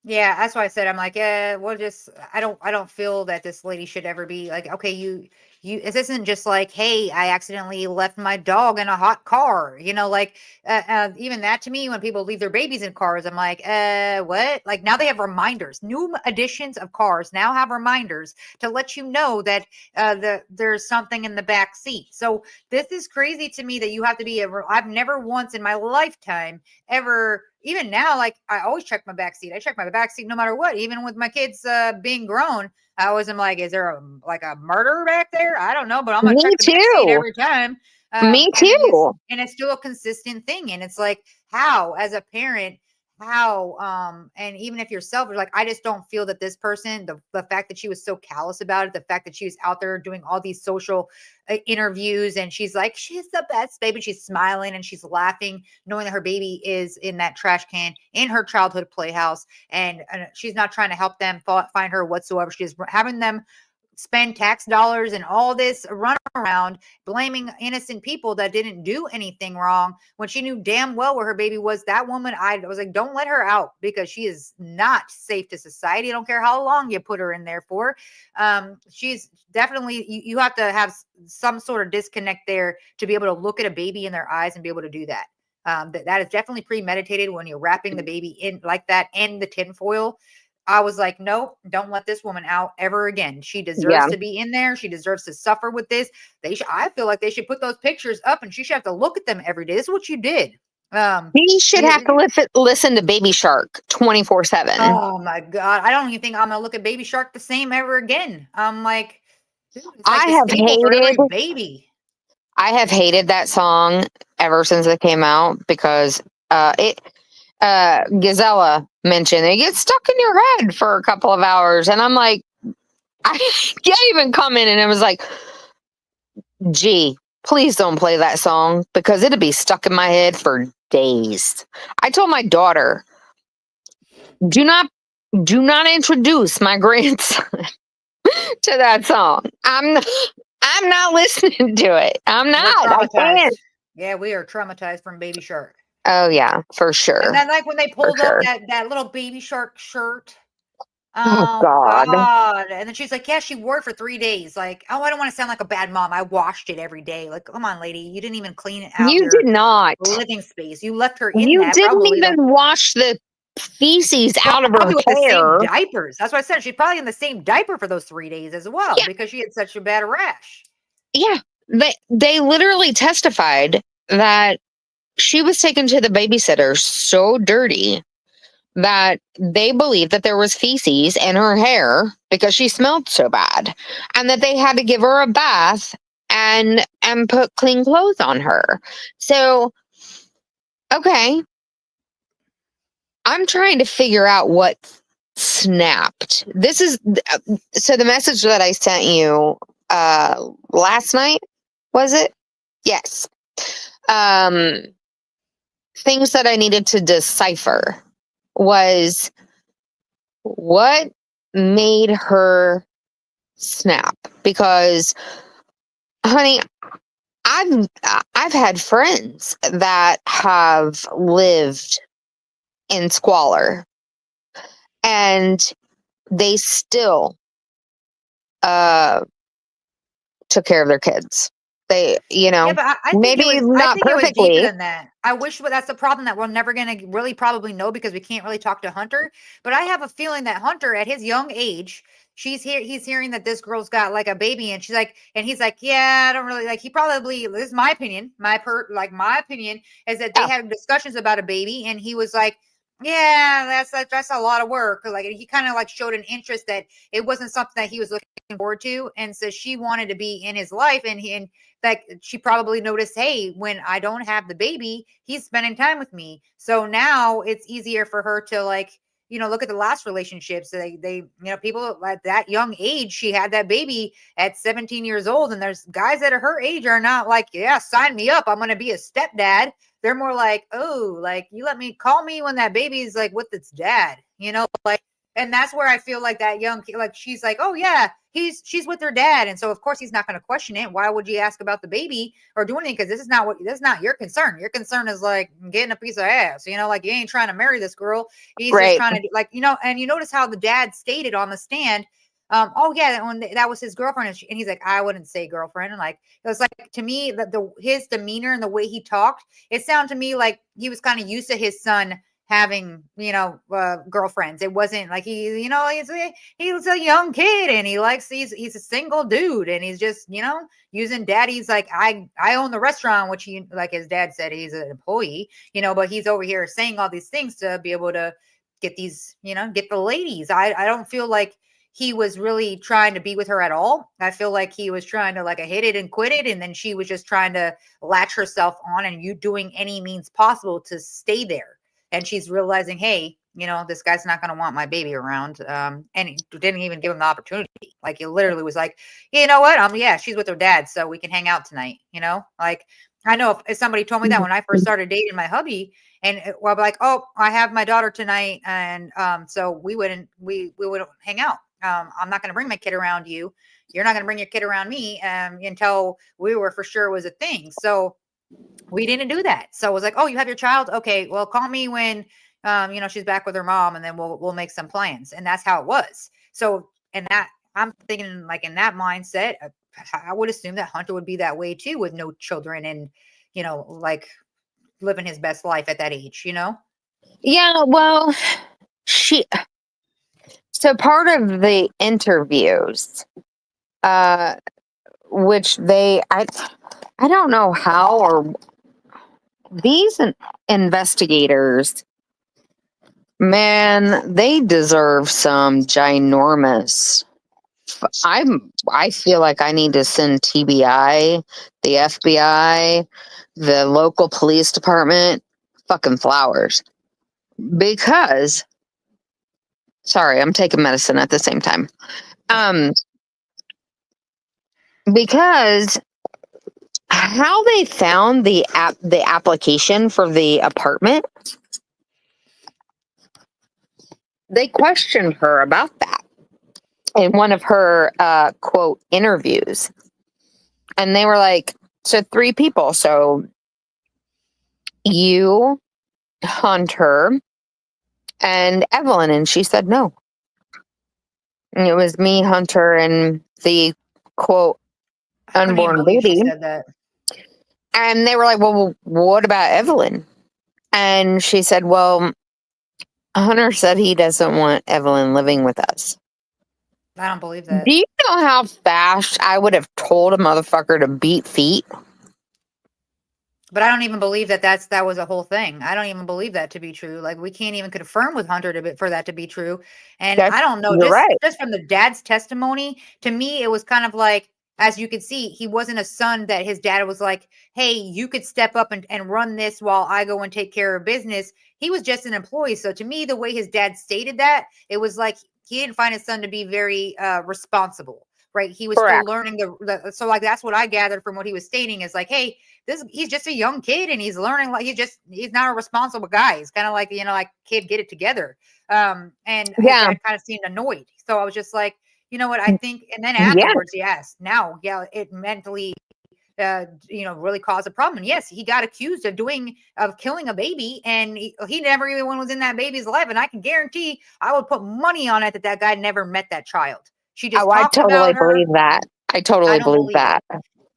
Yeah, that's why I said I'm like, yeah, we'll just I don't feel that this lady should ever be like, okay, this isn't just like, hey, I accidentally left my dog in a hot car, like even that to me, when people leave their babies in cars, I'm like, what? Like now they have reminders. New editions of cars now have reminders to let you know that there's something in the back seat. So this is crazy to me that you have to be I've never once in my lifetime ever, even now, like I always check my back seat. I check my back seat no matter what, even with my kids being grown. I always am like, is there a murder back there? I don't know, but I'm gonna check the back seat every time. Me too. And it's still a consistent thing. And it's like, how, as a parent, how and even if you're selfish, like I just don't feel that this person, the fact that she was so callous about it, the fact that she was out there doing all these social interviews, and she's like, she's the best baby, she's smiling and she's laughing knowing that her baby is in that trash can in her childhood playhouse, and she's not trying to help them find her whatsoever. She's having them spend tax dollars and all this run around blaming innocent people that didn't do anything wrong when she knew damn well where her baby was. That woman, I was like, don't let her out, because she is not safe to society. I don't care how long you put her in there for. She's definitely, you have to have some sort of disconnect there to be able to look at a baby in their eyes and be able to do that. That is definitely premeditated when you're wrapping the baby in like that in the tinfoil. I was like, nope, don't let this woman out ever again. She deserves to be in there. She deserves to suffer with this. I feel like they should put those pictures up and she should have to look at them every day. This is what you did. He should have to listen to Baby Shark 24/7. Oh my God. I don't even think I'm going to look at Baby Shark the same ever again. I'm like, dude, it's like I have hated baby. I have hated that song ever since it came out, because Gazella mentioned it gets stuck in your head for a couple of hours, and I'm like, I can't even comment, and it was like, gee, please don't play that song, because it'd be stuck in my head for days. I told my daughter, do not introduce my grandson to that song. I'm not listening to it. I'm not. I can't. Yeah, we are traumatized from Baby Shark. Oh yeah, for sure. And then like when they pulled up that little Baby Shark shirt. Oh God. And then she's like, yeah, she wore it for 3 days. Like, oh, I don't want to sound like a bad mom. I washed it every day. Like, come on, lady. You didn't even clean it out. You did not. Living space. You left her in You that. didn't even wash the feces out of her hair. The same diapers. That's what I said. She's probably in the same diaper for those 3 days as well, because she had such a bad rash. Yeah. They literally testified that she was taken to the babysitter so dirty that they believed that there was feces in her hair because she smelled so bad, and that they had to give her a bath and put clean clothes on her. So, okay. I'm trying to figure out what snapped. This is so the message that I sent you last night, was it? Yes. Things that I needed to decipher was what made her snap, because honey, I've had friends that have lived in squalor, and they still took care of their kids. They, Yeah, but I think maybe not it was perfectly. deeper than that. I wish, but that's the problem that we're never going to really probably know, because we can't really talk to Hunter. But I have a feeling that Hunter, at his young age, he's hearing that this girl's got like a baby, and she's like, and he's like, yeah, I don't really like. He probably, this is my opinion. My opinion is that they had discussions about a baby, and he was like, yeah, that's a lot of work. Like, he kind of like showed an interest that it wasn't something that he was looking forward to, and so she wanted to be in his life, and that she probably noticed, hey, when I don't have the baby, he's spending time with me. So now it's easier for her to like, look at the last relationships. They people at that young age, she had that baby at 17 years old. And there's guys that are her age are not like, yeah, sign me up, I'm going to be a stepdad. They're more like, oh, like, you let me call me when that baby's like with its dad, like, and that's where I feel like that young kid, like, she's like, oh yeah, she's with her dad. And so of course he's not going to question it. Why would you ask about the baby or do anything? Because this is not your concern. Your concern is like getting a piece of ass, like you ain't trying to marry this girl. He's just trying to like, and you notice how the dad stated on the stand, oh yeah, when that was his girlfriend, and he's like, I wouldn't say girlfriend. And like, it was like, to me, that his demeanor and the way he talked, it sounded to me like he was kind of used to his son having, girlfriends. It wasn't like he's a young kid, and he's a single dude, and he's just, using daddy's, like, I own the restaurant, which he, like his dad said, he's an employee, but he's over here saying all these things to be able to get these, get the ladies. I don't feel like he was really trying to be with her at all. I feel like he was trying to like a hit it and quit it. And then she was just trying to latch herself on, and you doing any means possible to stay there. and she's realizing, hey, this guy's not going to want my baby around. And he didn't even give him the opportunity. Like, he literally was like, you know what? Yeah, she's with her dad, so we can hang out tonight. Like, I know if somebody told me that when I first started dating my hubby, and well, like, oh, I have my daughter tonight, and so we wouldn't hang out. I'm not going to bring my kid around you. You're not going to bring your kid around me until we were for sure it was a thing. So we didn't do that. So it was like, oh, you have your child? Okay, well, call me when she's back with her mom, and then we'll make some plans. And that's how it was. So, and that I'm thinking, like, in that mindset, I would assume that Hunter would be that way too, with no children and like living his best life at that age. Yeah, well, so part of the interviews, which I don't know how, or these investigators, man, they deserve some ginormous. I feel like I need to send TBI, the FBI, the local police department, fucking flowers. Because, sorry, I'm taking medicine at the same time. Because how they found the application for the apartment, they questioned her about that in one of her quote interviews, and they were like, so 3 people, so you, Hunter, and Evelyn, and she said no. And it was me, Hunter, and the quote I couldn't even unborn believe she baby. said that. And they were like, well, what about Evelyn? And she said, well, Hunter said he doesn't want Evelyn living with us. I don't believe that. Do you know how fast I would have told a motherfucker to beat feet? But I don't even believe that was a whole thing. I don't even believe that to be true. Like, we can't even confirm with Hunter for that to be true. And I don't know, You're right. just from the dad's testimony, to me, it was kind of like, as you could see, he wasn't a son that his dad was like, hey, you could step up and run this while I go and take care of business. He was just an employee. So to me, the way his dad stated that, it was like he didn't find his son to be very responsible. Right. He was Correct. still learning so like that's what I gathered from what he was stating is like, hey, he's just a young kid and he's learning, like he's not a responsible guy. He's kind of like, like, kid, get it together. And his dad kind of seemed annoyed. So I was just like, you know what, I think, and then afterwards, now, it mentally really caused a problem. And yes, he got accused of killing a baby, and he never even was in that baby's life. And I can guarantee, I would put money on it that guy never met that child. She just I talked totally about her. believe that. I totally believe that.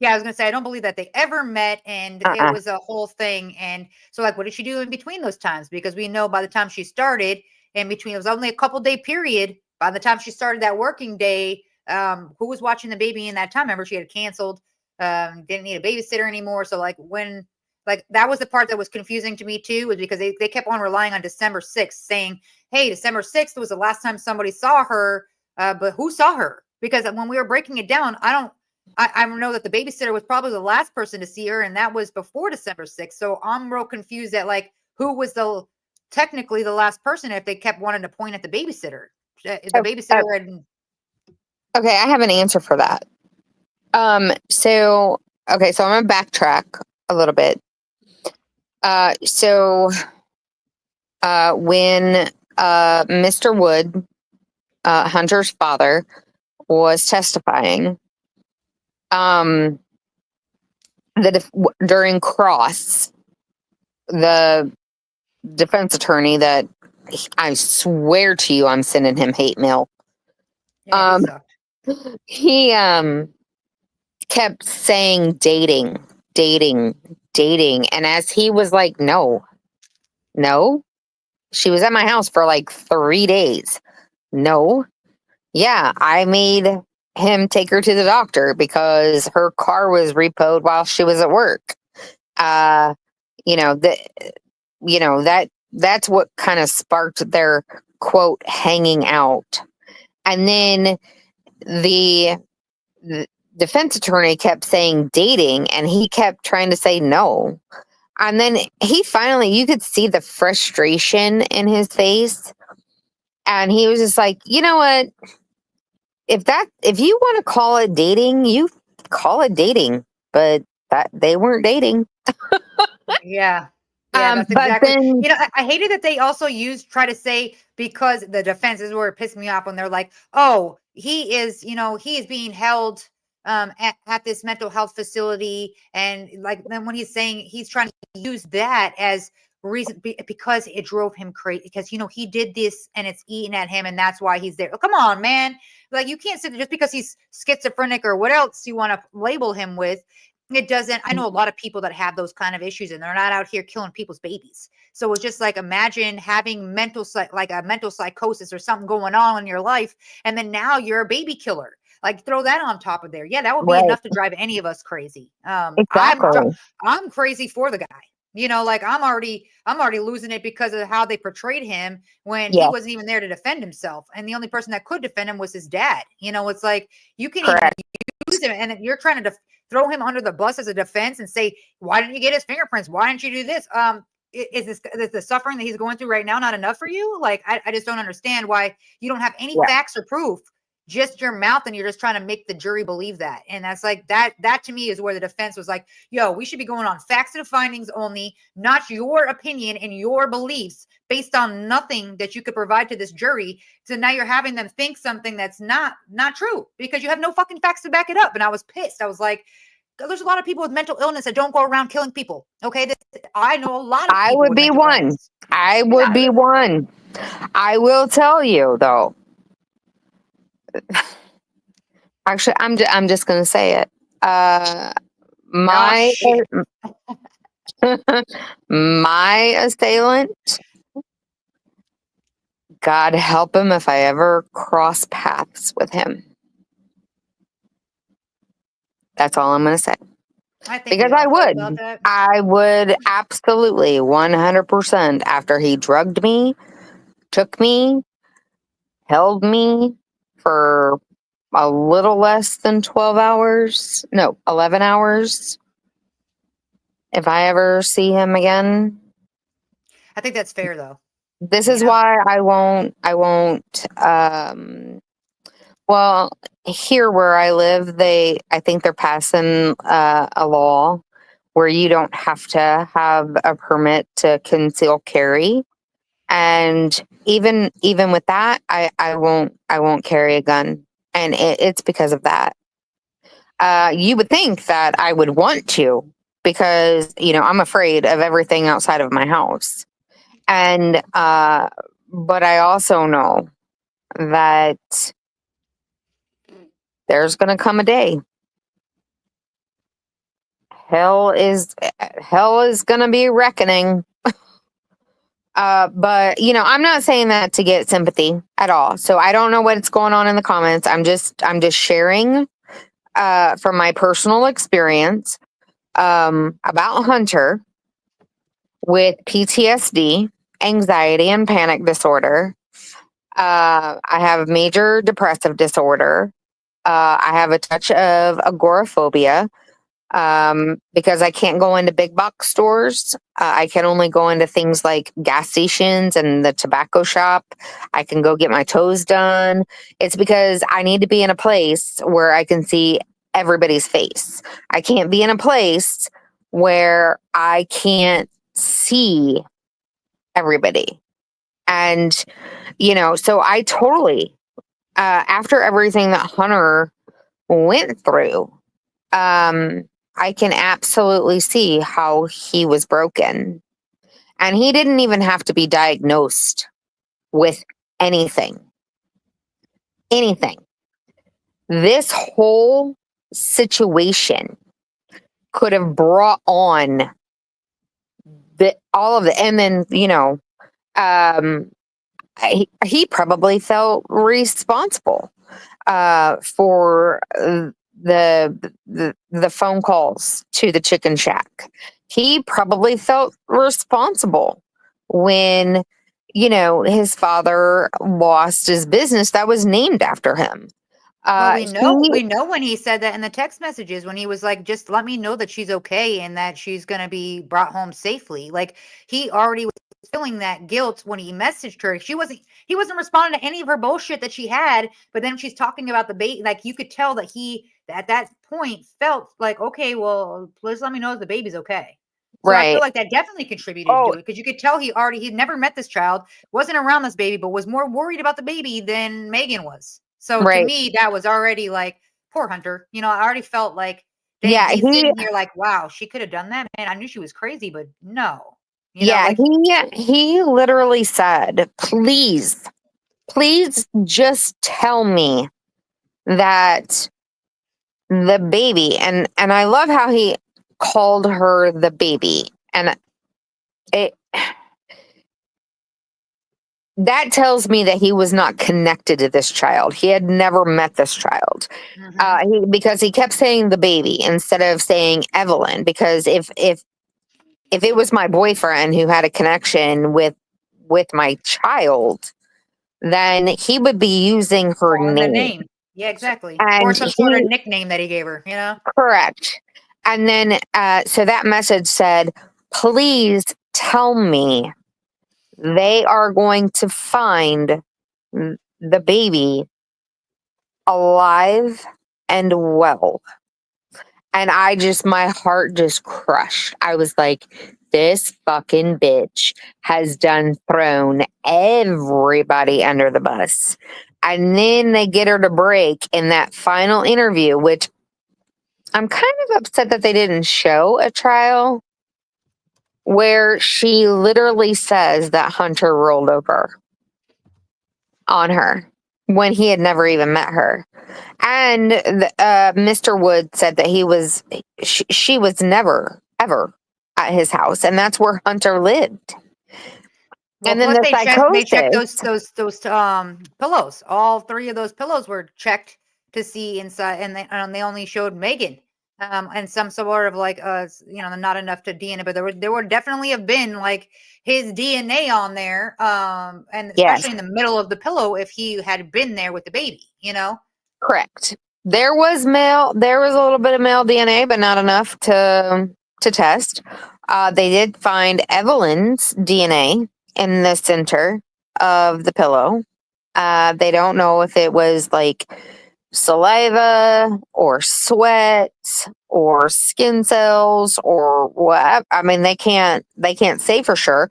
Yeah, I was gonna say, I don't believe that they ever met, and it was a whole thing. And so, like, what did she do in between those times? Because we know by the time she started, in between, it was only a couple day period. By the time she started that working day, who was watching the baby in that time? Remember, she had canceled, didn't need a babysitter anymore. So, like, that was the part that was confusing to me too, was because they kept on relying on December 6th, saying, hey, December 6th was the last time somebody saw her. But who saw her? Because when we were breaking it down, I know that the babysitter was probably the last person to see her, and that was before December 6th. So I'm real confused at, like, who was technically the last person if they kept wanting to point at the babysitter. The babysitter had. Okay, I have an answer for that. So I'm gonna backtrack a little bit. When Mr. Wood, Hunter's father, was testifying, during cross, the defense attorney that I swear to you, I'm sending him hate mail. Yeah, he kept saying dating, and as he was like, no, she was at my house for like 3 days. No, yeah, I made him take her to the doctor because her car was repoed while she was at work. That's what kind of sparked their quote hanging out. And then the defense attorney kept saying dating, and he kept trying to say no. And then he finally, you could see the frustration in his face. And he was just like, you know what? If you want to call it dating, you call it dating. But that they weren't dating. Yeah. Yeah, that's But exactly. then, You know, I hated that they also try to say, because the defense is where it pissed me off when they're like, oh, he is, he is being held at this mental health facility. And like, then when he's saying he's trying to use that as reason because it drove him crazy, because, he did this and it's eating at him and that's why he's there. Oh, come on, man. Like, you can't sit there just because he's schizophrenic or what else you want to label him with. It doesn't. I know a lot of people that have those kind of issues and they're not out here killing people's babies. So it's just like, imagine having like a mental psychosis or something going on in your life, and then now you're a baby killer. Like, throw that on top of there. Yeah, that would be right, enough to drive any of us crazy. exactly. I'm crazy for the guy. Like, I'm already losing it because of how they portrayed him when he Yes, wasn't even there to defend himself, and the only person that could defend him was his dad. It's like, you can even correct. use him, and you're trying to throw him under the bus as a defense and say, why didn't you get his fingerprints? Why didn't you do this? Is the suffering that he's going through right now not enough for you? Like, I just don't understand why you don't have any Yeah. facts or proof, just your mouth, and you're just trying to make the jury believe that. And that's like, that to me is where the defense was like, yo, we should be going on facts and findings only, not your opinion and your beliefs based on nothing that you could provide to this jury. So now you're having them think something that's not true because you have no fucking facts to back it up. And I was pissed. I was like, there's a lot of people with mental illness that don't go around killing people. Okay. I know a lot of I people would with be mental one. illness. I would Yeah. be one. I will tell you though. Actually, I'm just gonna say it. Oh, My shit. my assailant, God help him if I ever cross paths with him. That's all I'm gonna say. I think Because we I all feel about would. that. I would absolutely 100% after he drugged me, took me, held me for a little less than 12 hours. No, 11 hours. If I ever see him again, I think that's fair though. this You is know? why I won't well, here where I live, I think they're passing a law where you don't have to have a permit to conceal carry. And even with that, I won't carry a gun. And it's because of that. You would think that I would want to, because, I'm afraid of everything outside of my house. And, but I also know that there's going to come a day. Hell is going to be reckoning. But I'm not saying that to get sympathy at all. So I don't know what's going on in the comments. I'm just sharing, from my personal experience, about Hunter with PTSD, anxiety, and panic disorder. I have major depressive disorder. I have a touch of agoraphobia, because I can't go into big box stores. I can only go into things like gas stations and the tobacco shop. I can go get my toes done. It's because I need to be in a place where I can see everybody's face. I can't be in a place where I can't see everybody. And, so I totally, after everything that Hunter went through, I can absolutely see how he was broken. And he didn't even have to be diagnosed with anything. Anything. This whole situation could have brought on all of it. And then, he probably felt responsible for the phone calls to the chicken shack. He probably felt responsible when, his father lost his business that was named after him. Well, He we know when he said that in the text messages when he was like, just let me know that she's okay and that she's gonna be brought home safely. Like he already was feeling that guilt when he messaged her. He wasn't responding to any of her bullshit that she had, but then she's talking about the baby. Like you could tell that he at that point felt like, okay, well, please let me know if the baby's okay. So I feel right. like that definitely contributed Oh, to it because you could tell he'd never met this child, wasn't around this baby, but was more worried about the baby than Megan was. So to right. me, that was already like, poor Hunter. I already felt like, dang, Yeah, he's sitting here like, wow, she could have done that. Man, I knew she was crazy, but no. yeah, Like, he literally said, "Please, please just tell me that the baby," and I love how he called her the baby. And it that tells me that he was not connected to this child. He had never met this child. mhm. Because he kept saying the baby instead of saying Evelyn. Because if it was my boyfriend who had a connection with my child, then he would be using her Calling the name. name. Yeah, exactly. Or And some sort of he nickname that he gave her. correct. And then so that message said, please tell me they are going to find the baby alive and well. And my heart just crushed. I was like, this fucking bitch has done thrown everybody under the bus. And then they get her to break in that final interview, which I'm kind of upset that they didn't show a trial where she literally says that Hunter rolled over on her when he had never even met her. And Mr. Wood said that she was never, ever at his house. And that's where Hunter lived. Well, And then plus the they checked psychosis. those pillows. All three of those pillows were checked to see inside, and they only showed Megan. And some sort of like not enough to DNA, but there would definitely have been like his DNA on there. And Yes, especially in the middle of the pillow if he had been there with the baby. correct. There was a little bit of male DNA, but not enough to test. They did find Evelyn's DNA in the center of the pillow. They don't know if it was like saliva or sweat or skin cells or what. I mean, they can't say for sure.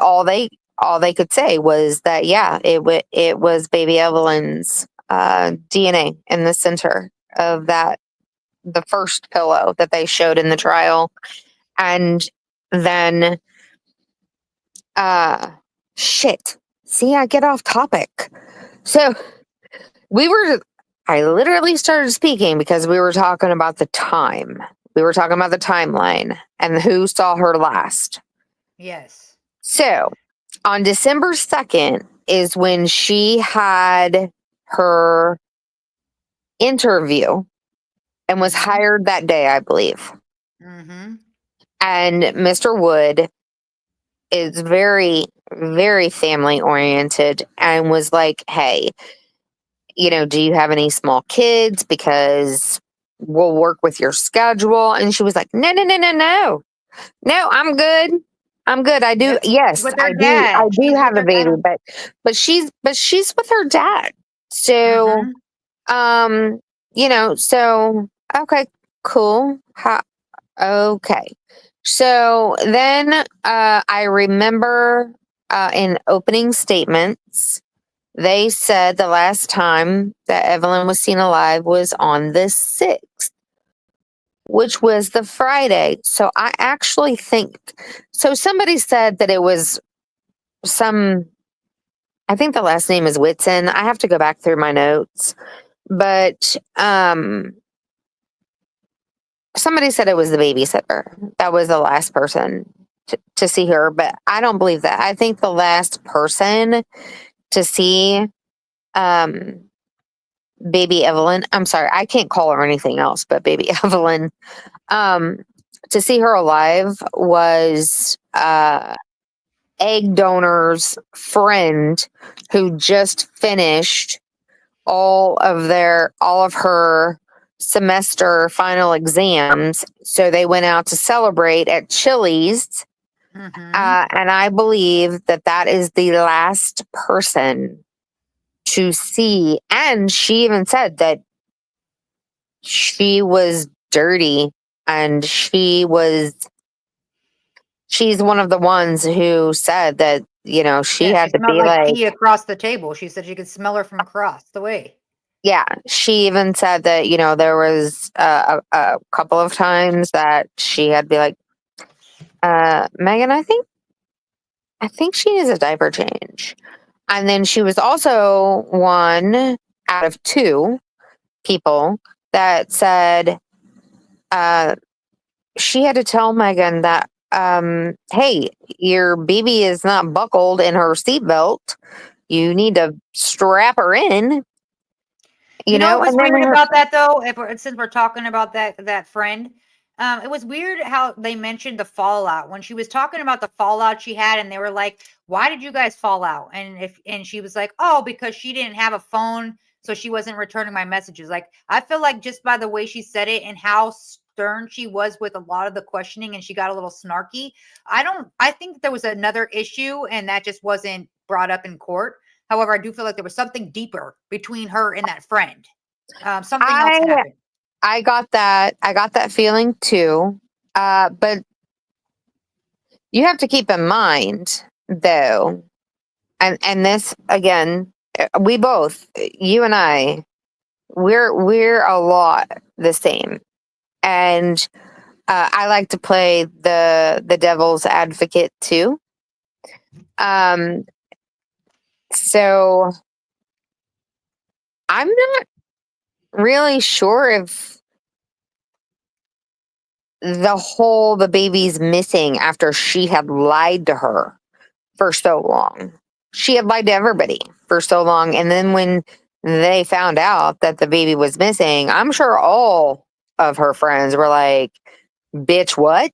All they all they could say was that yeah, it was baby Evelyn's DNA in the center of the first pillow that they showed in the trial. And then uh shit. See, I get off topic. So we were I literally started speaking because we were talking about the time. We were talking about the timeline and who saw her last. Yes. So on December 2nd is when she had her interview and was Mhm. hired that day, I believe. Mhm. And Mr. Wood is very, very family oriented and was like, hey, do you have any small kids? Because we'll work with your schedule. And she was like, no, no, no, no, no. No, I'm good. I'm good. I do. Yep. She's Yes, with I her do. I dad. do She's with have a her baby, dad. but she's with her dad. So, Mhm. um, so okay, cool. Okay. So then I remember in opening statements, they said the last time that Evelyn was seen alive was on the 6th, which was the Friday. So I actually think, so somebody said that it was some, I think the last name is Whitson. I have to go back through my notes, but somebody said it was the babysitter. That was the last person to see her, but I don't believe that. I think the last person to see um, baby Evelyn, I'm sorry, I can't call her anything else but baby Evelyn, um, to see her alive was egg donor's friend who just finished all of her semester final exams. So they went out to celebrate at Chili's. Mhm. And I believe that that is the last person to see. And she even said that she was dirty and she's one of the ones who said that, she Yeah, she had to smelled be like like, pee across the table. She said she could smell her from across the way. yeah, she even said that, there was a couple of times that she had to be like, Megan, I think she needs a diaper change. And then she was also one out of two people that said she had to tell Megan that, hey, your baby is not buckled in her seatbelt. You need to strap her in, You know what was and then weird about that though? Since we're talking about that friend, it was weird how they mentioned the fallout when she was talking about the fallout she had, and they were like, "Why did you guys fall out?" And she was like, "Oh, because she didn't have a phone, so she wasn't returning my messages." Like I feel like just by the way she said it and how stern she was with a lot of the questioning, and she got a little snarky. I think there was another issue, and that just wasn't brought up in court. However, I do feel like there was something deeper between her and that friend. Something else I happened. I got that feeling too. But you have to keep in mind though, and this again, we both, you and I, we're a lot the same, and I like to play the devil's advocate too. Um, so I'm not really sure if the baby's missing after she had lied to her for so long. She had lied to everybody for so long. And then when they found out that the baby was missing, I'm sure all of her friends were like, bitch, what?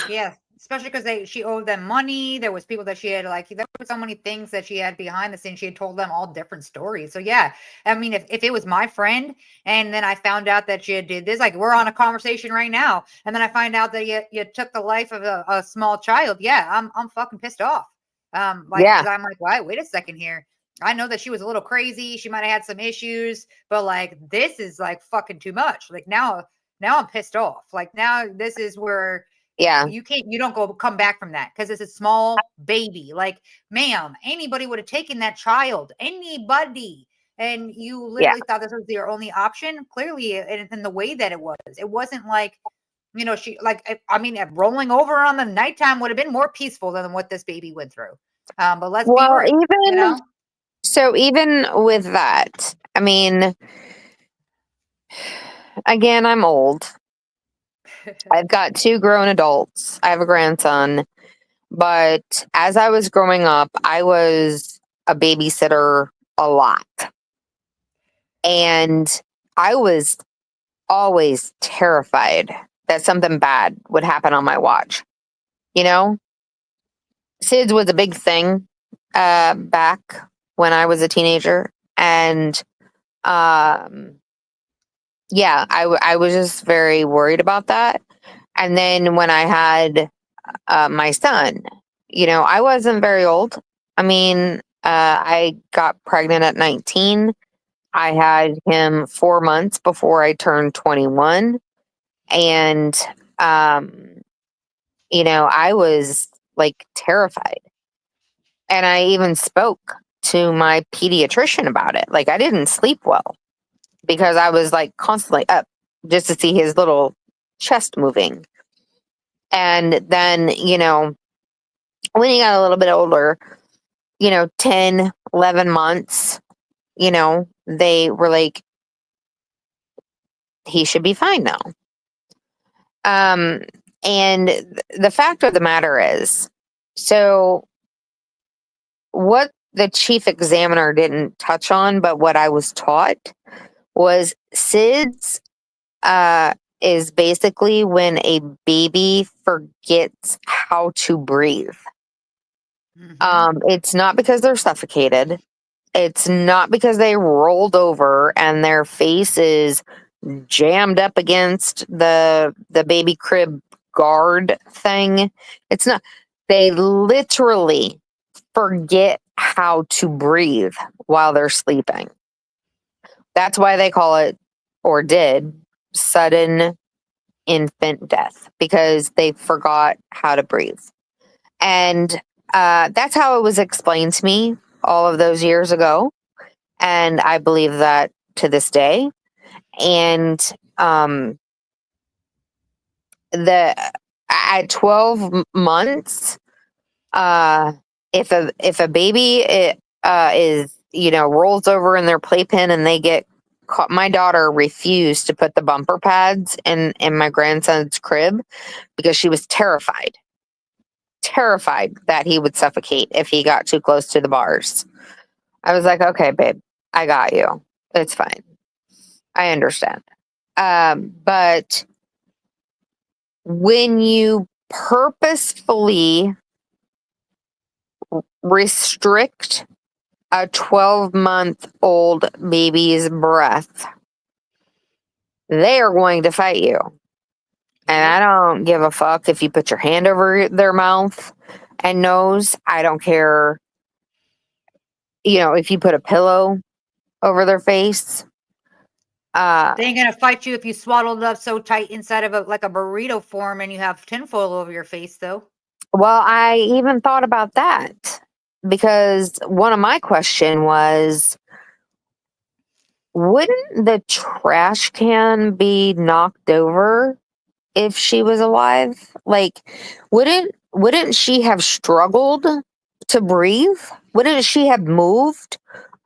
Yeah, especially because she owed them money. There was people that she had like there were so many things that she had behind the scenes. She had told them all different stories. So yeah, I mean, if it was my friend and then I found out that you did this, like we're on a conversation right now, and then I find out that you took the life of a small child, yeah, I'm fucking pissed off. Like Yeah, because I'm like, why? Wait a second here. I know that she was a little crazy. She might have had some issues, but like this is like fucking too much. Like now I'm pissed off. Like now this is where yeah, you don't come back from that because it's a small baby. Like, ma'am, anybody would have taken that child, anybody. And you yeah. literally thought this was your only option. Clearly, in the way that it wasn't like, she like, I mean, rolling over on the nighttime would have been more peaceful than what this baby went through. But let's be Well, real, you know? even with that, I mean, again, I'm old. I've got two grown adults. I have a grandson. But as I was growing up, I was a babysitter a lot. And I was always terrified that something bad would happen on my watch. You know, SIDS was a big thing back when I was a teenager. And um, yeah, I was just very worried about that. And then when I had my son, I wasn't very old. I mean, I got pregnant at 19. I had him 4 months before I turned 21. And, um, I was like terrified. And I even spoke to my pediatrician about it. Like, I didn't sleep well because I was like constantly up just to see his little chest moving. And then, when he got a little bit older, 10, 11 months, they were like, he should be fine now. Um, and the fact of the matter is, so what the chief examiner didn't touch on, but what I was taught was SIDS is basically when a baby forgets how to breathe. Mhm. It's not because they're suffocated. It's not because they rolled over and their face is jammed up against the baby crib guard thing. It's not. They literally forget how to breathe while they're sleeping. That's why they call it, or did, sudden infant death, because they forgot how to breathe. And that's how it was explained to me all of those years ago. And I believe that to this day. And the at 12 months, if a baby is, rolls over in their playpen and they get caught, my daughter refused to put the bumper pads in my grandson's crib because she was terrified that he would suffocate if he got too close to the bars. I was like, okay, babe, I got you. It's fine. I understand. But when you purposefully restrict a 12-month-old baby's breath, they are going to fight you. And I don't give a fuck if you put your hand over their mouth and nose. I don't care, if you put a pillow over their face. They ain't gonna fight you if you swaddled up so tight inside of like a burrito form and you have tinfoil over your face, though. Well, I even thought about that because one of my question was, wouldn't the trash can be knocked over if she was alive? Like, wouldn't she have struggled to breathe? Wouldn't she have moved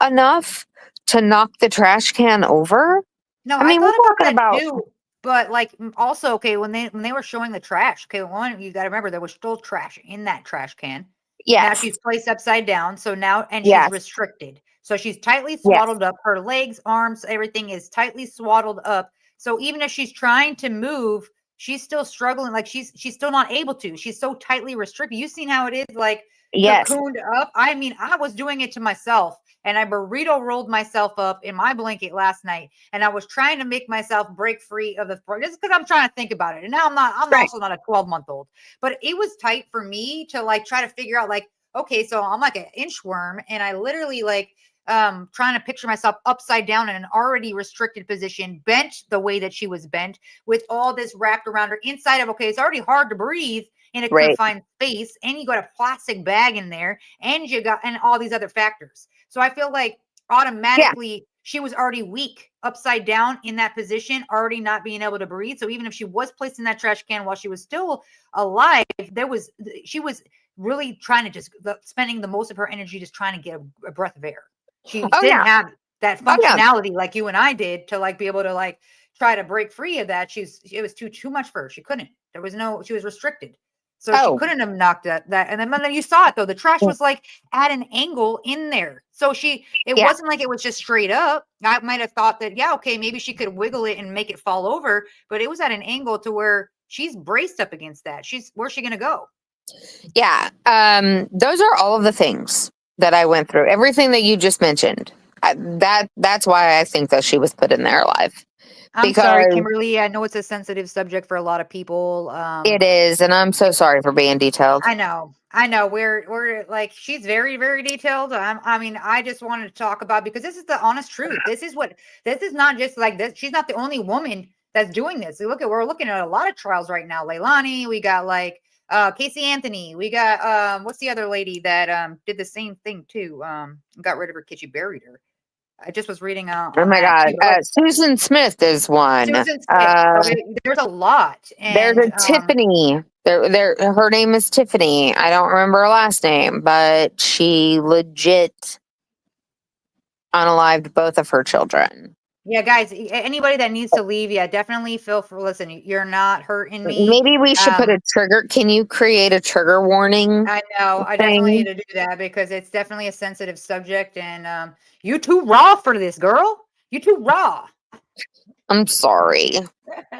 enough to knock the trash can over? No, I mean, I we're thought about talking that about too. But like also, okay, when they were showing the trash, okay, one, you gotta remember there was still trash in that trash can. Now yes, she's placed upside down, so now and she's yes, restricted. So she's tightly yes, swaddled up. Her legs, arms, everything is tightly swaddled up. So even if she's trying to move, she's still struggling. Like she's still not able to. She's so tightly restricted. You've seen how it is, like yes. cocooned up. I mean, I was doing it to myself, and I burrito rolled myself up in my blanket last night, and I was trying to make myself break free of the just because I'm trying to think about it. And now I'm Right. also not a 12-month-old, but it was tight for me to like try to figure out like, okay, so I'm like an inchworm, and I literally like trying to picture myself upside down in an already restricted position, bent the way that she was bent, with all this wrapped around her inside of, okay, it's already hard to breathe in a Right. confined space, and you got a plastic bag in there, and you got and all these other factors. So I feel like automatically she was already weak upside down in that position, already not being able to breathe. So even if she was placed in that trash can while she was still alive, she was really trying to just spending the most of her energy just trying to get a breath of air. She Oh didn't yeah. have that Oh yeah. functionality like you and I did to like be able to like try to break free of that. It was too much for her. She couldn't. She was restricted. So she Oh. couldn't have knocked that. And then you saw it though. The trash was like at an angle in there. So it Yeah. wasn't like it was just straight up. I might have thought that, yeah, okay, maybe she could wiggle it and make it fall over, but it was at an angle to where she's braced up against that. Where's she gonna go? Yeah. Those are all of the things that I went through. Everything that you just mentioned. That's why I think that she was put in there alive. I'm sorry, Because Kimberly. I know it's a sensitive subject for a lot of people. it is, and I'm so sorry for being detailed. I know. We're like she's very, very detailed. I mean, I just wanted to talk about because this is the honest truth. This is not just like this. She's not the only woman that's doing this. We're looking at a lot of trials right now. Leilani, we got like Casey Anthony, we got what's the other lady that did the same thing too? Got rid of her kid, she buried her. I just was reading Oh on my that God. too. But like Susan Smith is one. Susan Smith. So there's a lot. There's And a Tiffany. Her name is Tiffany. I don't remember her last name, but she legit unalived both of her children. yeah, guys, anybody that needs to leave, yeah, definitely feel for listen, you're not hurting me. Maybe we should put a trigger. Can you create a trigger warning I know, I definitely need thing? to do that because it's definitely a sensitive subject, and you too raw for this, girl. You too raw. I'm sorry.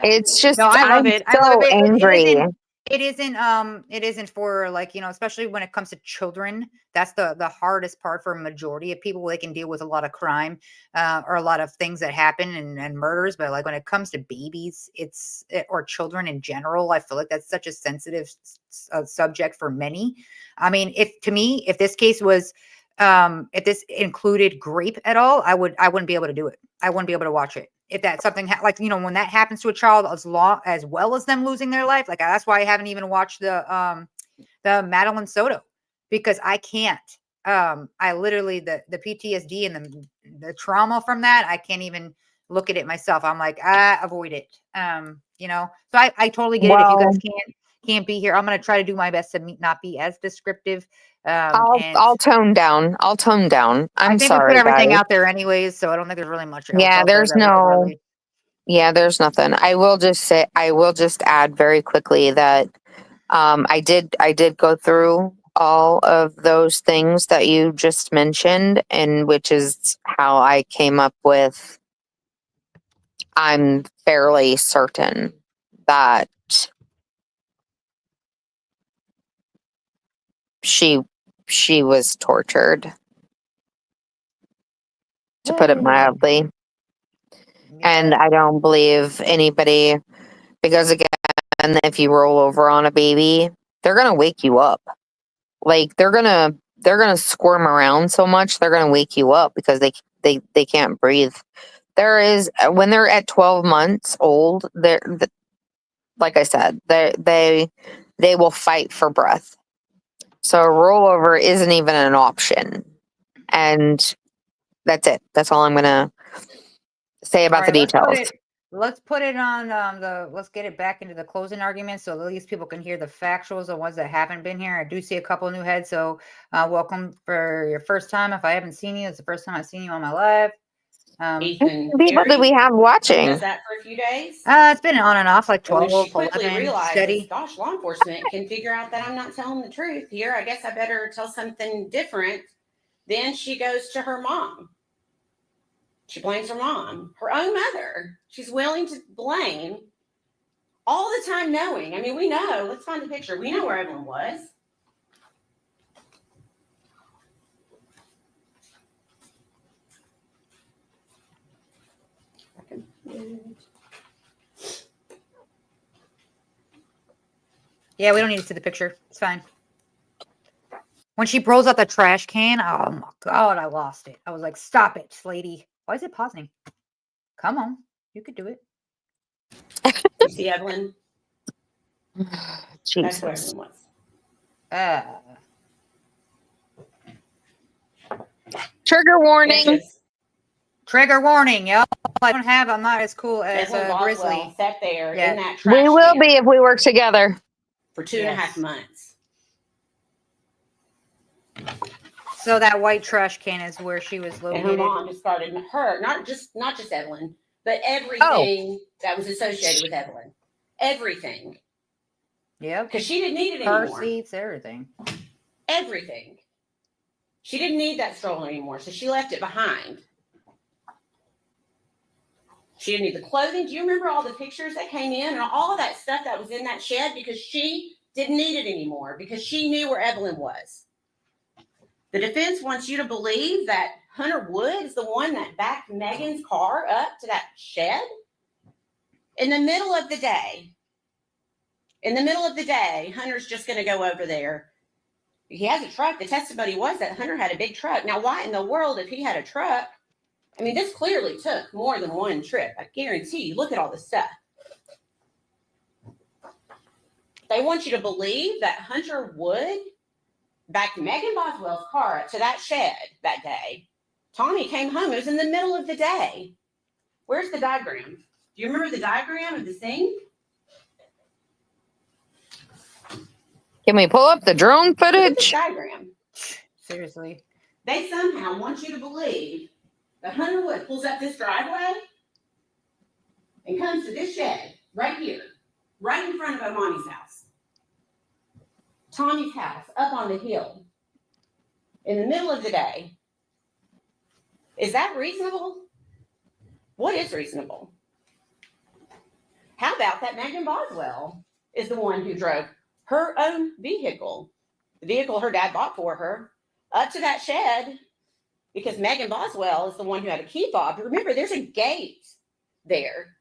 It's just, No, I love I'm it. I love so it. angry. It isn't for like, especially when it comes to children. That's the hardest part for a majority of people. They can deal with a lot of crime, or a lot of things that happen and murders. But like when it comes to babies, or children in general, I feel like that's such a sensitive subject for many. I mean, if this case was, if this included grape at all, I wouldn't be able to do it. I wouldn't be able to watch it. If that's something like, when that happens to a child, as well as them losing their life, like that's why I haven't even watched the Madeline Soto, because I can't. I literally, the PTSD and the trauma from that, I can't even look at it myself. I'm like, avoid it. So I totally get it. If you guys Well, can't be here, I'm gonna try to do my best to not be as descriptive. And I'll tone down. I'll tone down. I I'm think we put sorry, everything guys. out there anyways, so I don't think there's really much else Yeah, out there there's that we could no, really. yeah, there's nothing. I will just add very quickly that I did go through all of those things that you just mentioned, and which is how I came up with, I'm fairly certain that she she was tortured, to put it mildly. And Yeah. I don't believe anybody, because again, if you roll over on a baby, they're gonna wake you up. Like they're gonna squirm around so much they're gonna wake you up because they can't breathe. There is, when they're at 12 months old, like I said, they will fight for breath. So a rollover isn't even an option. And that's it. That's all I'm gonna say All about the right, details. let's put it on let's get it back into the closing argument so at least people can hear the factuals, the ones that haven't been here. I do see a couple of new heads, so welcome for your first time. If I haven't seen you, it's the first time I've seen you on my live. How Ethan, many people do we Harry have watching? does that for a few days. It's been on and off, like And when 12, she quickly 11, realizes, steady. gosh, law enforcement can figure out that I'm not telling the truth here, I guess I better tell something different. Then she goes to her mom. She blames her mom, her own mother. She's willing to blame all the time, knowing. I mean, we know. Let's find the picture. We know where Evelyn was. Yeah, we don't need to see the picture. It's fine. When she rolls out the trash can, oh my God, I lost it. I was like, stop it, lady. Why is it pausing? Come on. You could do it. You see Evelyn? That's where Jesus. Evelyn was. Uh, Trigger There she warning. is. Trigger warning, y'all. I'm not as cool as Evelyn Boswell Grizzly. sat there Yeah. in that We trash will can be if we work together. for 2.5 Yes. months. So that white trash can is where she was And her located. mom discarded her, not just Evelyn, but everything that was associated with Evelyn. Everything. Yep. Because she didn't need it Car anymore. seats, everything. Everything. She didn't need that stroller anymore, so she left it behind. She didn't need the clothing. Do you remember all the pictures that came in and all of that stuff that was in that shed? Because she didn't need it anymore, because she knew where Evelyn was. The defense wants you to believe that Hunter Wood is the one that backed Megan's car up to that shed in the middle of the day. In the middle of the day, Hunter's just going to go over there. He has a truck. The testimony was that Hunter had a big truck. Now, why in the world, if he had a truck? I mean, this clearly took more than one trip. I guarantee you. Look at all this stuff. They want you to believe that Hunter Wood backed Megan Boswell's car up to that shed that day. Tommy came home. It was in the middle of the day. Where's the diagram? Do you remember the diagram of the scene? Can we pull up the drone Look at this footage? diagram. Seriously. They somehow want you to believe that Hunter Wood pulls up this driveway and comes to this shed right here, right in front of Omani's house. Tommy's house up on the hill in the middle of the day. Is that reasonable? What is reasonable? How about that Megan Boswell is the one who drove her own vehicle, the vehicle her dad bought for her, up to that shed, because Megan Boswell is the one who had a key fob. Remember, there's a gate there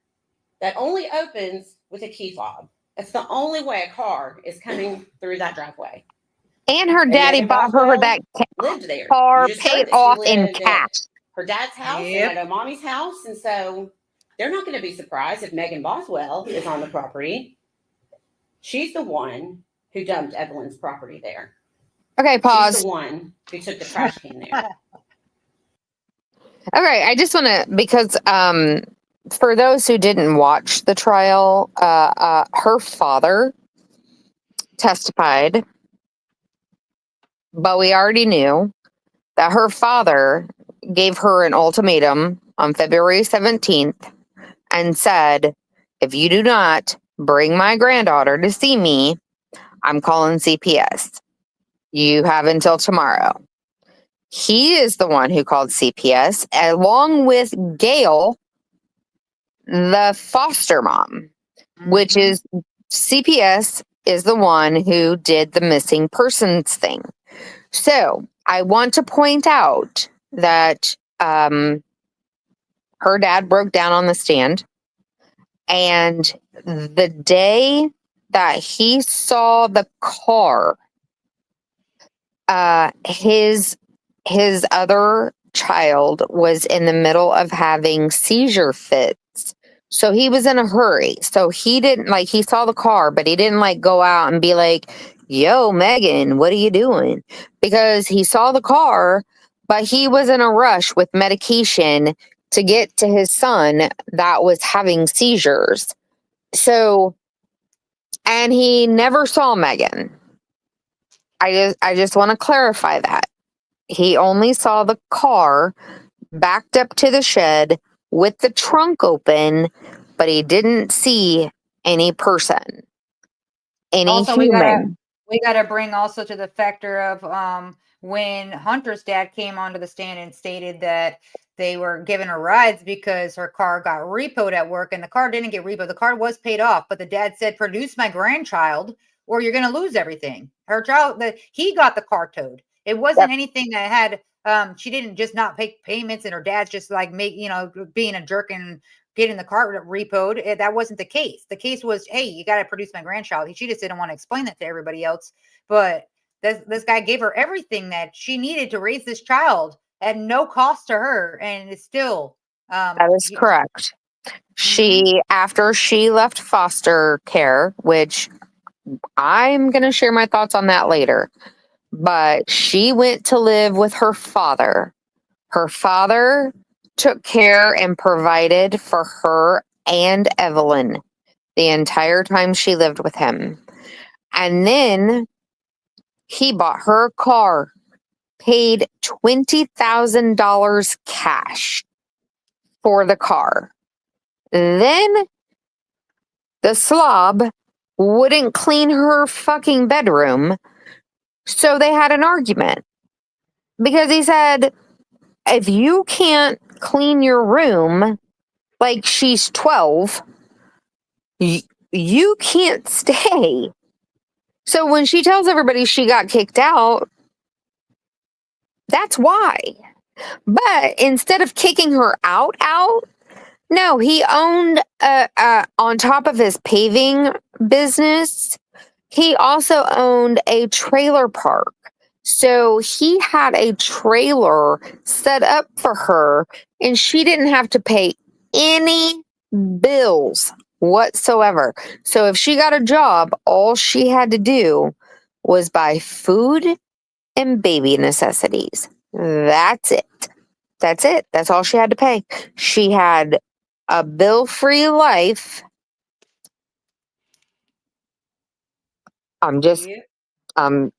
that only opens with a key fob. That's the only way a car is coming through that driveway. And her And daddy Megan bought her Boswell that lived there. car You just heard paid that she off in lived cash. at her dad's house Yep. and at her mommy's house. And so they're not going to be surprised if Megan Boswell is on the property. She's the one who dumped Evelyn's property there. Okay, She's pause. the one who took the trash can there. Okay, I just want to, because for those who didn't watch the trial, her father testified, but we already knew that her father gave her an ultimatum on February 17th and said, if you do not bring my granddaughter to see me, I'm calling CPS. You have until tomorrow. He is the one who called CPS, along with Gail, the foster mom, which Mhm. is CPS is the one who did the missing persons thing. So I want to point out that her dad broke down on the stand, and the day that he saw the car, his other child was in the middle of having seizure fits. So he was in a hurry. So he didn't he saw the car, but he didn't go out and be like, yo, Megan, what are you doing? Because he saw the car, but he was in a rush with medication to get to his son that was having seizures. So, and he never saw Megan. I just want to clarify that. He only saw the car backed up to the shed with the trunk open, but he didn't see any person, any Also, human. we gotta bring also to the factor of when Hunter's dad came onto the stand and stated that they were giving her rides because her car got repoed at work, and the car didn't get repoed. The car was paid off, but the dad said, produce my grandchild or you're gonna lose everything. Her child, he got the car towed. It wasn't Yep. anything that had she didn't just not pay payments and her dad's just being a jerk and getting the car repoed. That wasn't the case. The case was, hey, you got to produce my grandchild. She just didn't want to explain that to everybody else. But this guy gave her everything that she needed to raise this child at no cost to her, and it's still That is correct. Mhm. After she left foster care, which I'm going to share my thoughts on that later, but she went to live with her father. Her father took care and provided for her and Evelyn the entire time she lived with him. And then he bought her a car, paid $20,000 cash for the car. Then the slob wouldn't clean her fucking bedroom. So they had an argument because he said, if you can't clean your room like she's 12, you can't stay. So when she tells everybody she got kicked out, that's why. But instead of kicking her out, no, he owned, on top of his paving business, he also owned a trailer park. So he had a trailer set up for her, and she didn't have to pay any bills whatsoever. So if she got a job, all she had to do was buy food and baby necessities. That's it. That's it. That's all she had to pay. She had a bill-free life. I'm just, Yep. um,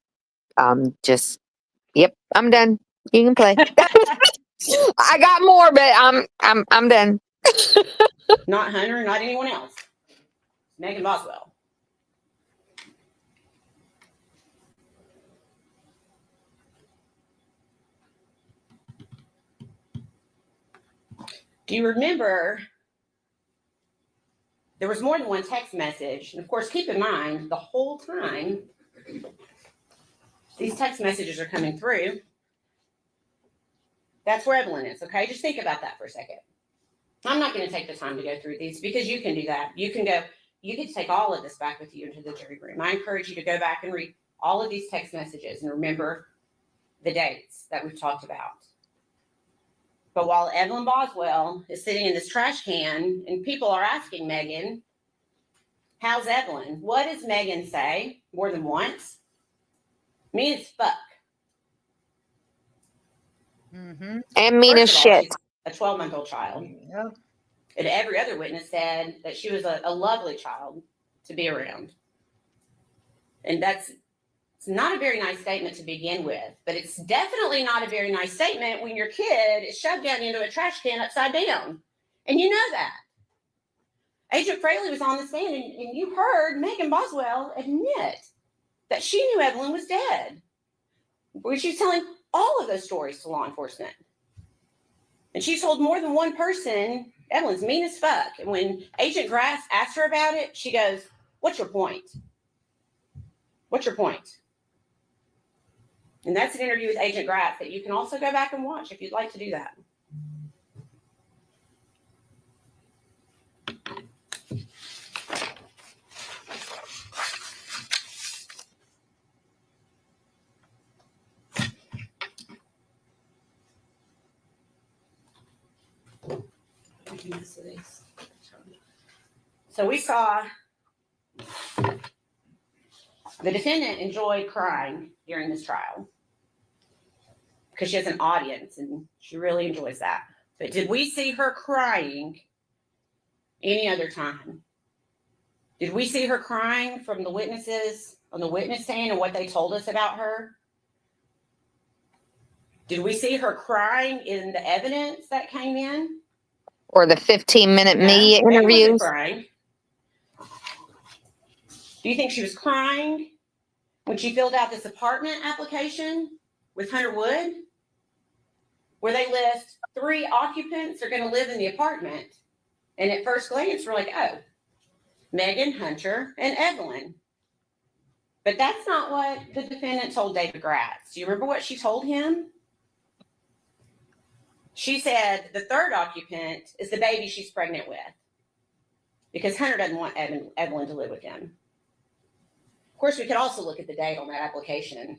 just, yep, I'm done. You can play. I got more, but I'm done. Not Hunter, not anyone else. Megan Boswell. Do you remember There was more than one text message. And of course, keep in mind, the whole time these text messages are coming through, that's where Evelyn is, okay? Just think about that for a second. I'm not going to take the time to go through these because you can do that. You can take all of this back with you into the jury room. I encourage you to go back and read all of these text messages and remember the dates that we've talked about. But while Evelyn Boswell is sitting in this trash can and people are asking Megan, how's Evelyn? What does Megan say more than once? Mean as fuck. Mm-hmm. And mean as First of all, shit. she's a 12-month-old child. Yep. And every other witness said that she was a lovely child to be around. And it's not a very nice statement to begin with, but it's definitely not a very nice statement when your kid is shoved down into a trash can upside down. And you know that. Agent Fraley was on the stand and you heard Megan Boswell admit that she knew Evelyn was dead. Where she's telling all of those stories to law enforcement. And she told more than one person, Evelyn's mean as fuck. And when Agent Grass asked her about it, she goes, what's your point? What's your point? And that's an interview with Agent Grass that you can also go back and watch if you'd like to do that. So we saw the defendant enjoyed crying during this trial because she has an audience and she really enjoys that. But did we see her crying any other time? Did we see her crying from the witnesses on the witness stand and what they told us about her? Did we see her crying in the evidence that came in? Or the 15-minute media Megan wasn't interviews. crying. Do you think she was crying when she filled out this apartment application with Hunter Wood, where they list 3 occupants are going to live in the apartment? And at first glance, we're like, oh, Megan, Hunter, and Evelyn. But that's not what the defendant told David Gratz. Do you remember what she told him? She said the 3rd occupant is the baby she's pregnant with because Hunter doesn't want Evelyn to live with him. Of course, we could also look at the date on that application,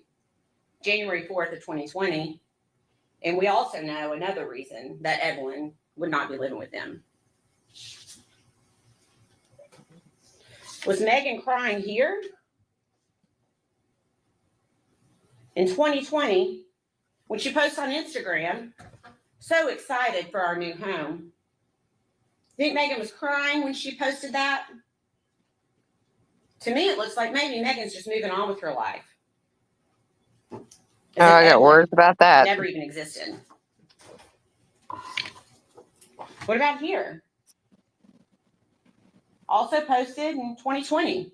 January 4th of 2020. And we also know another reason that Evelyn would not be living with them. Was Megan crying here? In 2020, when she posts on Instagram, so excited for our new home. Think Megan was crying when she posted that? To me, it looks like maybe Megan's just moving on with her life. Oh, I got words about that. Never even existed. What about here? Also posted in 2020.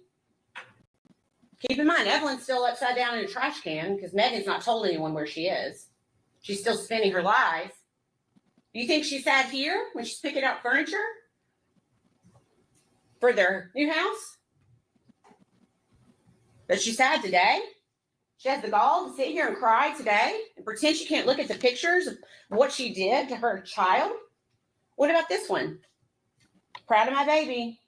Keep in mind, Evelyn's still upside down in a trash can because Megan's not told anyone where she is. She's still spinning her lies. Do you think she's sad here when she's picking out furniture for their new house? But she's sad today? She has the gall to sit here and cry today and pretend she can't look at the pictures of what she did to her child? What about this one? Proud of my baby.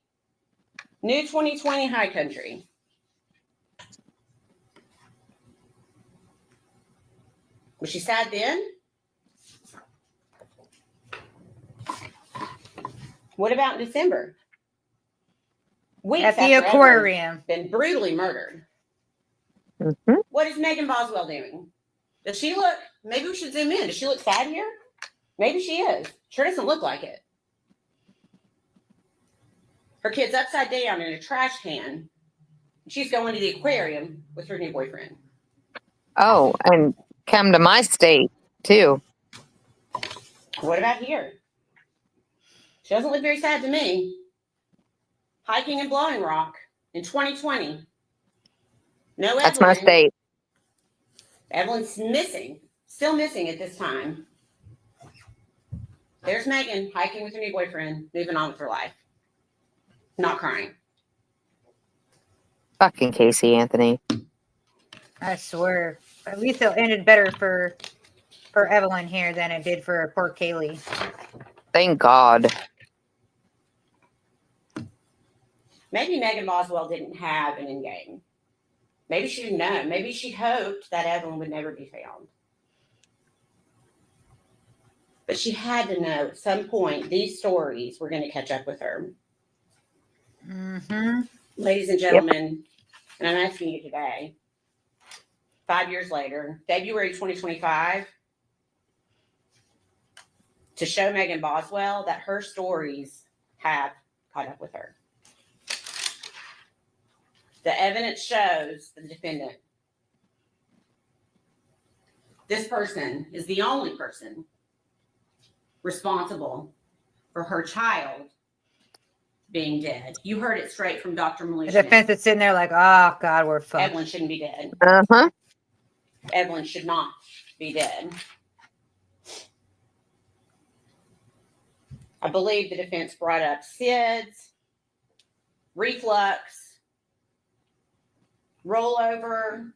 New 2020 High Country. Was she sad then? What about in December? Weeks At the after Evelyn's aquarium. been brutally murdered. Mm-hmm. What is Megan Boswell doing? Does she look, maybe we should zoom in. Does she look sad here? Maybe she is. Sure doesn't look like it. Her kid's upside down in a trash can. She's going to the aquarium with her new boyfriend. Oh, and come to my state, too. What about here? She doesn't look very sad to me. Hiking in Blowing Rock in 2020. No Evelyn. That's my state. Evelyn's missing. Still missing at this time. There's Megan hiking with her new boyfriend, moving on with her life. not crying. Fucking Casey Anthony. I swear. At least it ended better for Evelyn here than it did for poor Kaylee. Thank God. Maybe Megan Boswell didn't have an end game. Maybe she didn't know. Maybe she hoped that Evelyn would never be found. But she had to know at some point these stories were going to catch up with her. Mm-hmm. Ladies and gentlemen, and I'm asking you today, 5 years later, February 2025, to show Megan Boswell that her stories have caught up with her. The evidence shows the defendant. This person is the only person responsible for her child being dead. You heard it straight from Dr. The Malusha. defense is sitting there like, oh, God, we're fucked. Evelyn shouldn't be dead. Uh-huh. Evelyn should not be dead. I believe the defense brought up SIDS, reflux, rollover.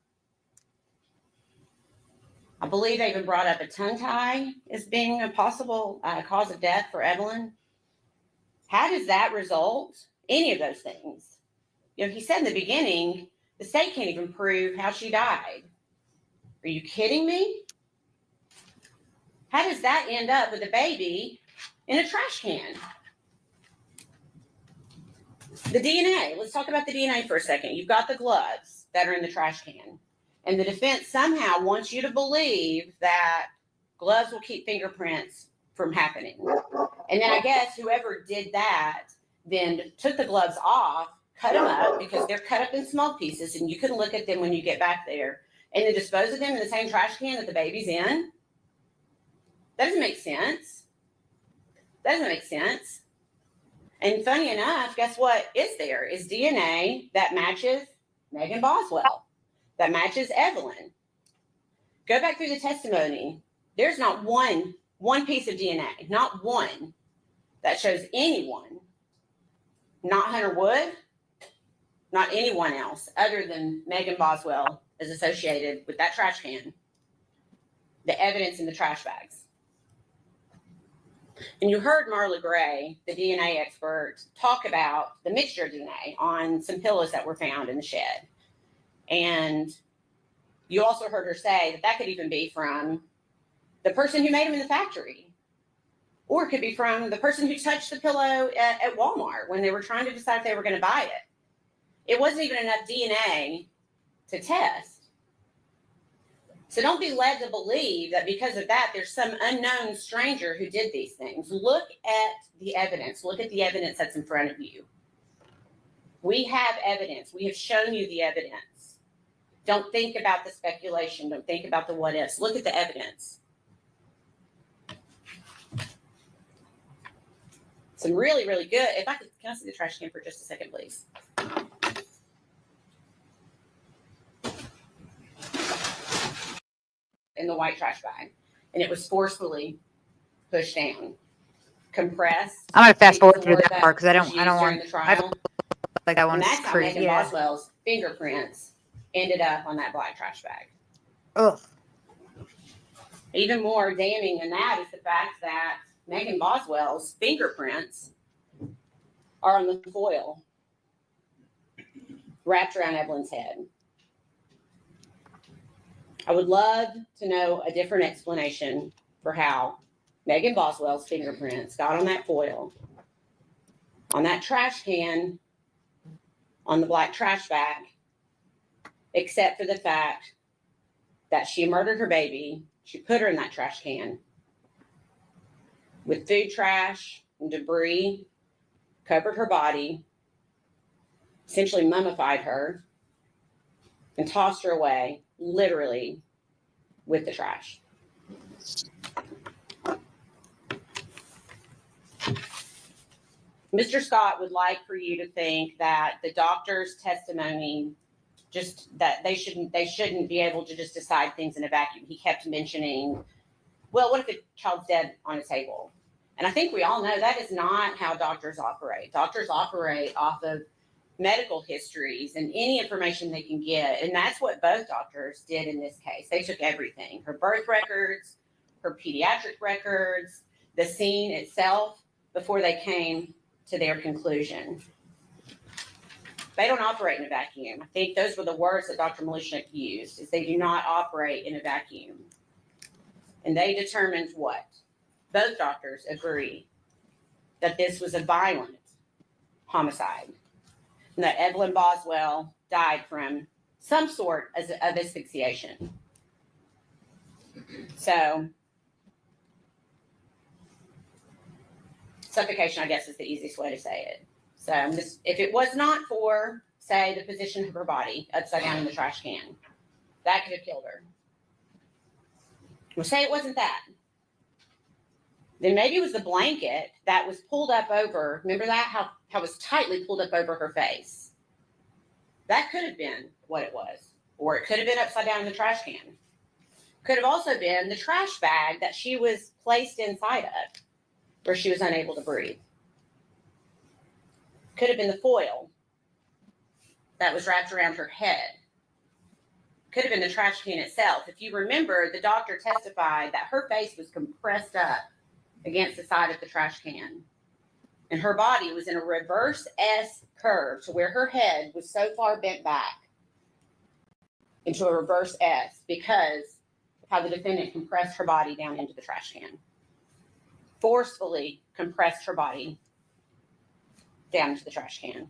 I believe they even brought up a tongue tie as being a possible cause of death for Evelyn. How does that result? Any of those things? You know, he said in the beginning, the state can't even prove how she died. Are you kidding me? How does that end up with a baby in a trash can? The DNA. Let's talk about the DNA for a second. You've got the gloves that are in the trash can. And the defense somehow wants you to believe that gloves will keep fingerprints from happening. And then I guess whoever did that then took the gloves off, cut them up because they're cut up in small pieces and you can look at them when you get back there, and then dispose of them in the same trash can that the baby's in. That doesn't make sense. That doesn't make sense. And funny enough, guess what is there? Is DNA that matches Megan Boswell, that matches Evelyn. Go back through the testimony. There's not one piece of DNA, not one, that shows anyone, not Hunter Wood, not anyone else other than Megan Boswell is associated with that trash can, the evidence in the trash bags. And you heard Marla Gray, the DNA expert, talk about the mixture of DNA on some pillows that were found in the shed. And you also heard her say that that could even be from the person who made them in the factory. Or it could be from the person who touched the pillow at Walmart when they were trying to decide if they were going to buy it. It wasn't even enough DNA to test. So don't be led to believe that because of that, there's some unknown stranger who did these things. Look at the evidence. Look at the evidence that's in front of you. We have evidence. We have shown you the evidence. Don't think about the speculation. Don't think about the what ifs. Look at the evidence. Some really, really good. If I could, can I see the trash can for just a second, please? In the white trash bag, and it was forcefully pushed down, compressed. I'm gonna fast forward through before that part because I don't was want used during the I trial. like that And one's that's how crazy. Megan Yeah. Boswell's fingerprints ended up on that black trash bag. Ugh. Even more damning than that is the fact that Megan Boswell's fingerprints are on the foil wrapped around Evelyn's head. I would love to know a different explanation for how Megan Boswell's fingerprints got on that foil, on that trash can, on the black trash bag, except for the fact that she murdered her baby. She put her in that trash can with food trash and debris, covered her body, essentially mummified her, and tossed her away, literally, with the trash. Mr. Scott would like for you to think that the doctor's testimony, just that they shouldn't be able to just decide things in a vacuum. He kept mentioning, well, what if the child's dead on a table? And I think we all know that is not how doctors operate. Doctors operate off of medical histories and any information they can get. And that's what both doctors did in this case. They took everything, her birth records, her pediatric records, the scene itself, before they came to their conclusion. They don't operate in a vacuum. I think those were the words that Dr. Malishnik used, is they do not operate in a vacuum. And they determined what? Both doctors agree that this was a violent homicide, and that Evelyn Boswell died from some sort of asphyxiation. So, suffocation, I guess, is the easiest way to say it. So, if it was not for, say, the position of her body upside down in the trash can, that could have killed her. We'll say it wasn't that. Then maybe it was the blanket that was pulled up over. Remember that? How it was tightly pulled up over her face. That could have been what it was. Or it could have been upside down in the trash can. Could have also been the trash bag that she was placed inside of, where she was unable to breathe. Could have been the foil that was wrapped around her head. Could have been the trash can itself. If you remember, the doctor testified that her face was compressed up against the side of the trash can. And her body was in a reverse S curve to where her head was so far bent back into a reverse S because of how the defendant compressed her body down into the trash can. Forcefully compressed her body down into the trash can.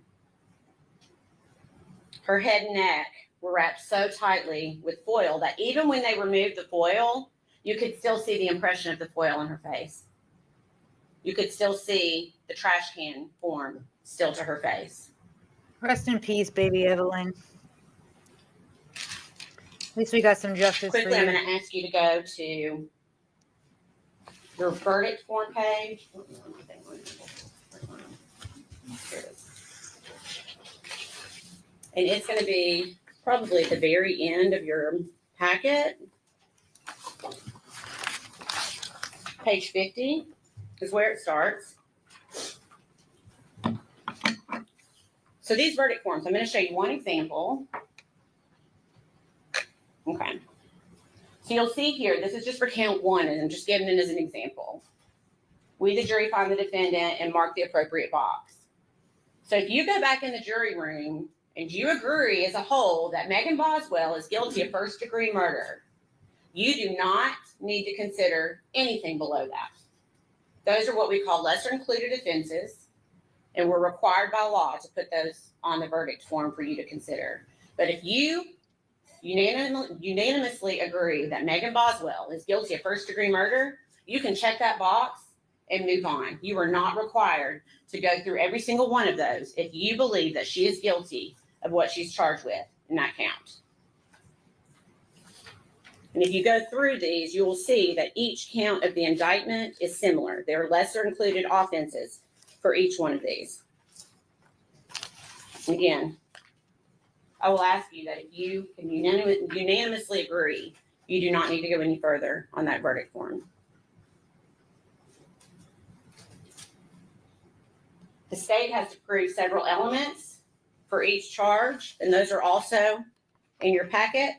Her head and neck were wrapped so tightly with foil that even when they removed the foil, you could still see the impression of the foil on her face. You could still see the trash can form still to her face. Rest in peace, baby Evelyn. At least we got some justice Quickly, for I'm you. going to ask you to go to your verdict form page. Here it is. And it's going to be probably at the very end of your packet. Page 50 is where it starts. So these verdict forms, I'm going to show you one example. Okay. So you'll see here, this is just for count one, and I'm just giving it as an example. We, the jury, find the defendant and mark the appropriate box. So if you go back in the jury room and you agree as a whole that Megan Boswell is guilty of first-degree murder, you do not need to consider anything below that. Those are what we call lesser included offenses, and we're required by law to put those on the verdict form for you to consider. But if you unanimously agree that Megan Boswell is guilty of first-degree murder, you can check that box and move on. You are not required to go through every single one of those if you believe that she is guilty of what she's charged with in that count. And if you go through these, you will see that each count of the indictment is similar. There are lesser included offenses for each one of these. Again, I will ask you that if you can unanimously agree, you do not need to go any further on that verdict form. The state has to prove several elements for each charge, and those are also in your packet.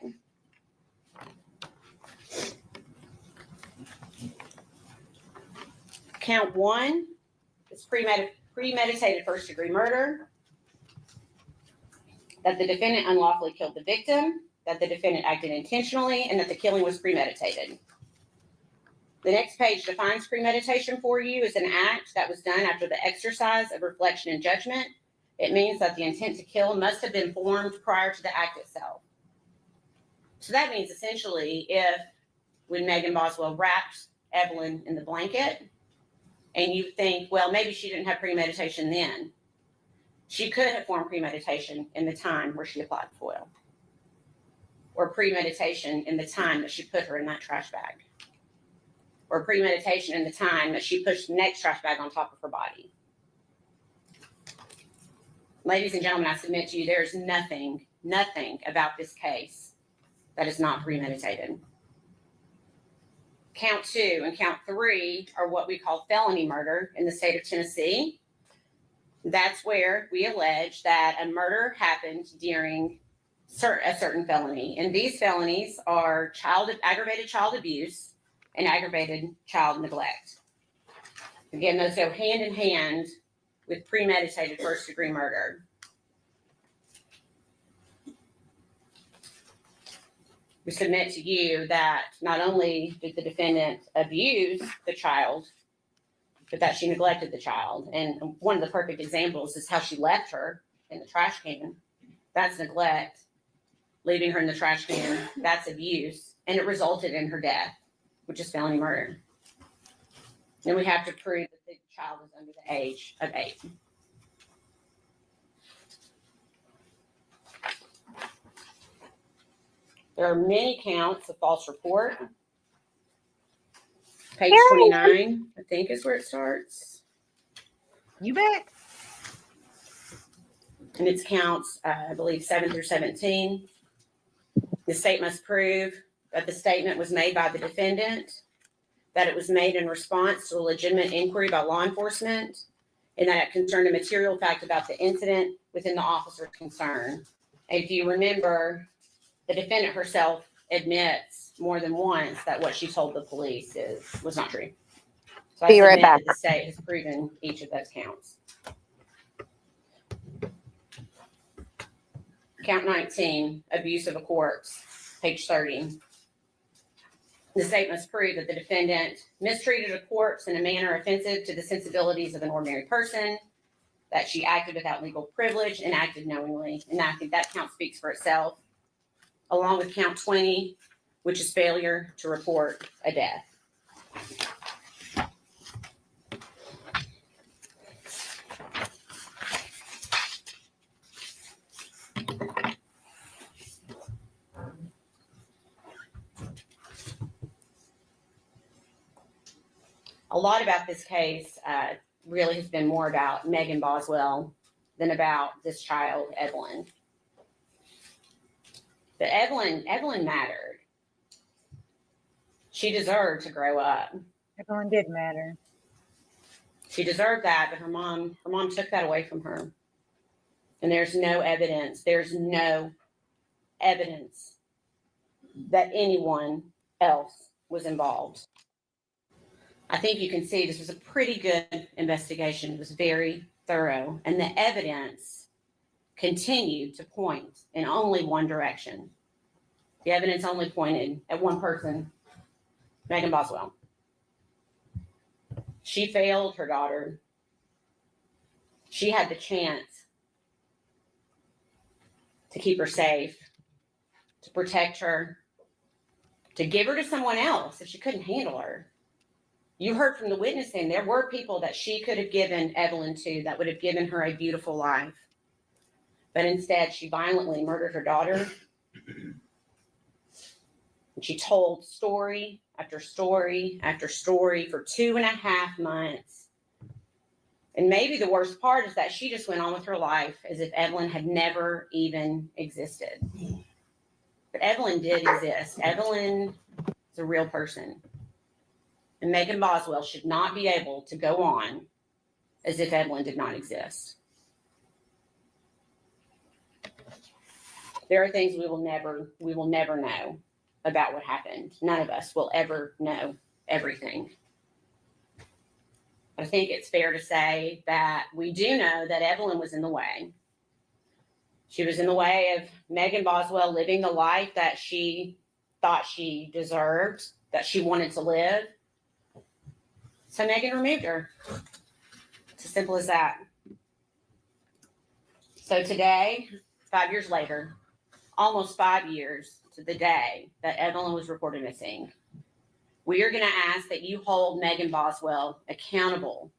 Count one is premeditated first-degree murder, that the defendant unlawfully killed the victim, that the defendant acted intentionally, and that the killing was premeditated. The next page defines premeditation for you as an act that was done after the exercise of reflection and judgment. It means that the intent to kill must have been formed prior to the act itself. So that means essentially when Megan Boswell wrapped Evelyn in the blanket, and you think, well, maybe she didn't have premeditation then. She could have formed premeditation in the time where she applied the foil, or premeditation in the time that she put her in that trash bag, or premeditation in the time that she pushed the next trash bag on top of her body. Ladies and gentlemen, I submit to you, there's nothing about this case that is not premeditated. count 2 and count 3 are what we call felony murder in the state of Tennessee. That's where we allege that a murder happened during a certain felony. And these felonies are aggravated child abuse and aggravated child neglect. Again, those go hand in hand with premeditated first-degree murder. We submit to you that not only did the defendant abuse the child, but that she neglected the child. And one of the perfect examples is how she left her in the trash can. That's neglect. Leaving her in the trash can, that's abuse. And it resulted in her death, which is felony murder. And we have to prove that the child is under the age of 8. There are many counts of false report. Page 29, I think, is where it starts. You bet. And it's counts, I believe, 7 through 17. The state must prove that the statement was made by the defendant, that it was made in response to a legitimate inquiry by law enforcement, and that it concerned a material fact about the incident within the officer's concern. And if you remember, the defendant herself admits more than once that what she told the police was not true. So I Be right submit back. that the state has proven each of those counts. Count 19, abuse of a corpse, page 30. The state must prove that the defendant mistreated a corpse in a manner offensive to the sensibilities of an ordinary person, that she acted without legal privilege and acted knowingly. And I think that count speaks for itself, along with count 20, which is failure to report a death. A lot about this case really has been more about Megan Boswell than about this child, Evelyn. But Evelyn mattered. She deserved to grow up. Evelyn did matter. She deserved that, but her mom took that away from her. And there's no evidence that anyone else was involved. I think you can see this was a pretty good investigation. It was very thorough, and the evidence continued to point in only one direction. The evidence only pointed at one person, Megan Boswell. She failed her daughter. She had the chance to keep her safe, to protect her, to give her to someone else if she couldn't handle her. You heard from the witnessing, there were people that she could have given Evelyn to that would have given her a beautiful life. But instead, she violently murdered her daughter. And she told story after story after story for 2.5 months. And maybe the worst part is that she just went on with her life as if Evelyn had never even existed. But Evelyn did exist. Evelyn is a real person. And Megan Boswell should not be able to go on as if Evelyn did not exist. There are things we will never know about what happened. None of us will ever know everything. I think it's fair to say that we do know that Evelyn was in the way. She was in the way of Megan Boswell living the life that she thought she deserved, that she wanted to live. So Megan removed her. It's as simple as that. So today, 5 years later, almost 5 years to the day that Evelyn was reported missing, we are going to ask that you hold Megan Boswell accountable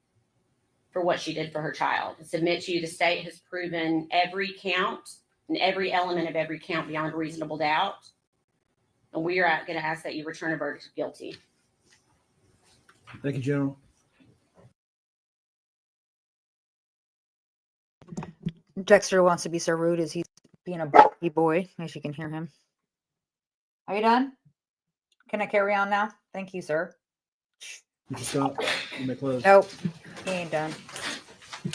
for what she did for her child. And submit to you, the state has proven every count and every element of every count beyond reasonable doubt. And we are going to ask that you return a verdict of guilty. Thank you, General. Dexter wants to be so rude as he's being a bulky boy, as you can hear him. Are you done? Can I carry on now? Thank Thank you, sir. Mr. Scott, you may close. Nope, he ain't done.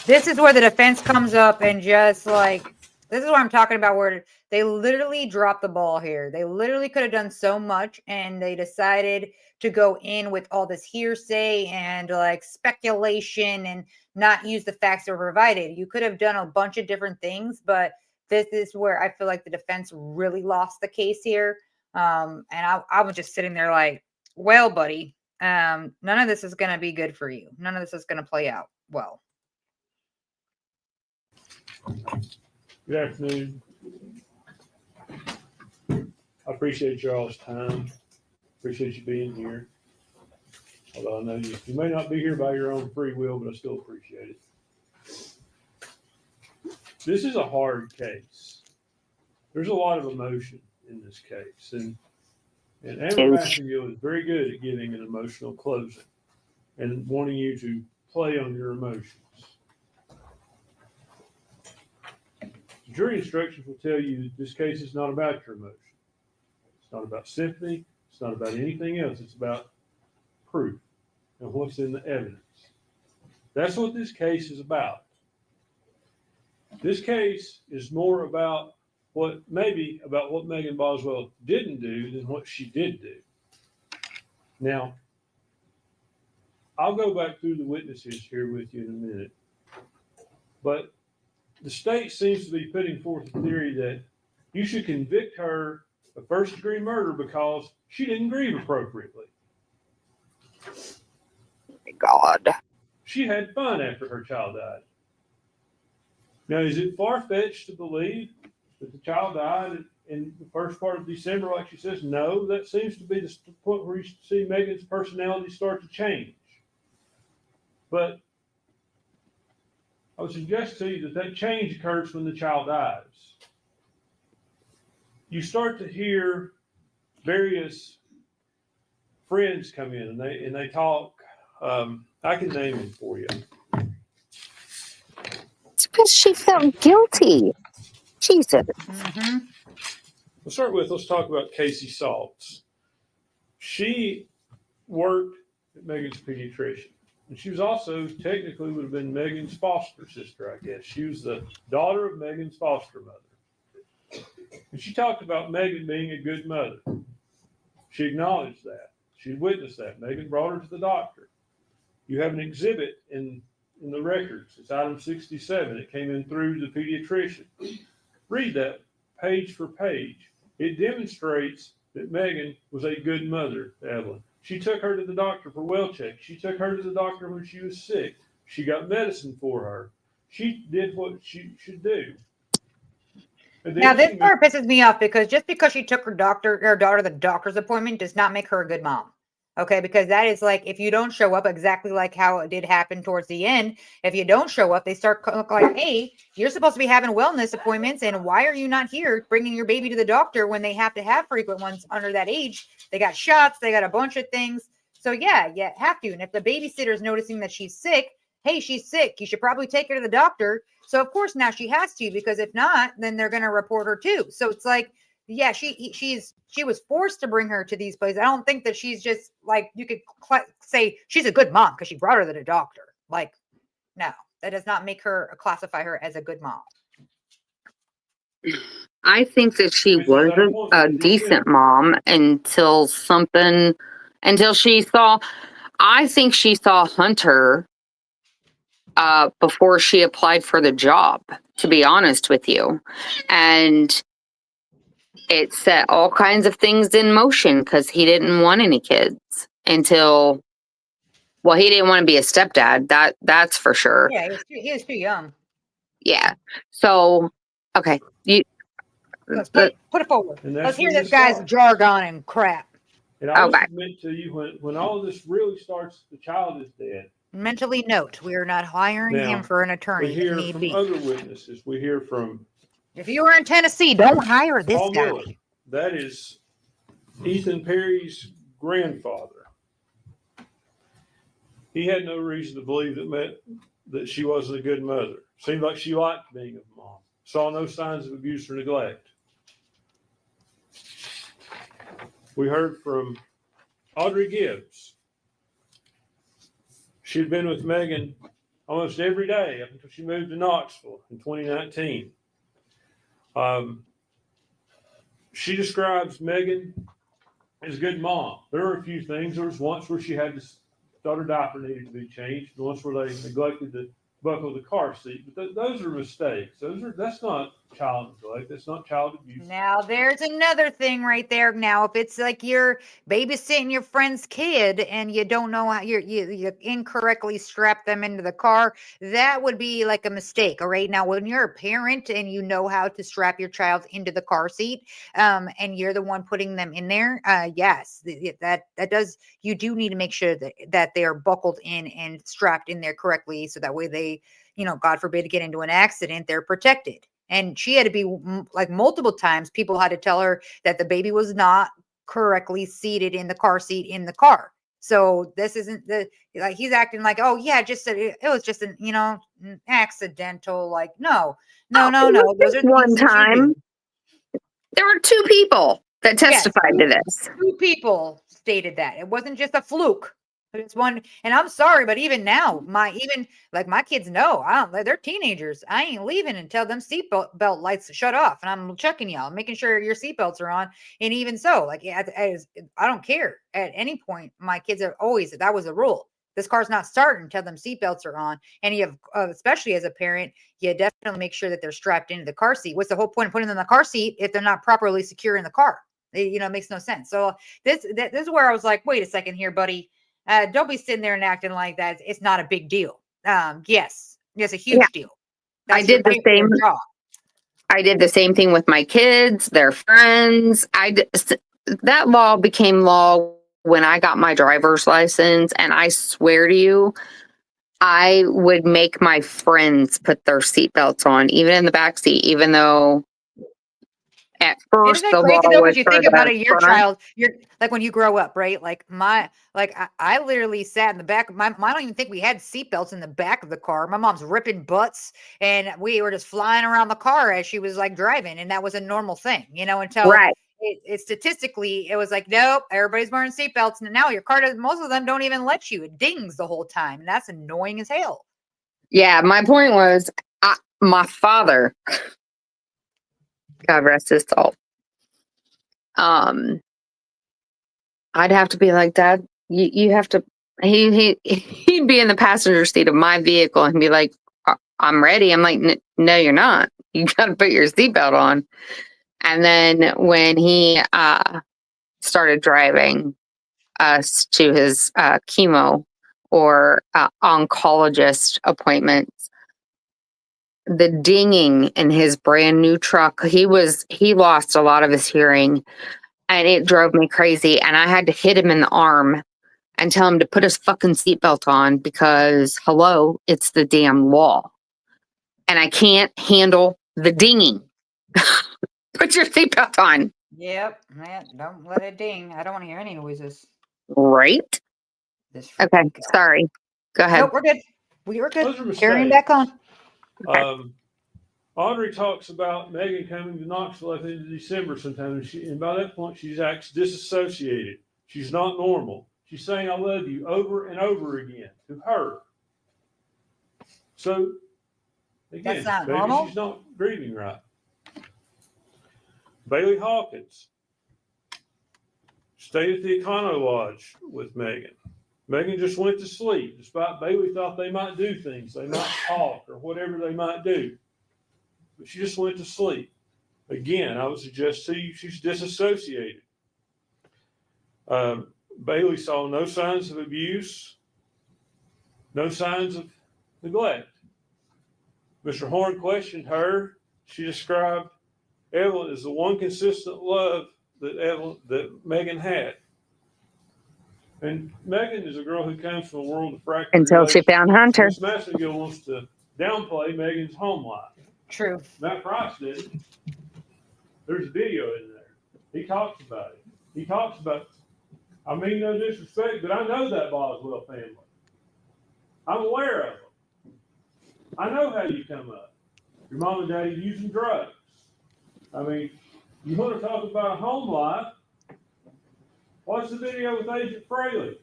This is where the defense comes up and just like, this is what I'm talking about, where they literally dropped the ball here. They literally could have done so much, and they decided to go in with all this hearsay and like speculation and not use the facts that were provided. You could have done a bunch of different things, but this is where I feel like the defense really lost the case here. And I was just sitting there like, well, buddy, none of this is going to be good for you. None of this is going to play out well. Good afternoon. I appreciate y'all's time. Appreciate you being here. Although I know you may not be here by your own free will, but I still appreciate it. This is a hard case. There's a lot of emotion in this case. And Amber Massengill is very good at giving an emotional closing and wanting you to play on your emotions. Jury instructions will tell you that this case is not about your emotion. It's not about sympathy. It's not about anything else. It's about proof and what's in the evidence. That's what this case is about. This case is more about what Megan Boswell didn't do than what she did do. Now, I'll go back through the witnesses here with you in a minute, but the state seems to be putting forth a theory that you should convict her of first-degree murder because she didn't grieve appropriately. God. She had fun after her child died. Now, is it far-fetched to believe that the child died in the first part of December, like she says? No, that seems to be the point where you see Megan's personality start to change. But I would suggest to you that change occurs when the child dies. You start to hear various friends come in and they talk. I can name them for you. It's because she felt guilty. Jesus. Mm-hmm. Let's talk about Casey Saltz. She worked at Megan's pediatrician. And she was also technically would have been Megan's foster sister, I guess. She was the daughter of Megan's foster mother. And she talked about Megan being a good mother. She acknowledged that. She witnessed that. Megan brought her to the doctor. You have an exhibit in the records. It's item 67. It came in through the pediatrician. Read that page for page. It demonstrates that Megan was a good mother to Evelyn. She took her to the doctor for well check. She took her to the doctor when she was sick. She got medicine for her. She did what she should do. Now this part pisses me off because just because she took her daughter to the doctor's appointment does not make her a good mom. Okay, because that is like, if you don't show up, exactly like how it did happen towards the end, if you don't show up, they start like, hey, you're supposed to be having wellness appointments, and why are you not here bringing your baby to the doctor when they have to have frequent ones under that age? They got shots, they got a bunch of things. So yeah, you have to. And if the babysitter is noticing that she's sick, hey, she's sick, you should probably take her to the doctor. So of course now she has to, because if not, then they're going to report her too. So it's like, yeah, she was forced to bring her to these places. I don't think that she's just like, you could say she's a good mom because she brought her to the doctor. Like, no, that does not make her classify her as a good mom. I think that she wasn't a decent mom until she saw, I think she saw Hunter before she applied for the job, to be honest with you. And it set all kinds of things in motion because he didn't want any kids until, well, he didn't want to be a stepdad. That's for sure. Yeah, he was too young. Yeah. So, okay. Let's put it forward. Let's hear this guy's jargon and crap. And I will submit to you, when all of this really starts, the child is dead. Mentally note, we are not hiring him for an attorney. We hear from other witnesses. We hear from, if you were in Tennessee, don't hire this Paul guy. Miller. That is Ethan Perry's grandfather. He had no reason to believe that she wasn't a good mother. Seemed like she liked being a mom. Saw no signs of abuse or neglect. We heard from Audrey Gibbs. She'd been with Megan almost every day up until she moved to Knoxville in 2019. She describes Megan as a good mom. There were a few things. There was once where she had to thought her diaper needed to be changed. Once where they neglected to buckle the car seat. But those are mistakes. That's not child neglect. That's not child abuse. Now there's another thing right there. Now, if it's like you're babysitting your friend's kid and you don't know how you incorrectly strap them into the car, that would be like a mistake. All right. Now, when you're a parent and you know how to strap your child into the car seat, and you're the one putting them in there, yes, that does. You do need to make sure that they are buckled in and strapped in there correctly, so that way they, God forbid, to get into an accident, they're protected. And she had to be like multiple times, people had to tell her that the baby was not correctly seated in the car seat in the car. So this isn't like he's acting like, oh yeah, just it was just an accidental. Like no. Those are the One things that you time, do. there were 2 people that Yes, testified to this. 2 people stated that it wasn't just a fluke. It's one, and I'm sorry, but even now, my kids know they're teenagers. I ain't leaving until them seatbelt lights shut off, and I'm checking y'all, making sure your seatbelts are on. And even so, like I don't care at any point. My kids are always, that was a rule. This car's not starting until them seatbelts are on. And you have, especially as a parent, you definitely make sure that they're strapped into the car seat. What's the whole point of putting them in the car seat if they're not properly secure in the car? It makes no sense. So this is where I was like, wait a second here, buddy. Don't be sitting there and acting like that. It's not a big deal. Yes, it's a huge deal. I did the same. Job. I did the same thing with my kids, their friends. That law became law when I got my driver's license, and I swear to you, I would make my friends put their seatbelts on, even in the back seat, even though at first Isn't the it law crazy though? was Because you for think about the it, your front. child, you're like when you grow up, right? Like I literally sat in the back of I don't even think we had seatbelts in the back of the car. My mom's ripping butts, and we were just flying around the car as she was like driving, and that was a normal thing, until Right. it statistically it was like, nope, everybody's wearing seatbelts, and now your car does. Most of them don't even let you. It dings the whole time, and that's annoying as hell. Yeah, my point was, my father, God rest his soul. I'd have to be like, Dad, you have to. He'd be in the passenger seat of my vehicle and be like, I'm ready. I'm like, no, you're not. You got to put your seatbelt on. And then when he started driving us to his chemo or oncologist appointments, the dinging in his brand new truck, he lost a lot of his hearing, and it drove me crazy. And I had to hit him in the arm and tell him to put his fucking seatbelt on because, hello, it's the damn law. And I can't handle the dinging. Put your seatbelt on. Yep, man, don't let it ding. I don't want to hear any noises. Right? This Okay, freaking guy. sorry. Go ahead. Nope, we're good. We were Those good. are Carrying back on. Audrey talks about Megan coming to Knoxville at the end of December sometime, and by that point, she's acts disassociated. She's not normal. She's saying "I love you" over and over again to her. So again, That's not maybe normal? she's not breathing right. Bailey Hawkins stayed at the Econo Lodge with Megan. Megan just went to sleep, despite Bailey thought they might do things, they might talk or whatever they might do. But she just went to sleep. Again, I would suggest to you she's disassociated. Bailey saw no signs of abuse, no signs of neglect. Mr. Horn questioned her. She described Evelyn as the one consistent love that Megan had. And Megan is a girl who comes from a world of fractured Until she found Hunter. Miss Massengill wants to downplay Megan's home life. True. Matt Price did. There's a video in there. He talks about it. He talks about, I mean no disrespect, but I know that Boswell family. I'm aware of them. I know how you come up. Your mom and daddy using drugs. I mean, you want to talk about a home life? What's the video with Agent Fraley?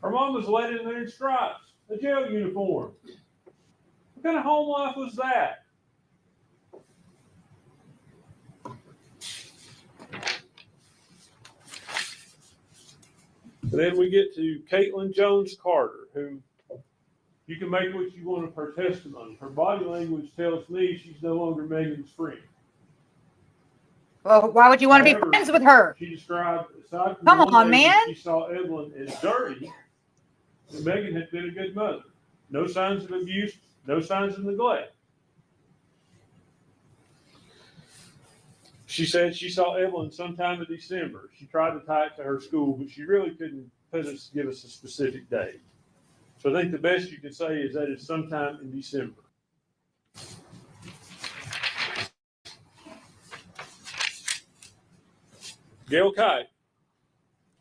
Her mom was let in there in stripes, a jail uniform. What kind of home life was that? And then we get to Caitlin Jones Carter, who you can make what you want of her testimony. Her body language tells me she's no longer Megan's friend. Well, why would you want to be However, friends with her? She described, aside from Come the one on, day that man. she saw Evelyn as dirty, that Megan had been a good mother. No signs of abuse, no signs of neglect. She said she saw Evelyn sometime in December. She tried to tie it to her school, but she really couldn't give us a specific date. So I think the best you can say is that it's sometime in December. Gail Kite.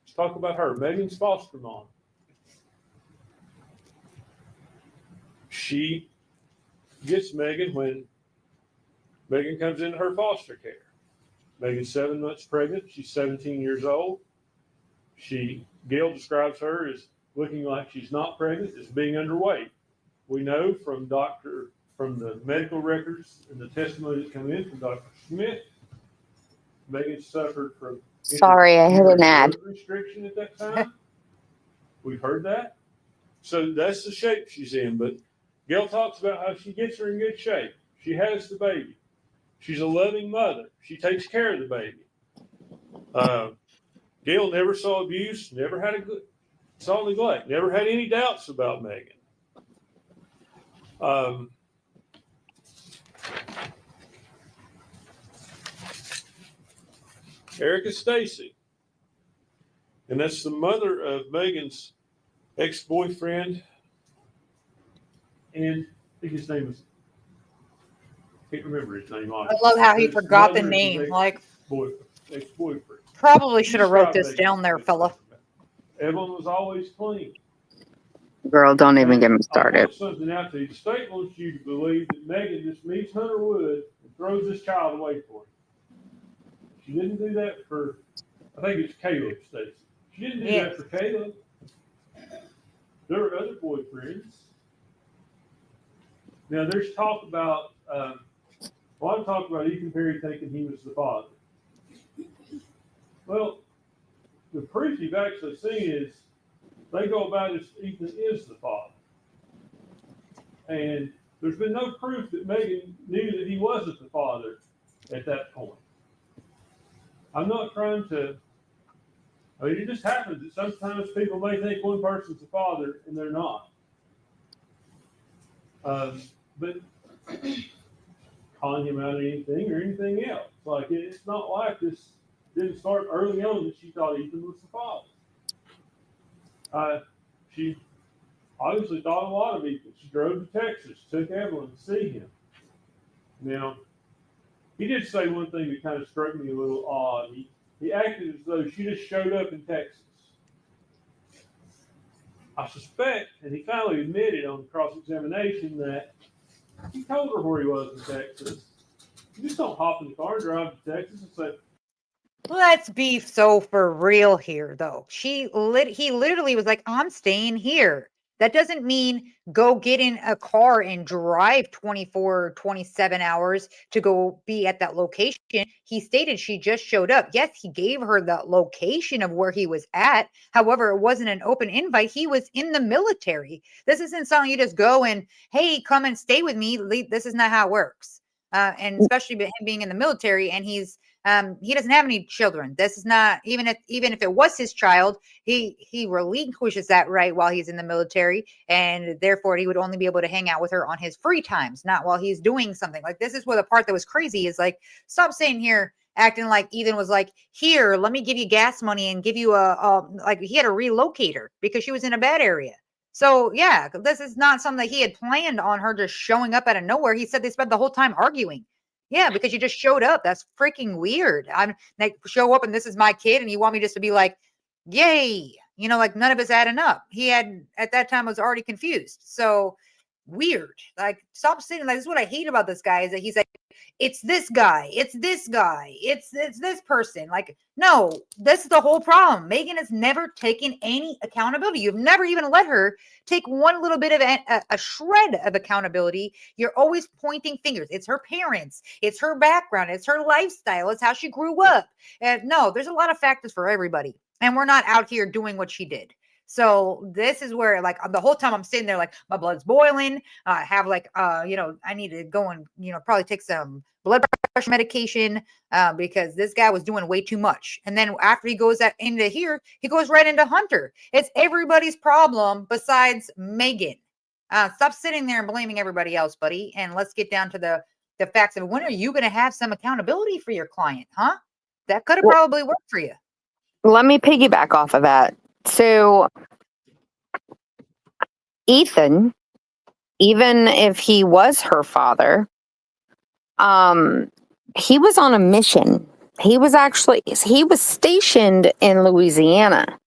Let's talk about her. Megan's foster mom. She gets Megan when Megan comes into her foster care. Megan's 7 months pregnant. She's 17 years old. Gail describes her as looking like she's not pregnant, as being underweight. We know from the medical records and the testimony that come in from Dr. Smith, Megan suffered from Sorry, I had an ad. growth restriction at that time. We've heard that. So that's the shape she's in. But Gail talks about how she gets her in good shape. She has the baby. She's a loving mother. She takes care of the baby. Gail never saw abuse, never saw neglect, never had any doubts about Megan. Erica Stacy, and that's the mother of Megan's ex-boyfriend, and I think his name is, can't remember his name. I love how he His forgot the mother is name. his Like, ex-boyfriend. probably should have wrote Describe this Megan. down there, fella. Evelyn was always clean. Girl, don't even get me I'll started. point something out to you. The state wants you to believe that Megan just meets Hunter Wood and throws this child away for him. She didn't do that for, I think it's Caleb, Stacy. She didn't do that for Caleb. There were other boyfriends. Now there's talk about, a lot of talk about Ethan Perry thinking he was the father. Well, the proof you've actually seen is they go about as Ethan is the father. And there's been no proof that Megan knew that he wasn't the father at that point. I'm not trying to, I mean, it just happens that sometimes people may think one person's the father and they're not. But calling him out of anything or anything else. Like, it's not like this didn't start early on that she thought Ethan was the father. She obviously thought a lot of Ethan. She drove to Texas, took Evelyn to see him. Now, he did say one thing that kind of struck me a little odd. He acted as though she just showed up in Texas. I suspect, and he finally admitted on cross-examination, that he told her where he was in Texas. You just don't hop in the car and drive to Texas and say, Let's be so for real here, though. He literally was like, I'm staying here. That doesn't mean go get in a car and drive 24, 27 hours to go be at that location. He stated she just showed up. Yes, he gave her the location of where he was at. However, it wasn't an open invite. He was in the military. This isn't something you just go and, hey, come and stay with me. This is not how it works. And especially him being in the military, and he doesn't have any children. This is not, even if it was his child, he relinquishes that right while he's in the military, and therefore he would only be able to hang out with her on his free times, not while he's doing something. Like, this is where the part that was crazy is, like, stop saying here, acting like Ethan was like, here, let me give you gas money and give you like he had to relocate her because she was in a bad area. So yeah, this is not something that he had planned on her just showing up out of nowhere. He said they spent the whole time arguing. Yeah, because you just showed up. That's freaking weird. I'm like, show up and this is my kid, and you want me just to be like, yay, like none of it's adding up. He had at that time was already confused. So weird. Like, stop saying, like, this is what I hate about this guy, is that he's like, it's this guy, it's this guy, it's this person. Like, no, this is the whole problem. Megan has never taken any accountability. You've never even let her take one little bit of a shred of accountability. You're always pointing fingers. It's her parents, it's her background, it's her lifestyle, it's how she grew up. And no, there's a lot of factors for everybody. And we're not out here doing what she did. So this is where, like, the whole time I'm sitting there, like, my blood's boiling. I have like, I need to go and, probably take some blood pressure medication because this guy was doing way too much. And then after he goes into here, he goes right into Hunter. It's everybody's problem besides Megan. Stop sitting there and blaming everybody else, buddy. And let's get down to the facts of, when are you going to have some accountability for your client, huh? That could have probably worked for you. Let me piggyback off of that. So Ethan, even if he was her father, he was on a mission. He was stationed in Louisiana,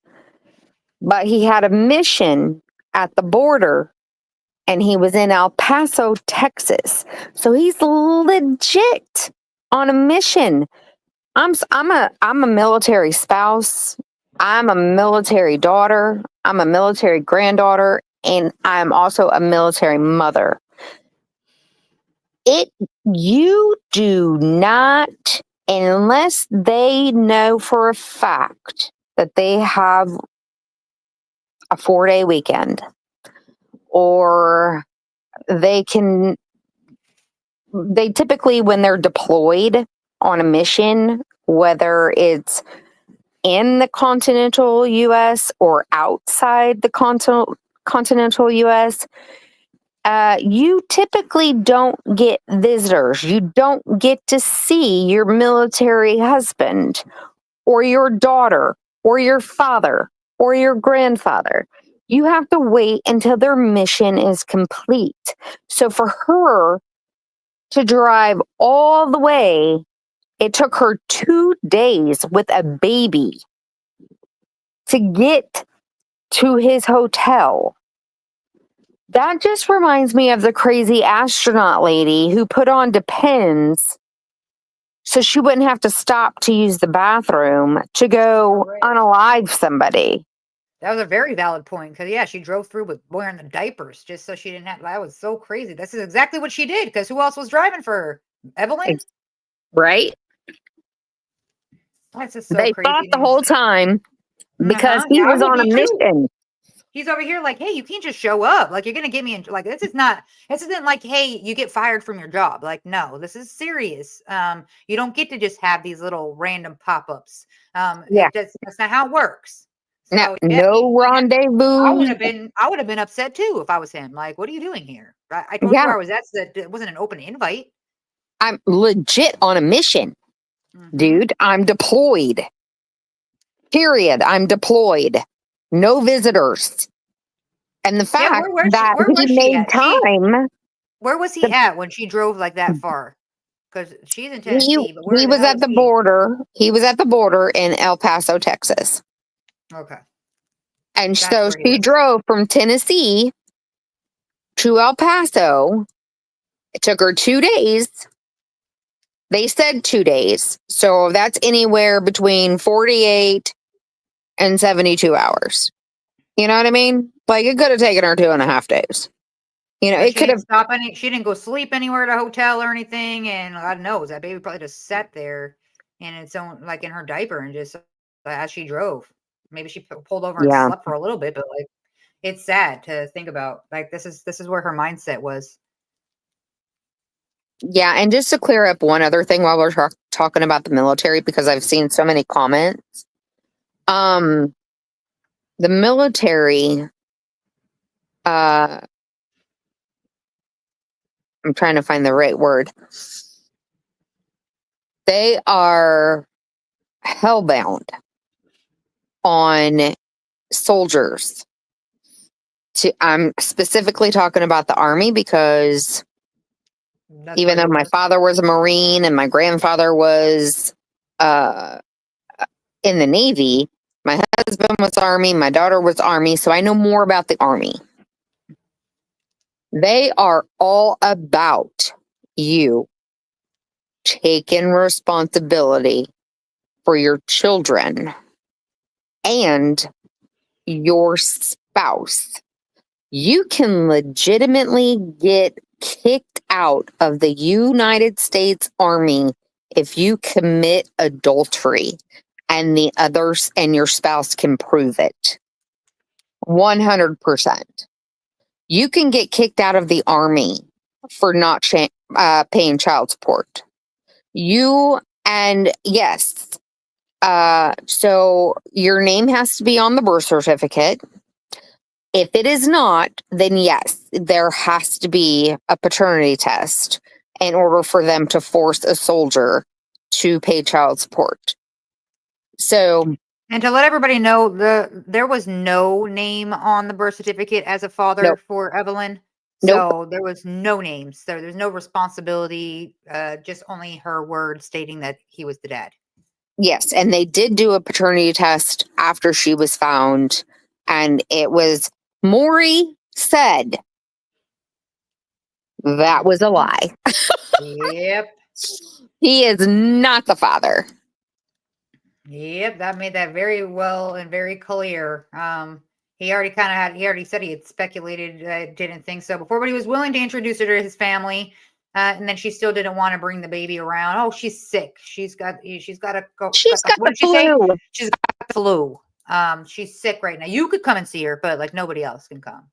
but he had a mission at the border, and he was in El Paso, Texas. So he's legit on a mission. I'm a military spouse. I'm a military daughter. I'm a military granddaughter, and I'm also a military mother. You do not, unless they know for a fact that they have a 4-day weekend, or they typically, when they're deployed on a mission, whether it's in the continental U.S. or outside the continental U.S., you typically don't get visitors. You don't get to see your military husband or your daughter or your father or your grandfather. You have to wait until their mission is complete. So for her to drive all the way, it took her 2 days with a baby to get to his hotel. That just reminds me of the crazy astronaut lady who put on Depends so she wouldn't have to stop to use the bathroom to go unalive somebody. That was a very valid point, because, yeah, she drove through with wearing the diapers just so she didn't have. That was so crazy. This is exactly what she did, because who else was driving for her? Evelyn? Right? That's just so They crazy. fought the whole time because he Yeah, I was would on a be too. mission. He's over here like, hey, you can't just show up. Like, you're going to get me in. Like, this isn't like, hey, you get fired from your job. Like, no, this is serious. You don't get to just have these little random pop-ups. Yeah. That's not how it works. No, So, yeah, no rendezvous. I would have been upset too if I was him. Like, what are you doing here? I told you where I was at. It wasn't an open invite. I'm legit on a mission, Mhm. dude. I'm deployed. Period. I'm deployed. No visitors. And the Yeah, fact where that was he she made at? time, Where was he at when she drove like that far? Because she's in he Tennessee, but where the was hell at was the he? border. He was at the border in El Paso, Texas. Okay. And That's so where he she was. drove from Tennessee to El Paso. It took her 2 days. They said 2 days. So that's anywhere between 48 and 72 hours. You know what I mean? Like, it could have taken her 2.5 days. You know, And it she could have. didn't stop she didn't go sleep anywore at a hotel or anything. And God knows that baby probably just sat there in its own, like in her diaper, and just as she drove. Maybe she pulled over and Yeah. slept for a little bit, but like, it's sad to think about. Like, this is where her mindset was. Yeah. And just to clear up one other thing while we're talking about the military, because I've seen so many comments. The military, I'm trying to find the right word. They are hellbound on soldiers. I'm specifically talking about the Army because That's even where though he my was. father was a Marine and my grandfather was in the Navy, my husband was Army, my daughter was Army, so I know more about the Army They are all about you taking responsibility for your children and your spouse. You can legitimately get kicked out of the United States Army if you commit adultery and the others and your spouse can prove it. 100%. You can get kicked out of the Army for not paying child support. And yes, so your name has to be on the birth certificate. If it is not, then yes, there has to be a paternity test in order for them to force a soldier to pay child support. So, And to let everybody know, there was no name on the birth certificate as a father Nope. for Evelyn. Nope. So there was no names. There's no responsibility, just only her word stating that he was the dad. yes, and they did do a paternity test after she was found, and it was Maury said that was a lie. Yep. He is not the father. Yep, that made that very well and very clear. He already said he had speculated, didn't think so before, but he was willing to introduce her to his family. And then she still didn't want to bring the baby around. Oh, she's sick. She's got to go. She's got What the did she say? flu. She's got the flu. She's sick right now. You could come and see her, but like nobody else can come.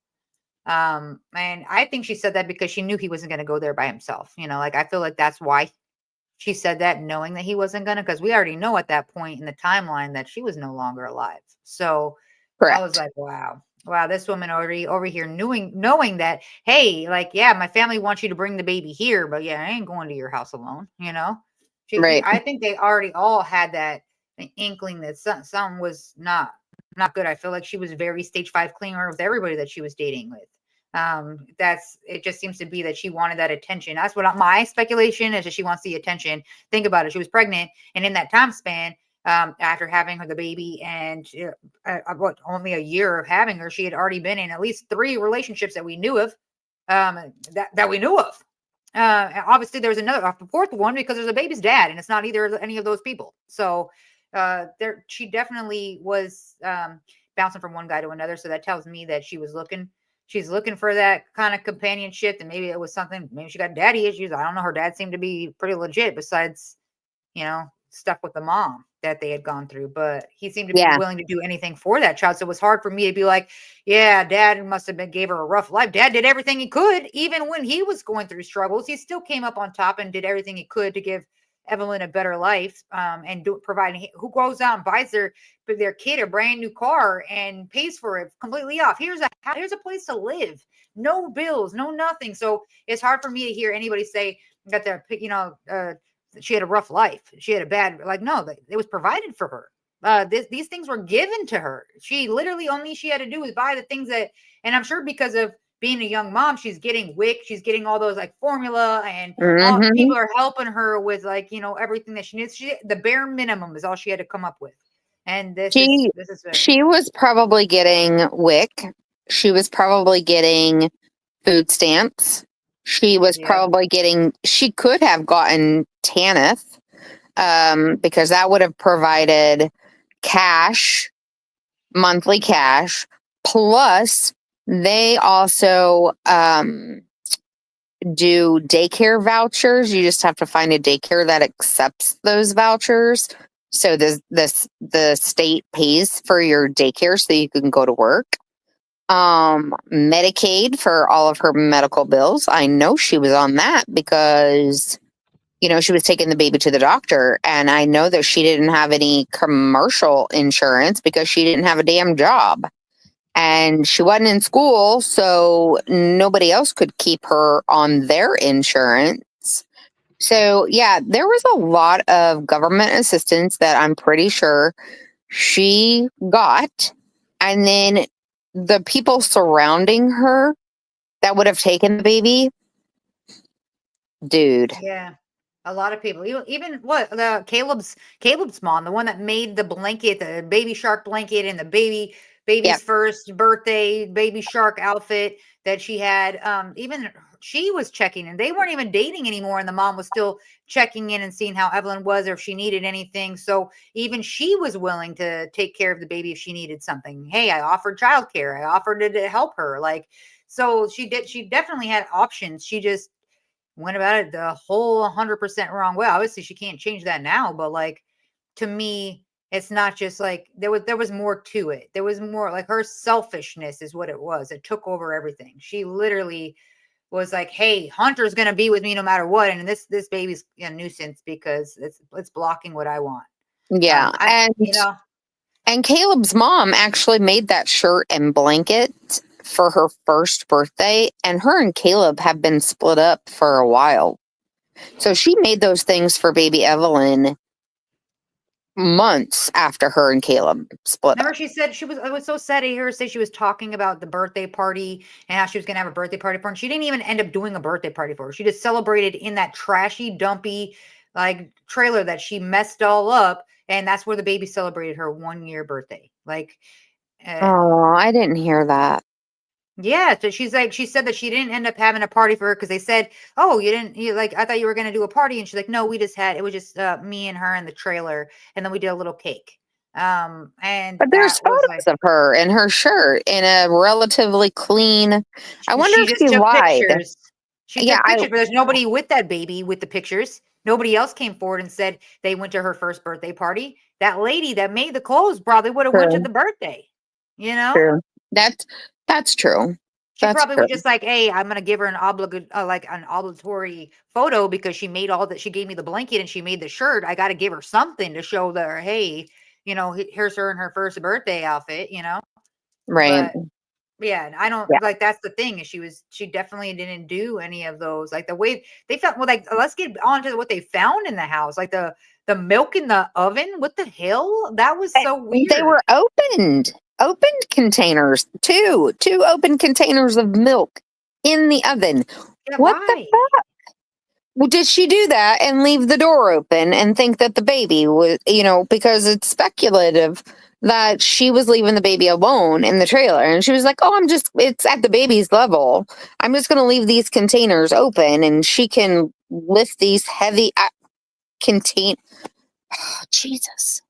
And I think she said that because she knew he wasn't going to go there by himself. Like I feel like that's why she said that, knowing that he wasn't gonna, because we already know at that point in the timeline that she was no longer alive. So I was Correct. like, wow, this woman already over here knowing that, hey, like, yeah, my family wants you to bring the baby here, but yeah, I ain't going to your house alone. Right. I think they already all had that inkling that something was not good. I feel like she was very stage 5 clinger with everybody that she was dating with. It just seems to be that she wanted that attention. That's what my speculation is, that she wants the attention. Think about it. She was pregnant, and in that time span, after having her the baby and only a year of having her, she had already been in at least 3 relationships that we knew of. That we knew of. Obviously there's a 4th one because there's a baby's dad, and it's not either any of those people. So she definitely was bouncing from one guy to another. So that tells me that she's looking for that kind of companionship, and maybe it was something, maybe she got daddy issues. I don't know. Her dad seemed to be pretty legit, besides, stuff with the mom that they had gone through, but he seemed to be Yeah. willing to do anything for that child. So it was hard for me to be like, yeah, dad must have gave her a rough life. Dad did everything he could. Even when he was going through struggles, he still came up on top and did everything he could to give Evelyn a better life, and providing, who goes out and buys their kid a brand new car and pays for it completely off. Here's a place to live, no bills, no nothing. So it's hard for me to hear anybody say that she had a rough life. She had a bad, no, it was provided for her. These things were given to her. She literally, only she had to do was buy the things that, and I'm sure because of being a young mom, she's getting WIC, she's getting all those formula, and all Mhm. people are helping her with everything that she needs. The bare minimum is all she had to come up with. And this is She was probably getting WIC. She was probably getting food stamps. She was probably she could have gotten TANF, because that would have provided cash, monthly cash, plus they also do daycare vouchers. You just have to find a daycare that accepts those vouchers. So the state pays for your daycare so you can go to work. Medicaid for all of her medical bills. I know she was on that because, she was taking the baby to the doctor, and I know that she didn't have any commercial insurance because she didn't have a damn job. And she wasn't in school, so nobody else could keep her on their insurance. So, yeah, there was a lot of government assistance that I'm pretty sure she got. And then the people surrounding her that would have taken the baby, dude. Yeah. A lot of people, even what Caleb's mom, the one that made the blanket, the baby shark blanket, and the baby baby's Yep. first birthday baby shark outfit that she had. Even she was checking and they weren't even dating anymore. And the mom was still checking in and seeing how Evelyn was or if she needed anything. So even she was willing to take care of the baby if she needed something. Hey, I offered childcare. I offered to help her. Like, so she definitely had options. She just went about it the whole 100% wrong way. Obviously she can't change that now, but like, to me, it's not just like there was more to it. There was more like her selfishness is what it was. It took over everything. She literally was like, "Hey, Hunter's gonna be with me no matter what," and this baby's a nuisance because it's blocking what I want. Yeah. I you know And Caleb's mom actually made that shirt and blanket for her first birthday, and her and Caleb have been split up for a while. So she made those things for baby Evelyn months after her and Caleb split remember up. she said she was. I was so sad to hear her say she was talking about the birthday party and how she was gonna have a birthday party for her. And she didn't even end up doing a birthday party for her. She just celebrated in that trashy, dumpy, like trailer that she messed all up, and that's where the baby celebrated her 1 year birthday. Like, uh, Oh, I didn't hear that. yeah, so she's like, she said that she didn't end up having a party for her because they said, "Oh, you like, I thought you were gonna do a party," and she's like, "No, we just had it was just me and her in the trailer, and then we did a little cake." And But there's that was like, photos of her in her shirt in a relatively clean. I wonder she if just she took lied. pictures. She Yeah, took pictures, but there's nobody with that baby with the pictures. Nobody else came forward and said they went to her first birthday party. That lady that made the clothes probably would have went to true, the birthday, you know? true. That's true. She That's probably true. was just like, "Hey, I'm gonna give her an like an obligatory photo because she made all that. She gave me the blanket and she made the shirt. I got to give her something to show her, hey, here's her in her first birthday outfit, Right. But yeah, I don't Yeah. like that's the thing is she definitely didn't do any of those. Like the way they felt. Well, like let's get on to what they found in the house, like the milk in the oven. What the hell? That was so They weird. were opened containers, two open containers of milk in the oven. Yeah, What the why? fuck? Well, did she do that and leave the door open and think that the baby was, because it's speculative that she was leaving the baby alone in the trailer. And she was like, oh, it's at the baby's level. I'm just going to leave these containers open and she can lift these heavy contain. Oh, Jesus.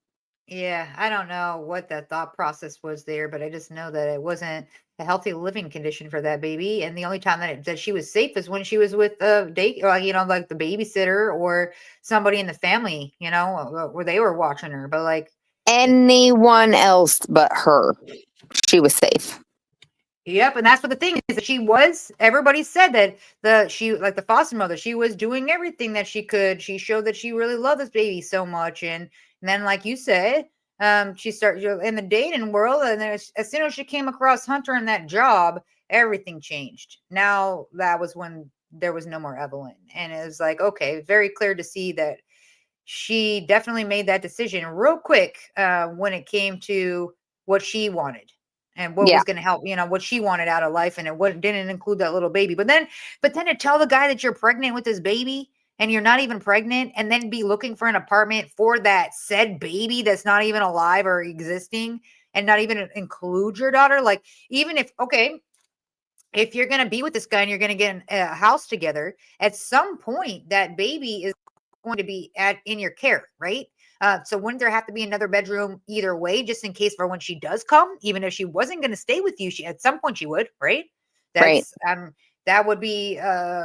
Yeah, I don't know what the thought process was there, but I just know that it wasn't a healthy living condition for that baby. And the only time that she was safe is when she was with the date, like the babysitter or somebody in the family, where they were watching her. But like, Anyone else but her, she was safe. yep, and that's what the thing is that she was. Everybody said that like the foster mother, she was doing everything that she could. She showed that she really loved this baby so much, and then like you said, she started in the dating world, and then as soon as she came across Hunter in that job, everything changed. Now that was when there was no more Evelyn, and it was like okay, very clear to see that she definitely made that decision real quick when it came to what she wanted and what Yeah. was going to help, what she wanted out of life. And didn't include that little baby. But then to tell the guy that you're pregnant with this baby and you're not even pregnant and then be looking for an apartment for that said baby that's not even alive or existing and not even include your daughter. Like, even if you're going to be with this guy and you're going to get a house together, at some point that baby is going to be in your care, right? So wouldn't there have to be another bedroom either way, just in case for when she does come, even if she wasn't going to stay with you, she at some point she would, right? Right. That's that would be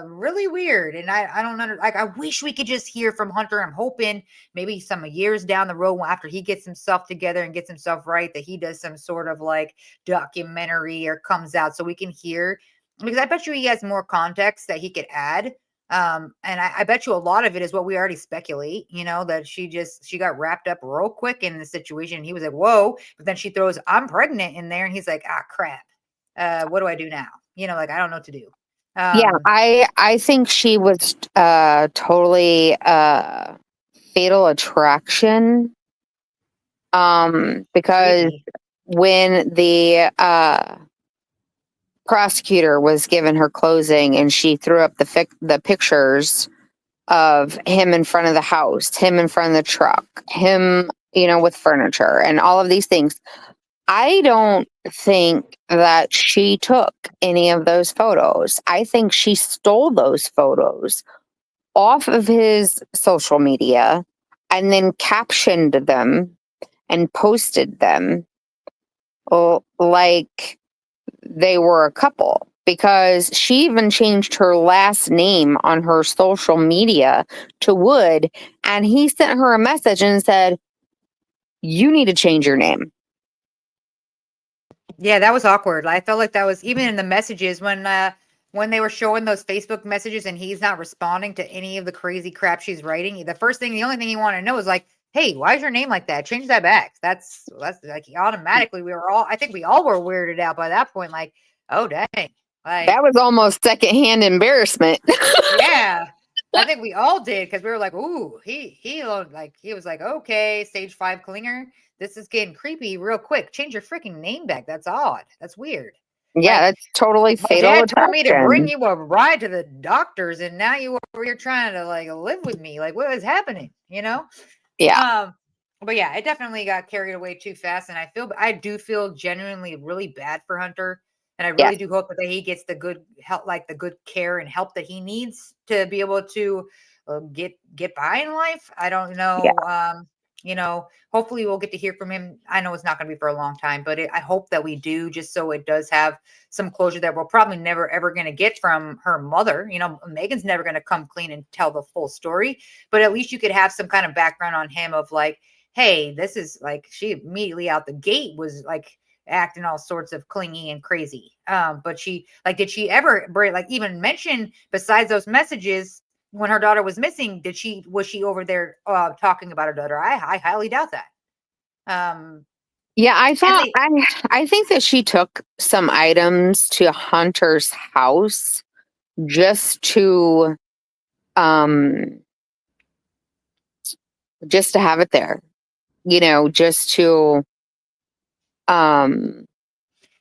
really weird. And I don't know, like I wish we could just hear from Hunter. I'm hoping maybe some years down the road after he gets himself together and gets himself right, that he does some sort of like documentary or comes out so we can hear, because I bet you he has more context that he could add. And I bet you a lot of it is what we already speculate, that she got wrapped up real quick in the situation. He was like, whoa, but then she throws, I'm pregnant in there. And he's like, ah, crap. What do I do now? Like, I don't know what to do. Yeah, I think she was totally fatal attraction. Because Maybe. when the prosecutor was given her closing and she threw up the pictures of him in front of the house, him in front of the truck, him, with furniture and all of these things. I don't think that she took any of those photos. I think she stole those photos off of his social media and then captioned them and posted them like they were a couple, because she even changed her last name on her social media to Wood, and he sent her a message and said, "You need to change your name." Yeah, that was awkward. I felt like that was even in the messages when they were showing those Facebook messages and he's not responding to any of the crazy crap she's writing. The only thing he wanted to know is like, "Hey, why is your name like that? Change that back." That's like automatically I think we all were weirded out by that point. Like, oh dang, like That was almost secondhand embarrassment. yeah. I think we all did because we were like, "Ooh, he looked like he was like, okay, stage 5 clinger. This is getting creepy real quick. Change your freaking name back. That's odd. That's weird." Yeah, Like, that's totally my fatal dad told me to bring attraction. you a ride to the doctors, and now you over here trying to like live with me. Like, what is happening? You know? Yeah, Um, but yeah, it definitely got carried away too fast, and I do feel genuinely really bad for Hunter, and I yeah, really do hope that he gets the good help, like the good care and help that he needs to be able to get by in life. I don't yeah, know. Hopefully we'll get to hear from him. I know it's not going to be for a long time, but I hope that we do, just so it does have some closure that we're probably never ever going to get from her mother. Megan's never going to come clean and tell the full story, but at least you could have some kind of background on him of like, hey, this is like, she immediately out the gate was like acting all sorts of clingy and crazy. But she like, did she ever like even mention besides those messages when her daughter was missing? Was she over there talking about her daughter? I highly doubt that. yeah. And they I think that she took some items to Hunter's house just to um just to have it there. Just to um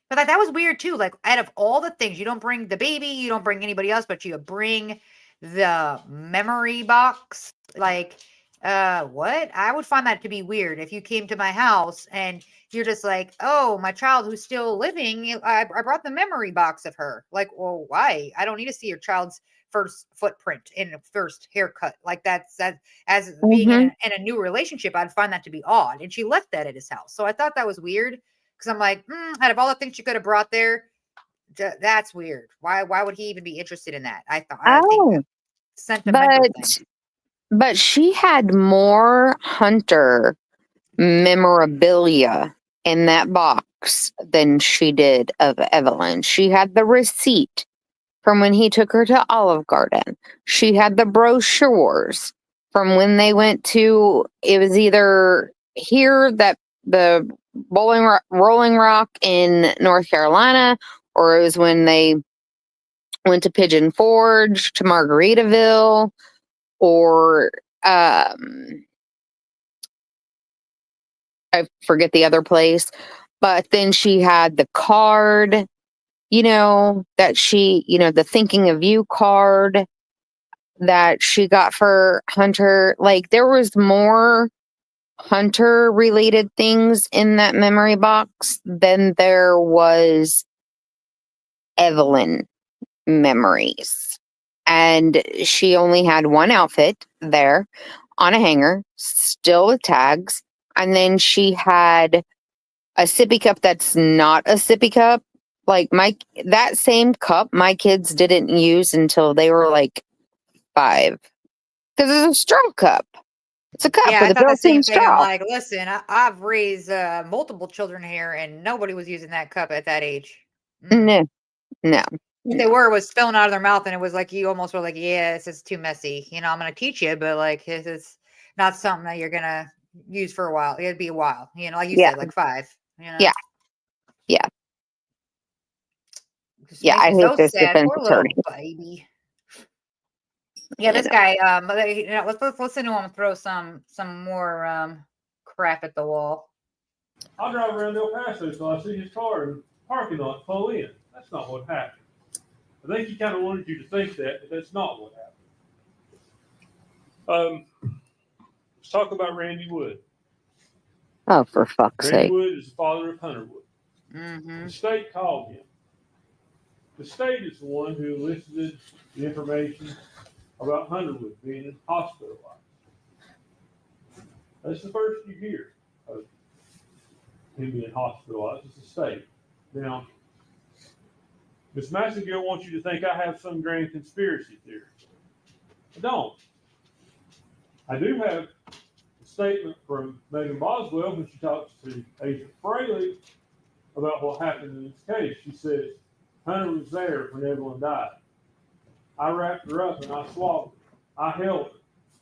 But that was weird too. Like, out of all the things, you don't bring the baby, you don't bring anybody else, but you bring the memory box. Like, what? I would find that to be weird if you came to my house and you're just like, "Oh, my child who's still living, I brought the memory box of her." Like, well, why? I don't need to see your child's first footprint and first haircut. Like, that as being in mhm. a new relationship, I'd find that to be odd. And she left that at his house, so I thought that was weird. Because I'm like, out of all the things you could have brought there, that's weird. Why would he even be interested in that? I think Oh, that's a sentimental but thing. she had more Hunter memorabilia in that box than she did of Evelyn. She had the receipt from when he took her to Olive Garden. She had the brochures from when they went to, it was either here, that the Rolling Rock in North Carolina, or it was when they went to Pigeon Forge to Margaritaville, or I forget the other place. But then she had the card, that the thinking of you card that she got for Hunter. Like, there was more Hunter related things in that memory box than there was Evelyn memories. And she only had one outfit there on a hanger, still with tags. And then she had a sippy cup that's not a sippy cup. Like, that same cup my kids didn't use until they were like 5. Because it's a straw cup. It's a cup Yeah, with I a thought the built-in same thing. I'm straw. like, listen, I've raised multiple children here, and nobody was using that cup at that age. Mm-mm. No, no, If no. they were, it was spilling out of their mouth, and it was like you almost were like, yeah, this is too messy. I'm going to teach you, but like, this is not something that you're going to use for a while. It'd be a while, like you Yeah, said, like 5. You know, yeah, yeah, just yeah. makes I me hate so this sad. defense Poor attorney. little baby. Yeah, this guy. Let's listen to him throw some more crap at the wall. I'll drive around El Paso till I see his car in the parking lot pull in. That's not what happened. I think he kind of wanted you to think that, but that's not what happened. Let's talk about Randy Wood. Oh, for fuck's Randy sake. Wood is the father of Hunter Wood. Mm-hmm. The state called him. The state is the one who elicited the information about Hunterwood being hospitalized. That's the first you hear of him being hospitalized. It's the state. Now, Ms. Massengill wants you to think I have some grand conspiracy theory. I don't. I do have a statement from Megan Boswell when she talks to Agent Fraley about what happened in this case. She says, Hunter was there when Evelyn died. I wrapped her up and I swabbed her. I held her.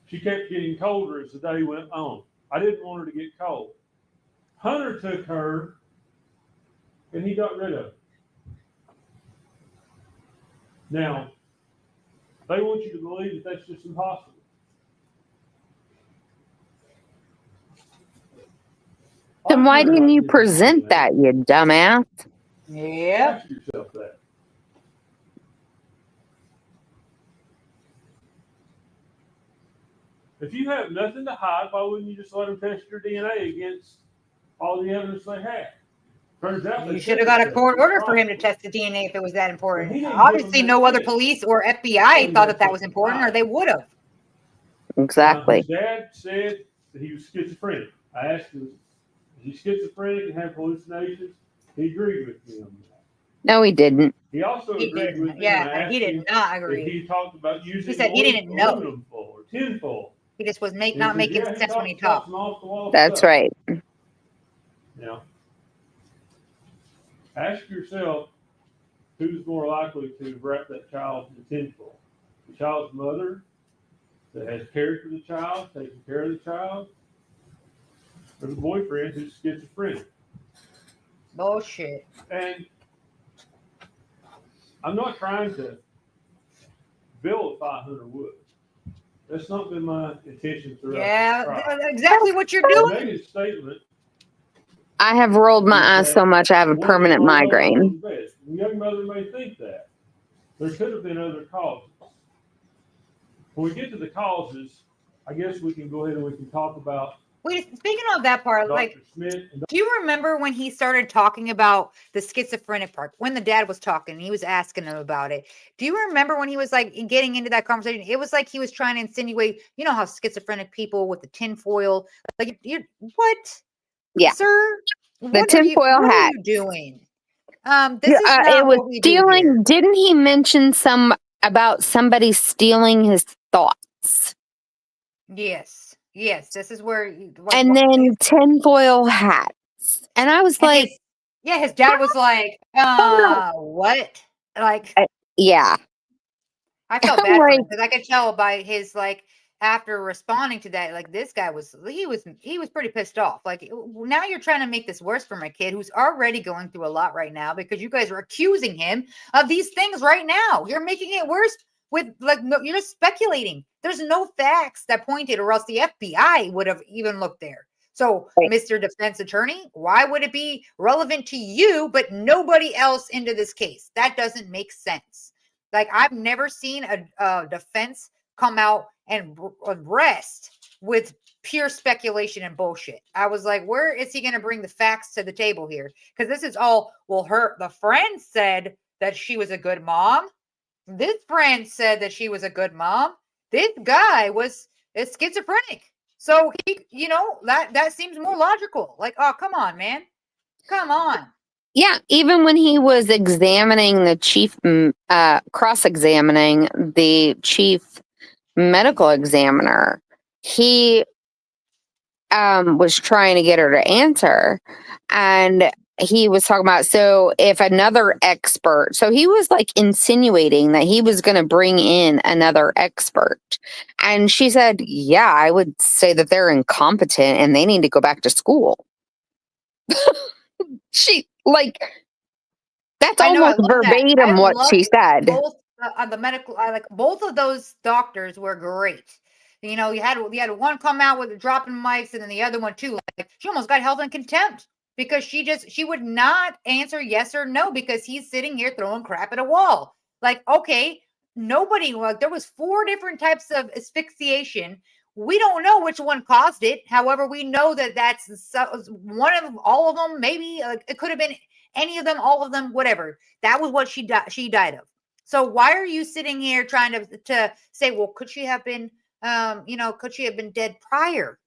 She kept getting colder as the day went on. I didn't want her to get cold. Hunter took her and he got rid of her. Now, they want you to believe that that's just impossible. Then why Hunter didn't you didn't present do that, you dumbass? Yep. Ask yourself that. If you have nothing to hide, why wouldn't you just let them test your DNA against all the evidence they have? Turns out You should have got a court order for him to test the DNA if it was that But important. he didn't give Obviously, them that no other chance. police or So FBI he thought had that was something to important, or hide. they would have. Exactly. His dad said that he was schizophrenic. I asked him, is he schizophrenic and have hallucinations? He agreed with me on that. No, he didn't. He also He agreed with didn't. me when I Yeah, asked he did him not if agree. he talked about using He said he didn't know. aluminum foil or tin foil. He just was And not he said, making yeah, sense when he talked about talked. some off-the-wall That's stuff. right. Now, ask yourself who's more likely to wrap that child in tinfoil? The child's mother that has cared for the child, taking care of the child, or the boyfriend who's schizophrenic? Bullshit. And I'm not trying to vilify Hunter Wood. That's not been my intention throughout Yeah, this trial. exactly what you're But doing. Megan's statement I have rolled my eyes so much I have a was permanent rolled over migraine. on the bed. The young mother may think that. There could have been other causes. When we get to the causes, I guess we can go ahead and we can talk about Wait, speaking of that part, like, Dr. Smith and do you remember when he started talking about the schizophrenic part? When the dad was talking, he was asking him about it. Do you remember when he was like getting into that conversation? It was like he was trying to insinuate, you know how schizophrenic people with the tinfoil, like you what? Yeah. Sir, The what are tinfoil hat. you doing? This is It not was what we do here. stealing. Didn't he mention about somebody stealing his thoughts? Yes, yes. This is where, And then tinfoil hats. And I was and like, his dad was like, what? Like, yeah. I felt I'm bad for like, him because I could tell by his like after responding to that, like this guy was pretty pissed off. Like now you're trying to make this worse for my kid who's already going through a lot right now because you guys are accusing him of these things right now. You're making it worse with like no, you're just speculating. There's no facts that pointed, or else the FBI would have even looked there. So, Right. Mr. Defense Attorney, why would it be relevant to you but nobody else into this case? That doesn't make sense. Like I've never seen a defense come out and rest with pure speculation and bullshit. I was like, where is he going to bring the facts to the table here? Because this is all, well, the friend said that she was a good mom. This friend said that she was a good mom. This guy is schizophrenic. So he, that seems more logical. Like, oh, come on, man. Come on. yeah, even when he was examining the chief, cross-examining the chief medical examiner, he was trying to get her to answer. And he was talking about, so if another expert, so he was like insinuating that he was going to bring in another expert. And she said, yeah, I would say that they're incompetent and they need to go back to school. She like, that's I know, I almost love that. I verbatim what love she said. both the medical. I like both of those doctors were great. You had one come out with dropping mics, and then the other one too. Like she almost got held in contempt because she would not answer yes or no because he's sitting here throwing crap at a wall. Like, okay, nobody, like there was 4 different types of asphyxiation. We don't know which one caused it. However, we know that that's one of all of them. Maybe it could have been any of them, all of them, whatever. That was what she died of. So why are you sitting here trying to say, well, could she have been, could she have been dead prior?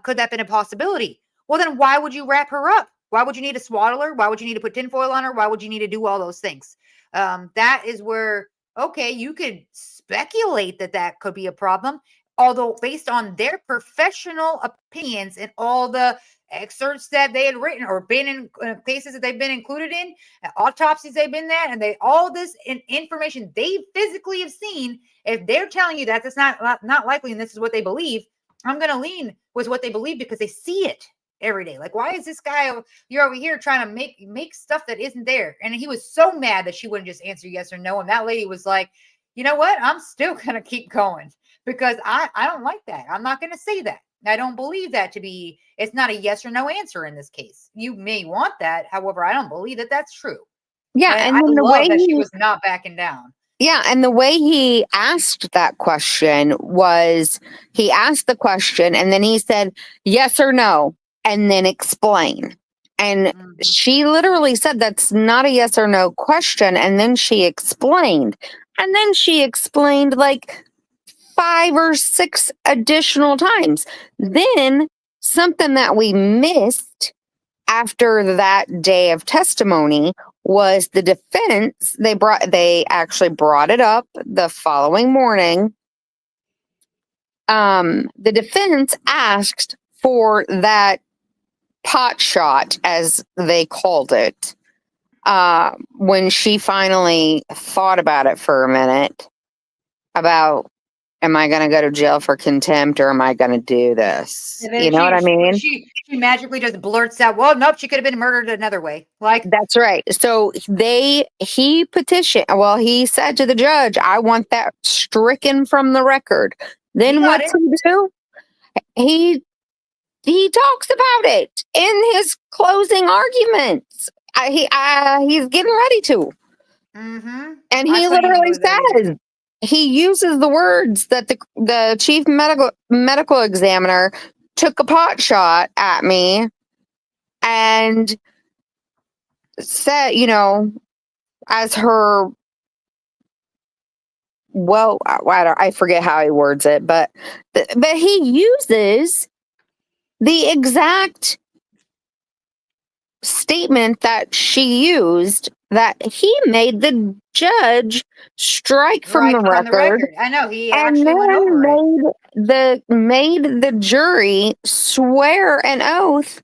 Could that have been a possibility? Well, then why would you wrap her up? Why would you need to swaddle her? Why would you need to put tinfoil on her? Why would you need to do all those things? That is where, okay, you could speculate that could be a problem. Although based on their professional opinions and all the excerpts that they had written or been in cases that they've been included in, autopsies they've been there, and they all this information they physically have seen, if they're telling you that that's not likely and this is what they believe, I'm going to lean with what they believe because they see it every day. Like, why is this guy, you're over here trying to make stuff that isn't there? And he was so mad that she wouldn't just answer yes or no. And that lady was like, you know what? I'm still going to keep going because I don't like that. I'm not going to say that. I don't believe that to be, it's not a yes or no answer in this case. You may want that. However, I don't believe that that's true. Yeah. And And I then the love way that she he, was not backing down. yeah. And the way he asked that question was he asked the question and then he said, yes or no, and then explain. And Mhm. she literally said, that's not a yes or no question. And then she explained. And then she explained like 5 or 6 additional times. Then something that we missed after that day of testimony was the defense. They actually brought it up the following morning. The defense asked for that pot shot, as they called it, when she finally thought about it for a minute about, am I going to go to jail for contempt or am I going to do this? And then You know what I mean? She magically just blurts out, well, nope, she could have been murdered another way. Like, That's right. So he petitioned, well, he said to the judge, I want that stricken from the record. Then he got what's it. he do? He talks about it in his closing arguments. He's getting ready to. Mm-hmm. And I he couldn't even literally believe that either. says, he uses the words that the chief medical examiner took a pot shot at me and said, as her, well, I forget how he words it, but he uses the exact statement that she used that he made the judge strike from the Right from the record. record. I know he And actually went over it. then made the jury swear an oath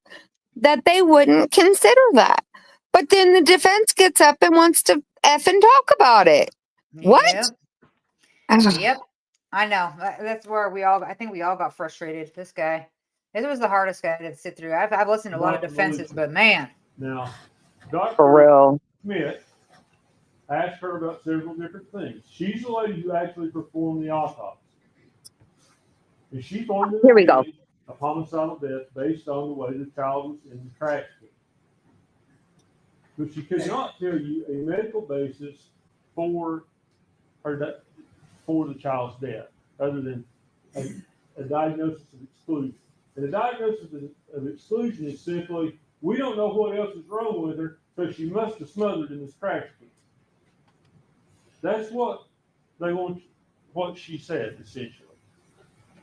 that they wouldn't consider that. But then the defense gets up and wants to effing talk about it. What? Yep. Yep. I know. That's where I think we all got frustrated. This guy. This was the hardest guy to sit through. I've listened to a lot of defenses, but man. Now, For Dr. real. Smith asked her about several different things. She's the lady who actually performed the autopsy. And she formed an Here we go. opinion of homicidal death based on the way the child was in the trash can. But she could not tell you a medical basis for the child's death, other than a diagnosis of exclusion. And the diagnosis of exclusion is simply, we don't know what else is wrong with her, so she must have smothered in this trash can. That's what she said, essentially.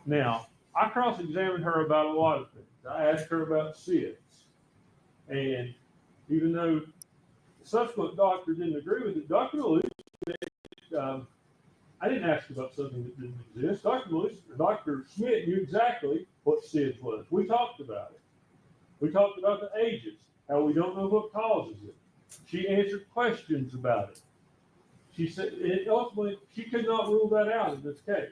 Now, I cross-examined her about a lot of things. I asked her about SIDS. And even though the subsequent doctor didn't agree with it, Dr. Lewis, I didn't ask about something that didn't exist. Dr. Schmidt knew exactly what SIDS was. We talked about it. We talked about the ages, how we don't know what causes it. She answered questions about it. She said, ultimately, she could not rule that out in this case.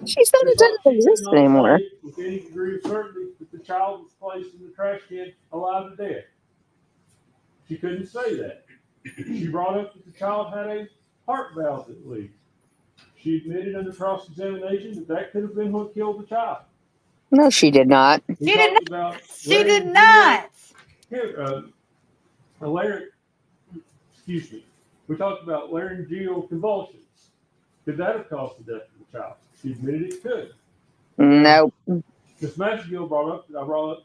She said it doesn't She could exist not anymore. say with any degree of certainty that the child was placed in the trash can alive and dead. She couldn't say that. She brought up that the child had a heart valve that leaked. She admitted under cross-examination that could have been what killed the child. No, she did not. She did not. She did not. Excuse me. We talked about laryngeal convulsions. Could that have caused the death of the child? She admitted it could. Nope. Ms. Massagill brought up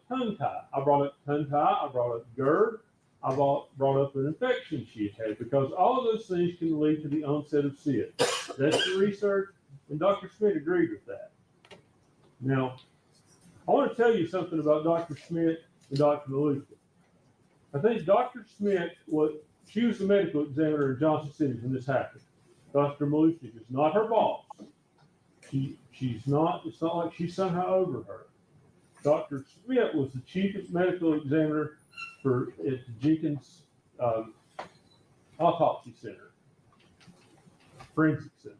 tongue tie. I brought up tongue tie. I brought up GERD. I brought up an infection she had because all of those things can lead to the onset of SID. That's the research, and Dr. Smith agreed with that. Now, I want to tell you something about Dr. Smith and Dr. Maluka. I think Dr. Smith she was the medical examiner in Johnson City when this happened. Dr. Maluka is not her boss. She's not, it's not like she's somehow over her. Dr. Smith was the chief medical examiner at the Jenkins Autopsy Center, Forensic Center.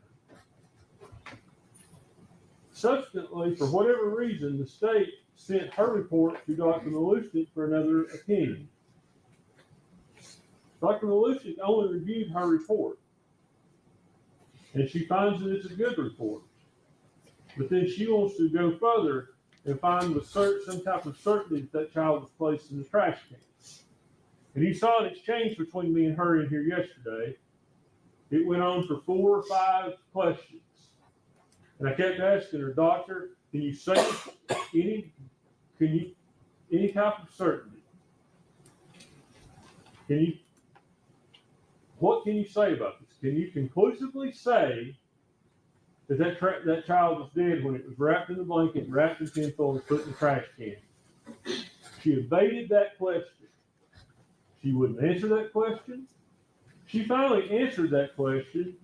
Subsequently, for whatever reason, the state sent her report to Dr. Malusic for another opinion. Dr. Malusic only reviewed her report, and she finds that it's a good report. But then she wants to go further and find with some type of certainty that child was placed in the trash can. And you saw an exchange between me and her in here yesterday. It went on for 4 or 5 questions. And I kept asking her, Doctor, can you say any type of certainty? What can you say about this? Can you conclusively say that child was dead when it was wrapped in a blanket, wrapped in tinfoil, and put in the trash can? She evaded that question. She wouldn't answer that question. She finally answered that question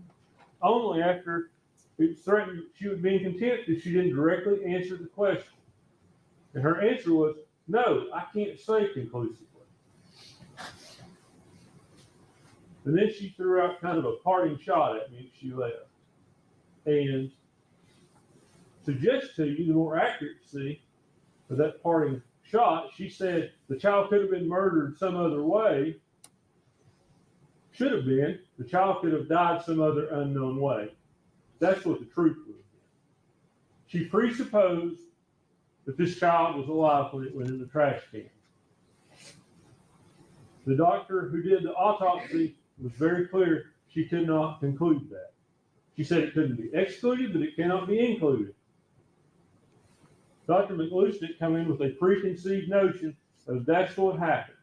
only after it threatened she would be content if she didn't directly answer the question. And her answer was, no, I can't say conclusively. And then she threw out kind of a parting shot at me as she left. And suggest to you the more accuracy of that parting shot, she said the child could have been murdered some other way. Should have been. The child could have died some other unknown way. That's what the truth would have been. She presupposed that this child was alive when it went in the trash can. The doctor who did the autopsy was very clear she could not conclude that. She said it couldn't be excluded, but it cannot be included. Dr. McLustick come in with a preconceived notion of that's what happened.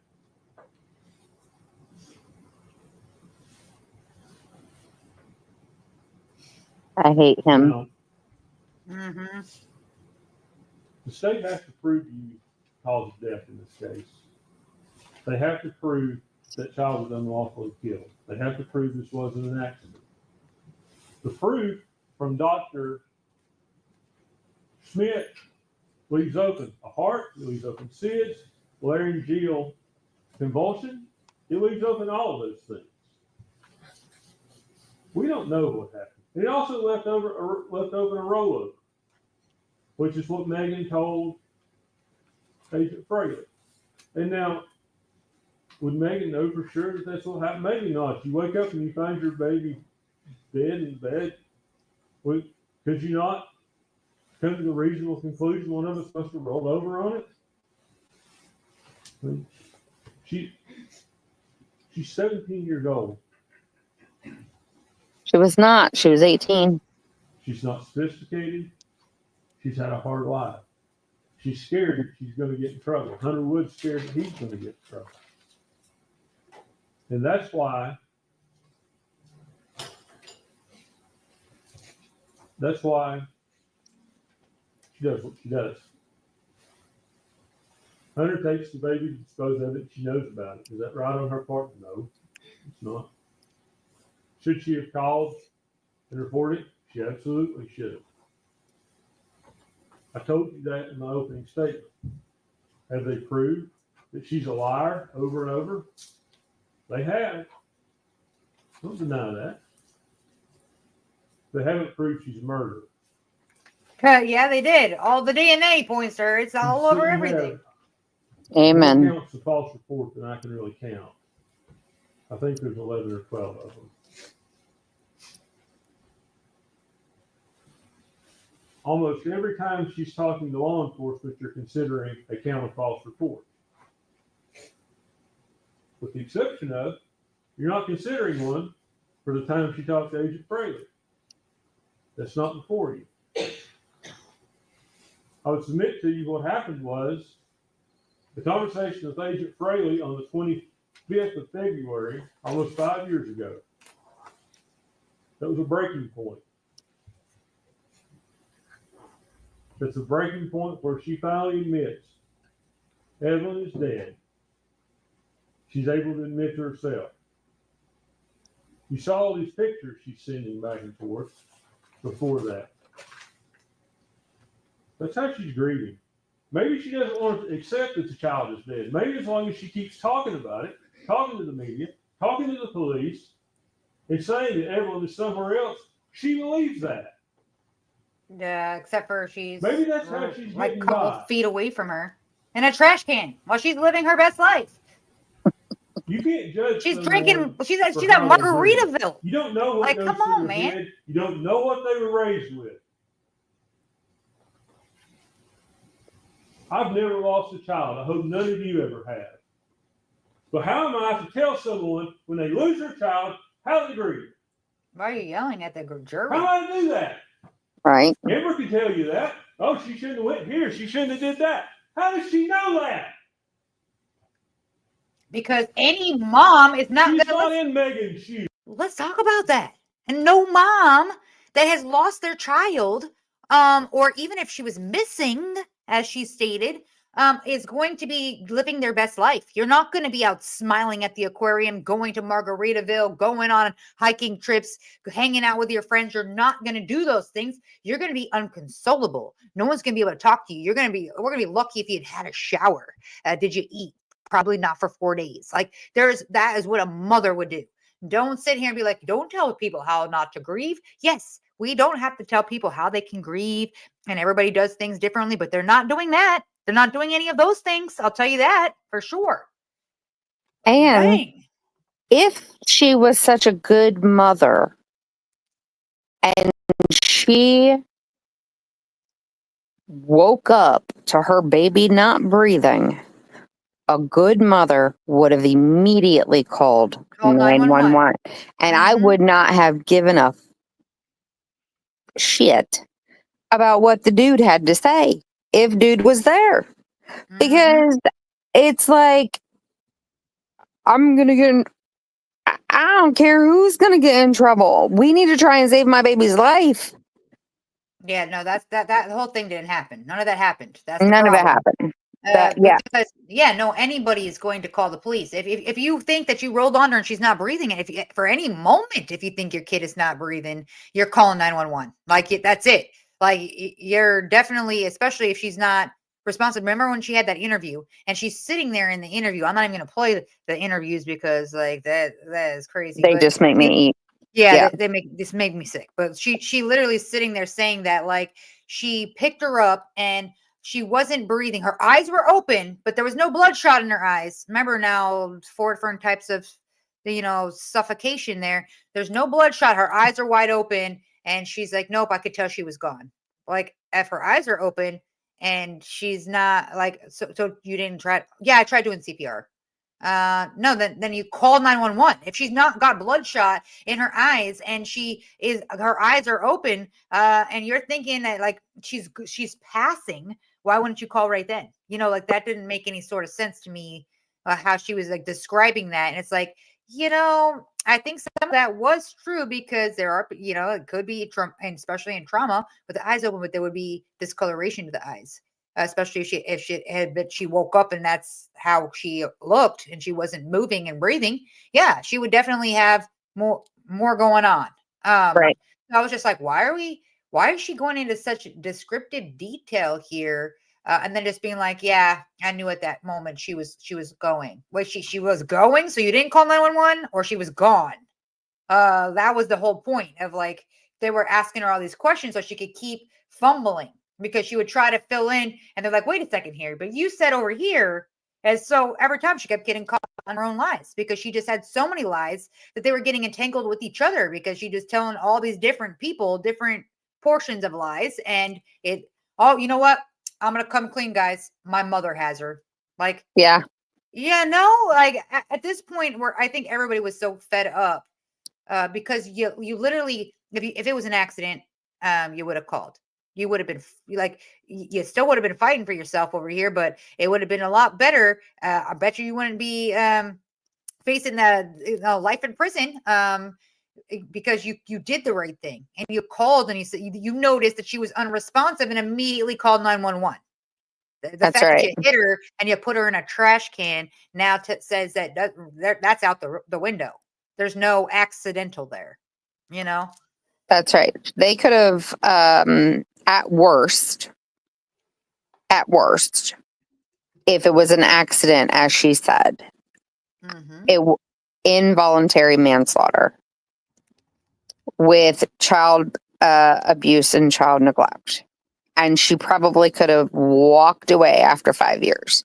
I hate him. Now, Mm-hmm. the state has to prove to you cause of death in this case. They have to prove that child was unlawfully killed. They have to prove this wasn't an accident. The proof from Dr. Smith leaves open a heart, it leaves open SIDS, laryngeal convulsion, it leaves open all of those things. We don't know what happened. It also left open a rollover, which is what Megan told Agent Fraley. And now, would Megan know for sure that that's what happened? Maybe not. You wake up and you find your baby dead in bed. Could you not come to the reasonable conclusion one of us must have rolled over on it? She's 17 years old. She was not. She was 18. She's not sophisticated. She's had a hard life. She's scared that she's going to get in trouble. Hunter Wood's scared that he's going to get in trouble. And that's why she does what she does. Hunter takes the baby to dispose of it. She knows about it. Is that right on her part? No, it's not. Should she have called and reported? She absolutely should have. I told you that in my opening statement. Have they proved that she's a liar over and over? They have. Don't deny that. They haven't proved she's a murderer. Yeah, they did. All the DNA points to her. It's all over You everything. Amen. More counts of false report than I can really count. I think there's 11 or 12 of them. Almost every time she's talking to law enforcement, you're considering a count of false reports. With the exception of, you're not considering one for the time she talked to Agent Fraley. That's not before you. I would submit to you what happened was the conversation with Agent Fraley on the 5th of February, almost 5 years ago. That was a breaking point. That's a breaking point where she finally admits Evelyn is dead. She's able to admit to herself. You saw all these pictures she's sending back and forth before that. That's how she's grieving. Maybe she doesn't want to accept that the child is dead. Maybe as long as she keeps talking about it, talking to the media, talking to the police, and saying that Evelyn is somewhere else, she believes that. Yeah, except for she's Maybe that's how she's like a getting couple by. feet away from her in a trash can while she's living her best life. You can't judge. She's someone drinking. She's at for how they grieve. Margaritaville. You don't know what Like, goes come through on, their man. head. You don't know what they were raised with. I've never lost a child. I hope none of you ever have. But how am I to tell someone when they lose their child how they grieve? Why are you yelling at the jury? How am I to do that? Right. Amber can tell you that. Oh, she shouldn't have went here. She shouldn't have did that. How does she know that? Because any mom is not She's gonna not listen. in Megan's shoes. Let's talk about that. And no mom that has lost their child, or even if she was missing, as she stated, is going to be living their best life. You're not going to be out smiling at the aquarium, going to Margaritaville, going on hiking trips, hanging out with your friends. You're not going to do those things. You're going to be unconsolable. No one's going to be able to talk to you. We're going to be lucky if you had a shower. Did you eat? Probably not for 4 days. Like that is what a mother would do. Don't sit here and be like, don't tell people how not to grieve. Yes, we don't have to tell people how they can grieve, and everybody does things differently, but they're not doing that. They're not doing any of those things. I'll tell you that for sure. And Dang. if she was such a good mother and she woke up to her baby not breathing, a good mother would have immediately called Call 911. 911. And I Mhm. would not have given a shit about what the dude had to say if dude was there. Mhm. Because it's like, I'm going to get in, I don't care who's going to get in trouble. We need to try and save my baby's life. Yeah, no, that whole thing didn't happen. None of that happened. That's the None of it problem. happened. Yeah. Because no, anybody is going to call the police. If you think that you rolled on her and she's not breathing, and if you, for any moment, if you think your kid is not breathing, you're calling 911. Like that's it. Like you're definitely, especially if she's not responsive. Remember when she had that interview and she's sitting there in the interview? I'm not even going to play the interviews because like that is crazy. They But just make me eat. yeah, Yeah. they make this made me sick. But she literally is sitting there saying that like she picked her up and she wasn't breathing. Her eyes were open, but there was no bloodshot in her eyes. Remember now, 4 different types of suffocation there. There's no bloodshot. Her eyes are wide open, and she's like, nope, I could tell she was gone. Like if her eyes are open and she's not like so you didn't try. Yeah, I tried doing CPR. No, then you call 911. If she's not got bloodshot in her eyes and her eyes are open, and you're thinking that like she's passing, why wouldn't you call right then? Like that didn't make any sort of sense to me, how she was like describing that. And it's like, I think some of that was true because there are, it could be trauma, and especially in trauma with the eyes open, but there would be discoloration to the eyes. Especially if she woke up and that's how she looked and she wasn't moving and breathing, yeah, she would definitely have more going on. Right. I was just like, why is she going into such descriptive detail here? And then just being like, yeah, I knew at that moment she was going. Wait, she was going, so you didn't call 911, or she was gone? That was the whole point of like they were asking her all these questions so she could keep fumbling, because she would try to fill in and they're like, wait a second here, but you said over here. And so every time she kept getting caught on her own lies because she just had so many lies that they were getting entangled with each other because she just telling all these different people different portions of lies. And you know what? I'm going to come clean, guys. My mother has her. Like, Yeah. yeah, no, like at this point where I think everybody was so fed up, because you literally, if it was an accident, you would have called. You would have been like, you still would have been fighting for yourself over here, but it would have been a lot better. I bet you wouldn't be facing the life in prison because you did the right thing, and you called and you said you noticed that she was unresponsive and immediately called 911. The That's fact that right. you hit her and you put her in a trash can now says that's out the window. There's no accidental there, you know. That's right. They could have, at worst, if it was an accident, as she said, involuntary manslaughter with child abuse and child neglect. And she probably could have walked away after 5 years.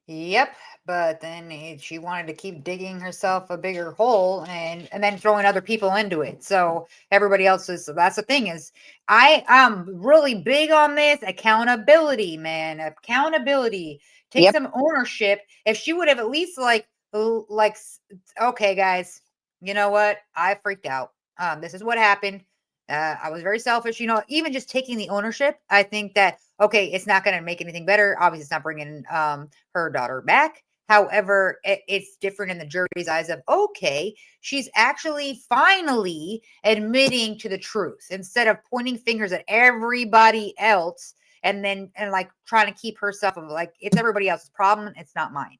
Yep. But then she wanted to keep digging herself a bigger hole and then throwing other people into it. So everybody else that's the thing is I'm really big on this accountability, man. Accountability. Take Yep. some ownership. If she would have at least like, okay, guys, you know what? I freaked out. This is what happened. I was very selfish, you know, even just taking the ownership. I think that, okay, it's not going to make anything better. Obviously, it's not bringing her daughter back. However, it's different in the jury's eyes of, okay, she's actually finally admitting to the truth instead of pointing fingers at everybody else and like trying to keep herself of like, it's everybody else's problem. It's not mine.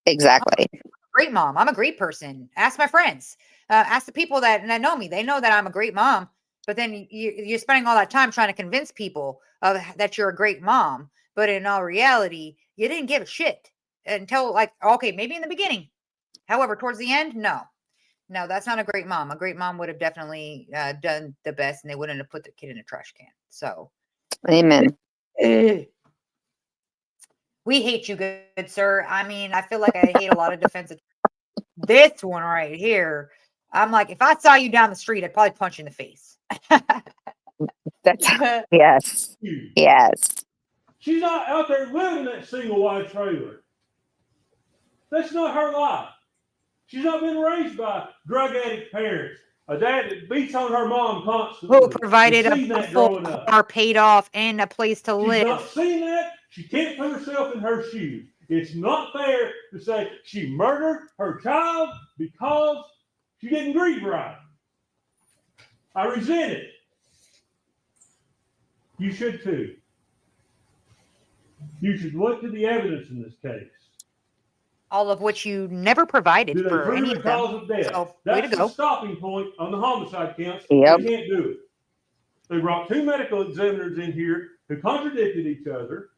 Exactly. I'm a great mom. I'm a great person. Ask my friends. Ask the people that know me. They know that I'm a great mom. But then you're spending all that time trying to convince people that you're a great mom. But in all reality, you didn't give a shit until like, okay, maybe in the beginning. However, towards the end, no, that's not a great mom. A great mom would have definitely done the best, and they wouldn't have put the kid in a trash can. So, Amen. We hate you, good sir. I mean, I feel like I hate a lot of defensive. This one right here, I'm like, if I saw you down the street, I'd probably punch you in the face. That's yes. Yes. She's not out there living in that single wide trailer. That's not her life. She's not been raised by drug addict parents. A dad that beats on her mom constantly. Who provided She's seen a that full growing up. car paid off and a place to She's live. not seen that. She can't put herself in her shoes. It's not fair to say she murdered her child because she didn't grieve right. I resent it. You should too. You should look to the evidence in this case. All of which you never provided Do they for prove any the of them. cause of death? So, way That's to the go. stopping point on the homicide counts. Yep. They can't do it. They brought two medical examiners in here who contradicted each other.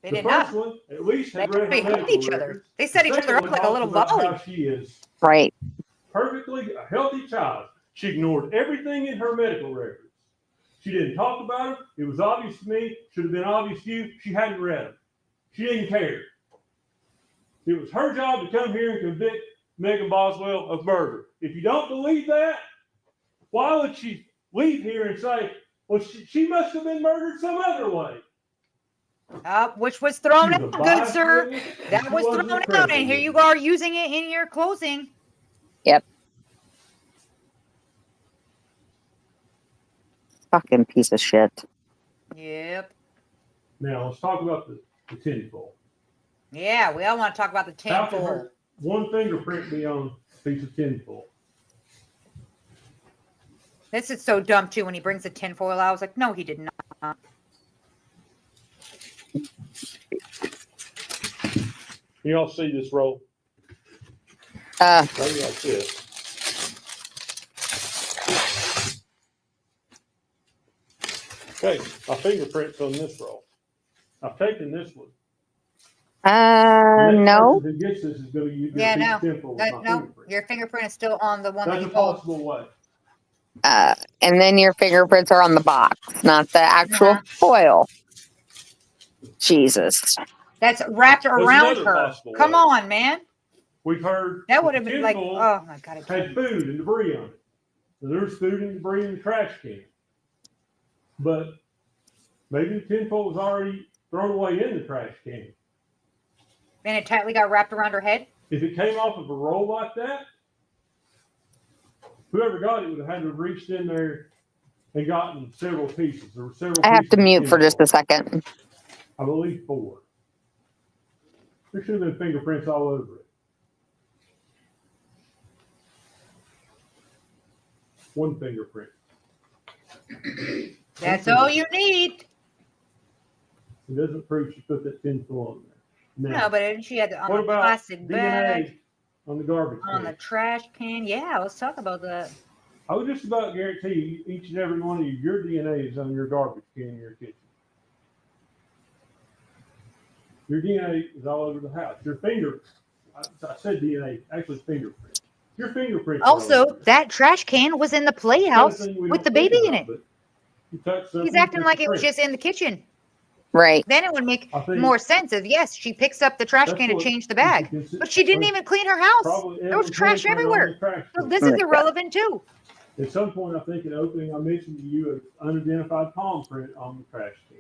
They The did first not. one at least They had read actually her helped medical each other. records. They set The each other second up one like a talks little about volley. how she is Right. perfectly a healthy child. She ignored everything in her medical records. She didn't talk about it. It was obvious to me. Should have been obvious to you. She hadn't read them. She didn't care. It was her job to come here and convict Megan Boswell of murder. If you don't believe that, why would she leave here and say, well, she must have been murdered some other way? Which was thrown She was out, a good biased sir. witness, and That she was wasn't thrown a out, credible and here you witness. are using it in your closing. Yep. Fucking piece of shit. Yep. Now, let's talk about the tinfoil. Yeah, we all want to talk about the How can tinfoil. her one fingerprint be on a piece of tinfoil? This is so dumb too. When he brings the tinfoil out, I was like, no, he did not. You all see this roll? Maybe like this. Okay, my fingerprint's on this roll. I've taken this one. The next No. person who gets this is going to use Yeah, a piece no. of tinfoil with my No, fingerprint. your fingerprint is still on the one that That's you a pulled. possible way. And then your fingerprints are on the box, not the actual Uh-huh. foil. Jesus. That's wrapped around another her. possible Come way. on, man. We've heard That would the have been like, tinfoil oh my god, I had can't. food and debris on it. So there's food and debris in the trash can. But maybe the tinfoil was already thrown away in the trash can. And it tightly got wrapped around her head. If it came off of a roll like that, whoever got it would have had to have reached in there and gotten several pieces. There were several I have pieces to of mute for just a tinfoil. second. I believe 4. There should have been fingerprints all over it. One fingerprint. That's all you need. It doesn't prove she put that tinfoil on there. No, Now, but she had on what the about plastic bag, DNA on the garbage on the can? trash can. Yeah, let's talk about that. I would just about guarantee you, each and every one of you, your DNA is on your garbage can in your kitchen. Your DNA is all over the house. Your finger, I said DNA, actually fingerprint. Your fingerprints. Also, that trash can was in the playhouse with the baby in it. He's acting like it was just in the kitchen. Right. Then it would make I think more sense if, yes, she picks up the trash that's can and what changed the you bag. could consider- But she didn't even clean her house. Probably There was Evelyn's trash handprint on everywhere. the trash So can. this is irrelevant too. At some point, I think in opening, I mentioned to you an unidentified palm print on the trash can.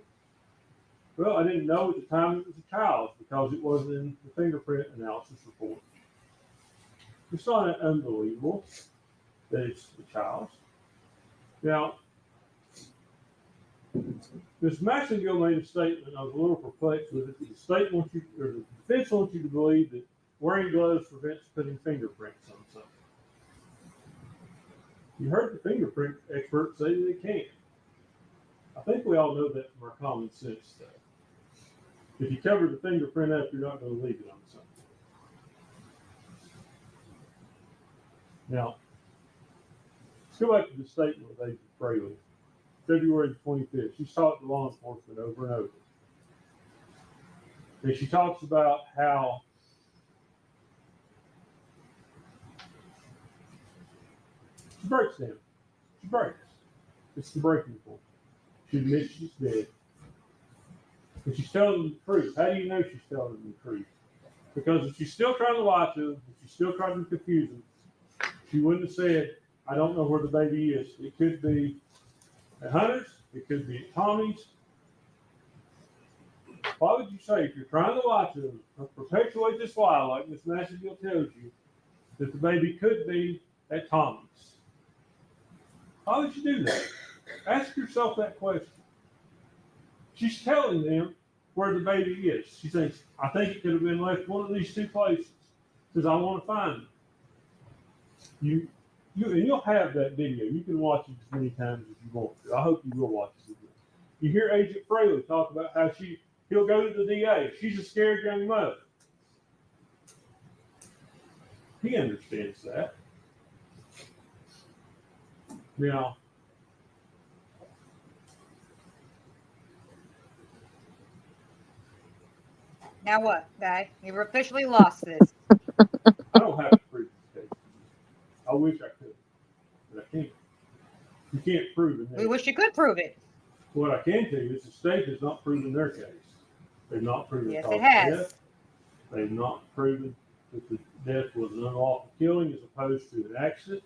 Well, I didn't know at the time it was a child's because it wasn't in the fingerprint analysis report. It's not unbelievable that it's the child's. Now, Ms. Maxengill made a statement. I was a little perplexed with it. The state wants you, or the defense wants you to believe that wearing gloves prevents putting fingerprints on something. You heard the fingerprint experts say they can. I think we all know that from our common sense stuff. If you cover the fingerprint up, you're not going to leave it on something. Now, let's go back to the statement with Agent Fraley. February the 25th. She's talked to law enforcement over and over. And she talks about how she breaks down. She breaks. It's the breaking point. She admits she's dead. And she's telling them the truth. How do you know she's telling them the truth? Because if she's still trying to lie to them, if she's still trying to confuse them, she wouldn't have said, I don't know where the baby is. It could be at Hunter's, it could be at Tommy's. Why would you say, if you're trying to lie to them, perpetuate this lie like Miss Maxengill tells you, that the baby could be at Tommy's? How would you do that? Ask yourself that question. She's telling them where the baby is. She thinks, I think it could have been left one of these two places because I want to find it. And you'll have that video. You can watch it as many times as you want to. I hope you will watch it again. You hear Agent Fraley talk about how he'll go to the DA. She's a scared young mother. He understands that. Now, Now what, guy? You've officially lost this. I don't have to prove this case. I wish I could, but I can't. You can't prove it. We wish you could prove it. What I can tell you is the state has not proven their case. They've not proven Yes, cause it of has. death. They've not proven that the death was an unlawful killing as opposed to an accident,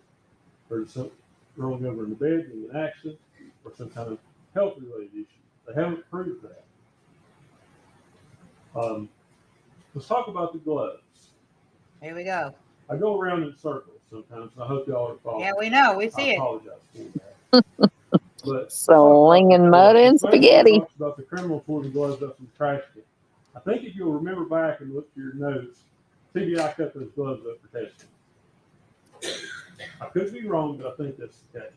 or some rolling over in the bed being an accident, or some kind of health-related issue. They haven't proved that. Let's talk about the gloves. Here we go. I go around in circles sometimes, and I hope y'all are following. Yeah, we know. We I see it. apologize for that. But Slinging mud and spaghetti. Talks about the criminal pulling the gloves up from the trash can. I think if you'll remember back and look to your notes, TBI cut those gloves up for testing. I could be wrong, but I think that's the case.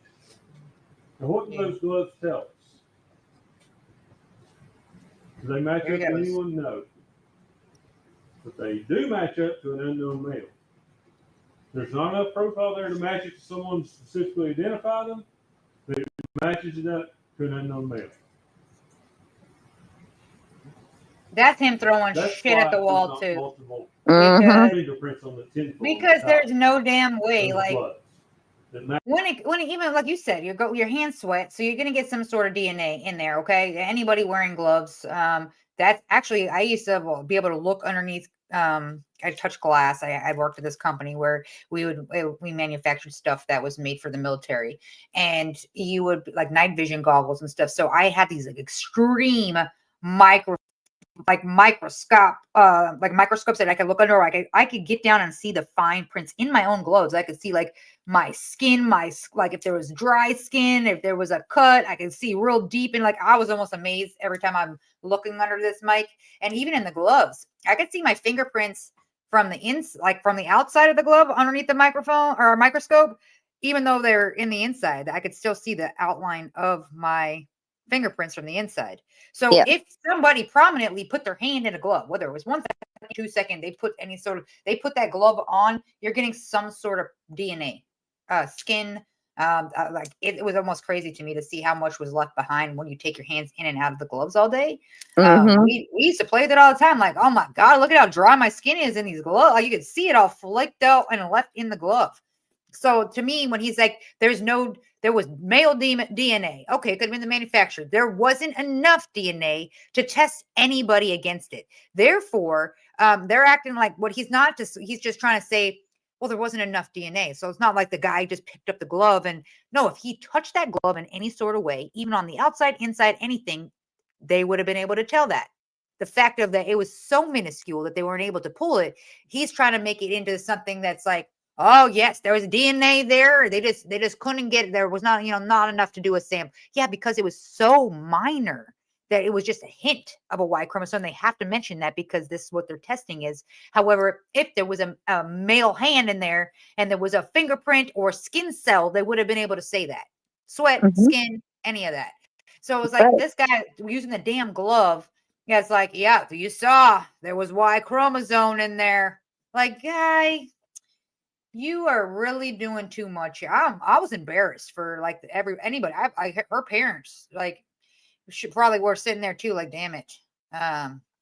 And what do those gloves tell us? Do they match Here up he to goes. anyone? No. But they do match up to an unknown male. There's not enough profile there to match it to someone specifically identify them, but it matches it up to an unknown male. That's him throwing That's shit at the why wall there's too. not multiple Mhm. fingerprints on the tinfoil. Because there's no damn way. Like that when it even like you said, your hands sweat, so you're gonna get some sort of DNA in there. Okay, anybody wearing gloves. That's actually I used to be able to look underneath. I touched glass. I worked at this company where we manufactured stuff that was made for the military, and you would like night vision goggles and stuff. So I had these like extreme micro like microscopes that I could look under. Or I could get down and see the fine prints in my own gloves. I could see like my skin, like if there was dry skin, if there was a cut, I could see real deep. And like I was almost amazed every time I'm looking under this mic. And even in the gloves, I could see my fingerprints from from the outside of the glove underneath the microphone or microscope. Even though they're in the inside, I could still see the outline of my fingerprints from the inside. So Yeah. if somebody prominently put their hand in a glove, whether it was 1 second, 2 seconds, they put that glove on, you're getting some sort of DNA, skin. Like it was almost crazy to me to see how much was left behind when you take your hands in and out of the gloves all day. Mhm. We used to play with it all the time. Like, oh my God, look at how dry my skin is in these gloves. Like you could see it all flaked out and left in the glove. So to me, when he's like, there was male DNA. Okay, it could have been the manufacturer. There wasn't enough DNA to test anybody against it. Therefore, they're acting like what he's just trying to say, well, there wasn't enough DNA. So it's not like the guy just picked up the glove and no, if he touched that glove in any sort of way, even on the outside, inside, anything, they would have been able to tell that. The fact of that it was so minuscule that they weren't able to pull it. He's trying to make it into something that's like, oh yes, there was DNA there. They just couldn't get it. There was not, not enough to do a sample. Yeah, because it was so minor that it was just a hint of a Y chromosome. They have to mention that because this is what their testing is. However, if there was a male hand in there and there was a fingerprint or skin cell, they would have been able to say that. Sweat, Mhm. skin, any of that. So it was like Right. this guy using the damn glove. Yeah, it's like, yeah, you saw there was Y chromosome in there. Like, guy, you are really doing too much. I was embarrassed for like anybody. Her parents like should probably were sitting there too. Like, damn it,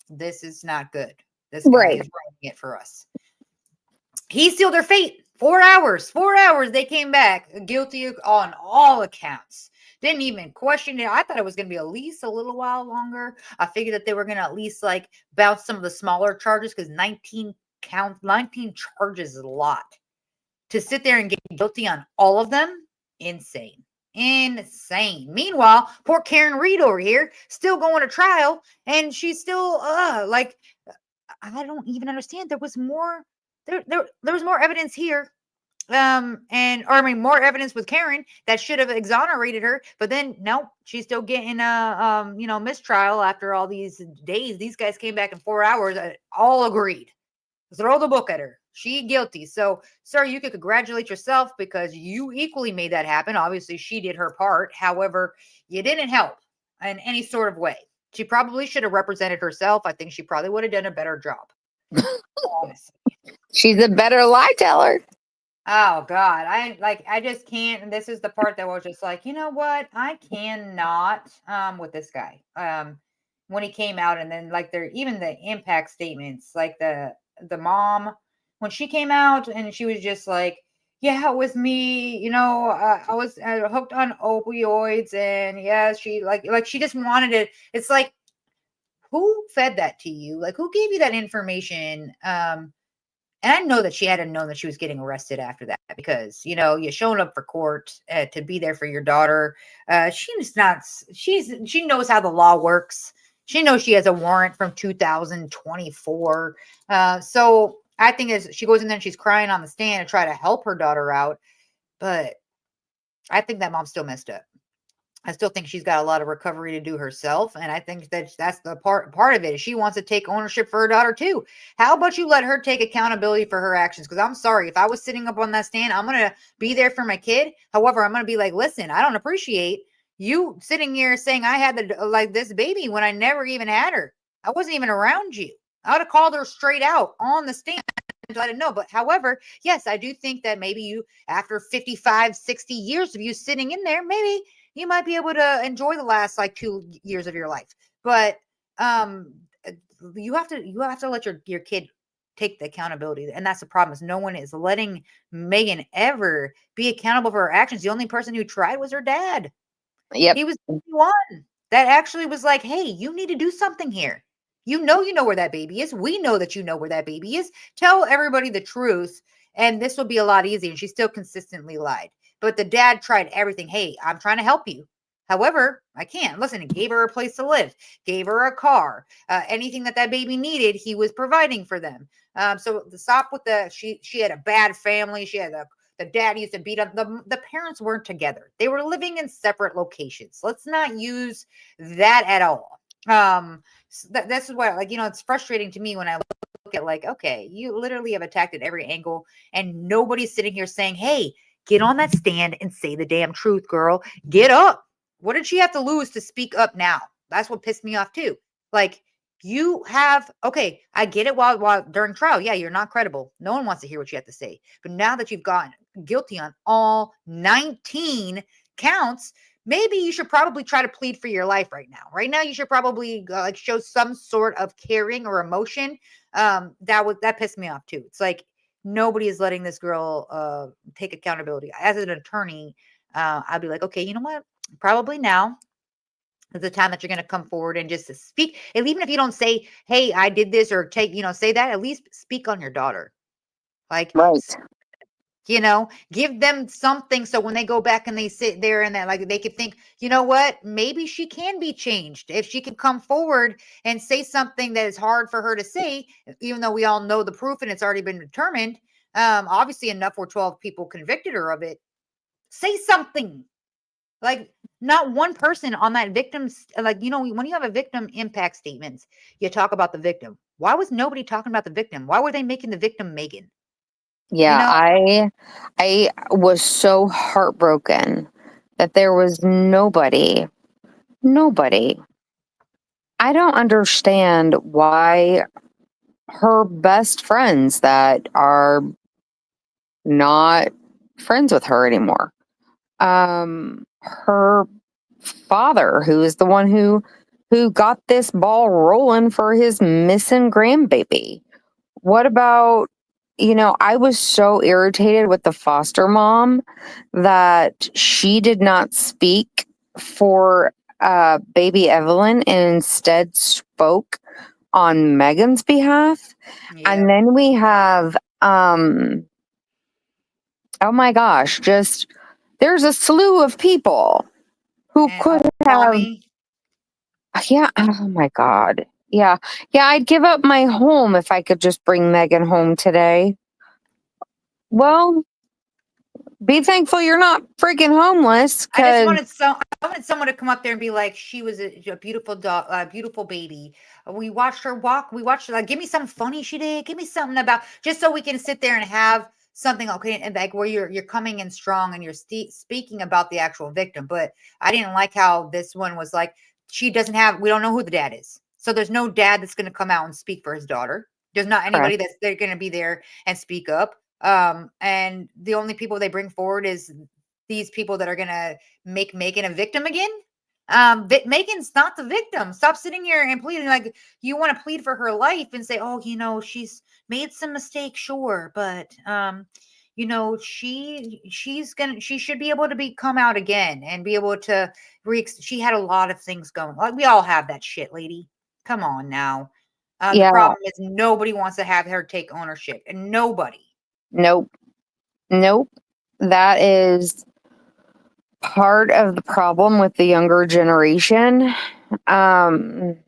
this is not good. This guy Right. is ruining it for us. He sealed their fate. 4 hours. 4 hours. They came back guilty on all accounts. Didn't even question it. I thought it was going to be at least a little while longer. I figured that they were going to at least like bounce some of the smaller charges because 19 charges is a lot. To sit there and get guilty on all of them, insane. Insane. Meanwhile, poor Karen Reed over here still going to trial, and she's still like I don't even understand. There was more. There was more evidence here. More evidence with Karen that should have exonerated her, but then no, she's still getting mistrial after all these days. These guys came back in 4 hours, all agreed. Throw the book at her. She guilty. So, sir, you could congratulate yourself because you equally made that happen. Obviously, she did her part. However, you didn't help in any sort of way. She probably should have represented herself. I think she probably would have done a better job. Honestly. She's a better lie teller. Oh God. I just can't. And this is the part that was just like, you know what? I cannot with this guy. When he came out and then like even the impact statements, like the mom when she came out and she was just like, yeah, it was me, I was hooked on opioids and yeah, she like she just wanted it. It's like, who fed that to you? Like, who gave you that information? And I know that she hadn't known that she was getting arrested after that because, you're showing up for court to be there for your daughter. She knows how the law works. She knows she has a warrant from 2024. So I think as she goes in there and she's crying on the stand to try to help her daughter out. But I think that mom's still messed up. I still think she's got a lot of recovery to do herself. And I think that that's the part of it. She wants to take ownership for her daughter too. How about you let her take accountability for her actions? Because I'm sorry, if I was sitting up on that stand, I'm going to be there for my kid. However, I'm going to be like, listen, I don't appreciate you sitting here saying I had this baby when I never even had her. I wasn't even around you. I would have called her straight out on the stand. I didn't know. But however, yes, I do think that maybe you, after 55, 60 years of you sitting in there, maybe you might be able to enjoy the last like 2 years of your life. But you have to let your kid take the accountability. And that's the problem is no one is letting Megan ever be accountable for her actions. The only person who tried was her dad. Yep. He was the one that actually was like, hey, you need to do something here. You know where that baby is. We know that you know where that baby is. Tell everybody the truth, and this will be a lot easier. And she still consistently lied. But the dad tried everything. Hey, I'm trying to help you. However, I can't. Listen, he gave her a place to live, gave her a car, anything that baby needed, he was providing for them. So to stop with she had a bad family. She had the dad used to beat up. The parents weren't together. They were living in separate locations. Let's not use that at all. This is why, like, it's frustrating to me when I look at, like, okay, you literally have attacked at every angle and nobody's sitting here saying, hey, get on that stand and say the damn truth, girl. Get up. What did she have to lose to speak up now? That's what pissed me off too. Like, you have, okay, I get it while during trial. Yeah, you're not credible. No one wants to hear what you have to say. But now that you've gotten guilty on all 19 counts, maybe you should probably try to plead for your life right now. Right now, you should probably like show some sort of caring or emotion. That pissed me off too. It's like nobody is letting this girl take accountability. As an attorney, I'd be like, okay, you know what? Probably now is the time that you're going to come forward and just to speak. And even if you don't say, hey, I did this, or say that, at least speak on your daughter. Like, Right. Give them something so when they go back and they sit there and that, like, they could think, you know what, maybe she can be changed if she can come forward and say something that is hard for her to say, even though we all know the proof and it's already been determined. Obviously enough where 12 people convicted her of it. Say something. Like, not one person on that victim's, like, when you have a victim impact statements, you talk about the victim. Why was nobody talking about the victim? Why were they making the victim Megan? Yeah, I was so heartbroken that there was nobody. I don't understand why her best friends that are not friends with her anymore. Her father, who is the one who got this ball rolling for his missing grandbaby. What about, I was so irritated with the foster mom that she did not speak for baby Evelyn and instead spoke on Megan's behalf. Yeah. And then we have, oh my gosh, there's a slew of people who And could call have, me. yeah, oh my God. Yeah. Yeah, I'd give up my home if I could just bring Megan home today. Well, be thankful you're not freaking homeless. I Cause wanted someone to come up there and be like, she was a beautiful dog, beautiful baby. We watched her walk. We watched her. Like, give me something funny she did. Give me something about, just so we can sit there and have something, okay, and like where you're coming in strong and you're speaking about the actual victim. But I didn't like how this one was like, we don't know who the dad is. So there's no dad that's going to come out and speak for his daughter. There's not anybody that's they're going to be there and speak up. And the only people they bring forward is these people that are going to make Megan a victim again. Megan's not the victim. Stop sitting here and pleading like you want to plead for her life and say, oh, she's made some mistakes, sure, but she should be able to come out again and be able to she had a lot of things going. Like, we all have that shit, lady. Come on now. The problem is nobody wants to have her take ownership, and nobody. Nope. That is part of the problem with the younger generation. You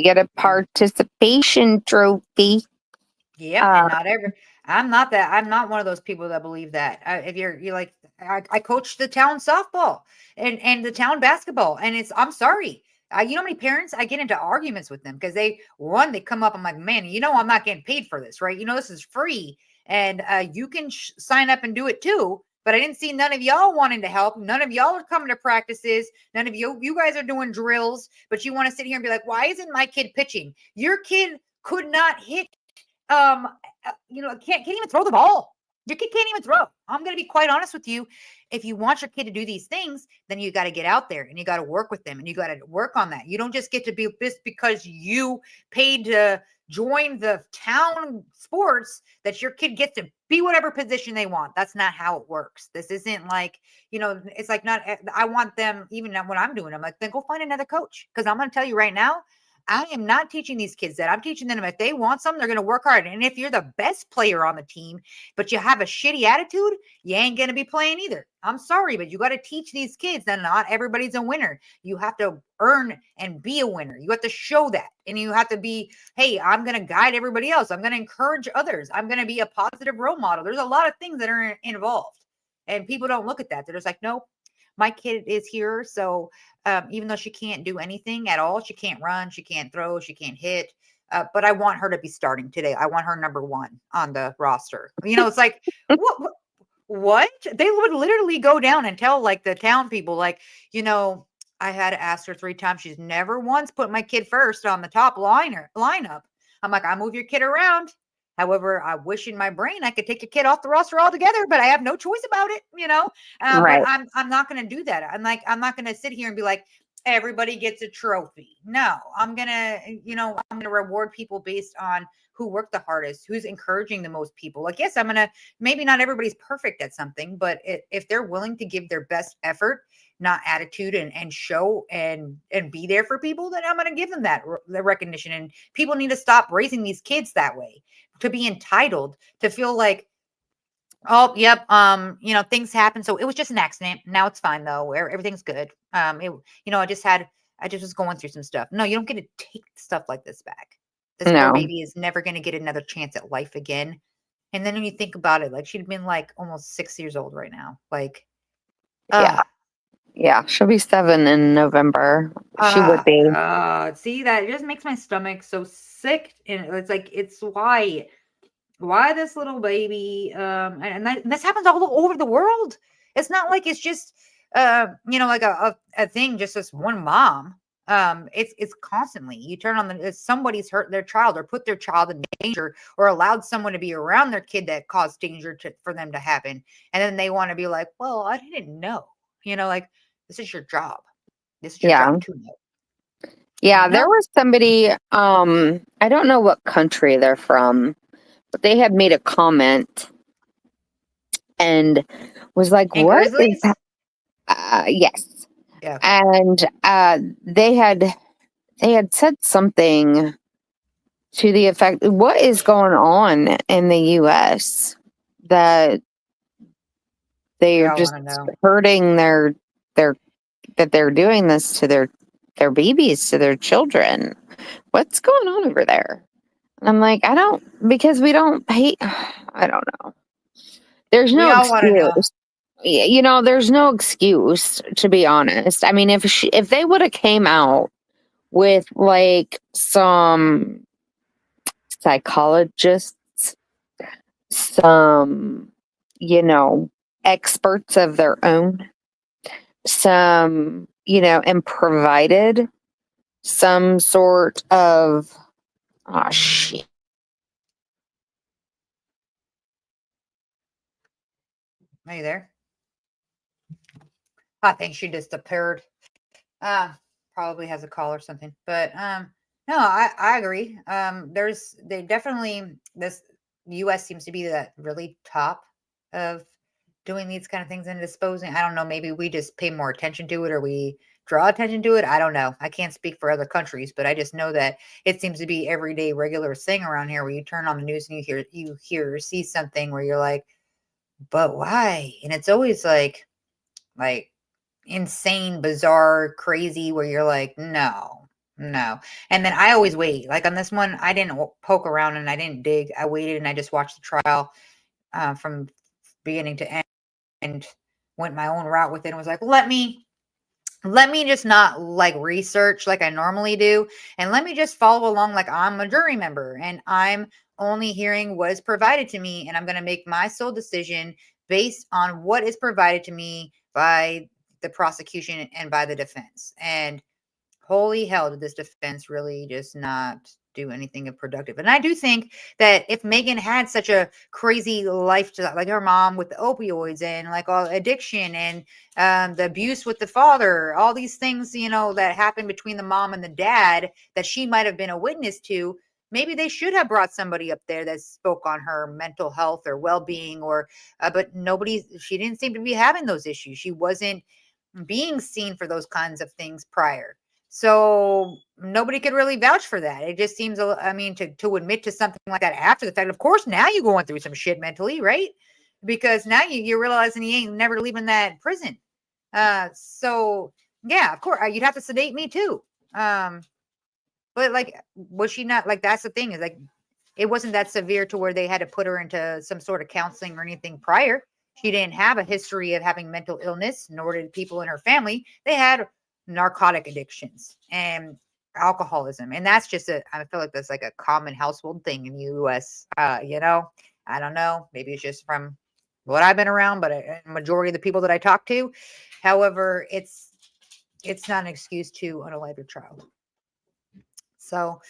get a participation trophy. Yep, and I'm not one of those people that believe that. If you're like, I coach the town softball and the town basketball, and I'm sorry. You know how many parents I get into arguments with them because they come up. I'm like, man, I'm not getting paid for this, right? This is free, and you can sign up and do it too. But I didn't see none of y'all wanting to help. None of y'all are coming to practices. None of you guys are doing drills. But you want to sit here and be like, why isn't my kid pitching? Your kid could not hit can't even throw the ball. Your kid can't even throw. I'm going to be quite honest with you. If you want your kid to do these things, then you got to get out there and you got to work with them and you got to work on that. You don't just get to be this because you paid to join the town sports that your kid gets to be whatever position they want. That's not how it works. This isn't like, it's like not, I want them, even when I'm doing, I'm like, then go find another coach. Cause I'm going to tell you right now, I am not teaching these kids that. I'm teaching them if they want something, they're going to work hard. And if you're the best player on the team, but you have a shitty attitude, you ain't going to be playing either. I'm sorry, but you got to teach these kids that not everybody's a winner. You have to earn and be a winner. You have to show that. And you have to be, hey, I'm going to guide everybody else. I'm going to encourage others. I'm going to be a positive role model. There's a lot of things that are involved. And people don't look at that. They're just like, nope, my kid is here. So even though she can't do anything at all, she can't run, she can't throw, she can't hit. But I want her to be starting today. I want her number 1 on the roster. It's like, what? They would literally go down and tell like the town people, like, I had to ask her 3 times. She's never once put my kid first on the top lineup. I'm like, I move your kid around. However, I wish in my brain I could take your kid off the roster altogether, but I have no choice about it, Right. But I'm not going to do that. I'm not going to sit here and be like, everybody gets a trophy. No, I'm going to reward people based on who worked the hardest, who's encouraging the most people. Like, yes, maybe not everybody's perfect at something, but if they're willing to give their best effort, not attitude, and show and be there for people, then I'm going to give them the recognition. And people need to stop raising these kids that way, to be entitled, to feel like, oh, yep, things happen. So it was just an accident. Now it's fine though. Everything's good. I just was going through some stuff. No, you don't get to take stuff like this back. This poor No. baby is never going to get another chance at life again. And then when you think about it, like, she'd been like almost 6 years old right now. Like, Yeah. Yeah. She'll be 7 in November. She would be. see, that just makes my stomach so sick. And it's like, it's why this little baby, and this happens all over the world. It's not like it's just, like a thing, just this one mom. It's constantly, you turn on if somebody's hurt their child or put their child in danger or allowed someone to be around their kid that caused danger for them to happen. And then they want to be like, well, I didn't know, like, this is your job. This is your Yeah. job to know. Yeah. There was somebody, I don't know what country they're from, but they had made a comment and was like, And what is Grizzlies? yes. Yeah. Okay. And they had said something to the effect, what is going on in the US that they We are all just want to know. hurting that they're doing this to their babies, to their children. What's going on over there? And I'm like, because we don't pay, I don't know. There's We no all want to know. excuse. There's no excuse, to be honest. I mean, if they would have came out with like some psychologists, some, experts of their own, and provided some sort of, oh shit. Are you there? I think she just disappeared. Probably has a call or something. But no, I agree. They definitely, this US seems to be the really top of doing these kind of things and disposing. I don't know, maybe we just pay more attention to it or we draw attention to it. I don't know. I can't speak for other countries, but I just know that it seems to be everyday regular thing around here where you turn on the news and you hear or see something where you're like, but why? And it's always like insane, bizarre, crazy, where you're like, no. And then I always wait. Like on this one, I didn't poke around and I didn't dig. I waited and I just watched the trial from beginning to end and went my own route with it and was like, let me just not like research like I normally do. And let me just follow along like I'm a jury member and I'm only hearing what is provided to me. And I'm going to make my sole decision based on what is provided to me by the prosecution and by the defense. And holy hell, did this defense really just not do anything productive? And I do think that if Megan had such a crazy life, like her mom with the opioids and like all addiction and the abuse with the father, all these things, that happened between the mom and the dad that she might have been a witness to, maybe they should have brought somebody up there that spoke on her mental health or well-being but she didn't seem to be having those issues. She wasn't being seen for those kinds of things prior. So nobody could really vouch for that. It just seems, I mean, to admit to something like that after the fact, of course, now you're going through some shit mentally, right? Because now you're realizing you ain't never leaving that prison. So yeah, of course, you'd have to sedate me too. But like, was she not, like, that's the thing, is like, it wasn't that severe to where they had to put her into some sort of counseling or anything prior. She didn't have a history of having mental illness, nor did people in her family. They had narcotic addictions and alcoholism. And that's just I feel like that's like a common household thing in the US. You know, I don't know. Maybe it's just from what I've been around, but a majority of the people that I talk to. However, it's not an excuse to unalive your child. So,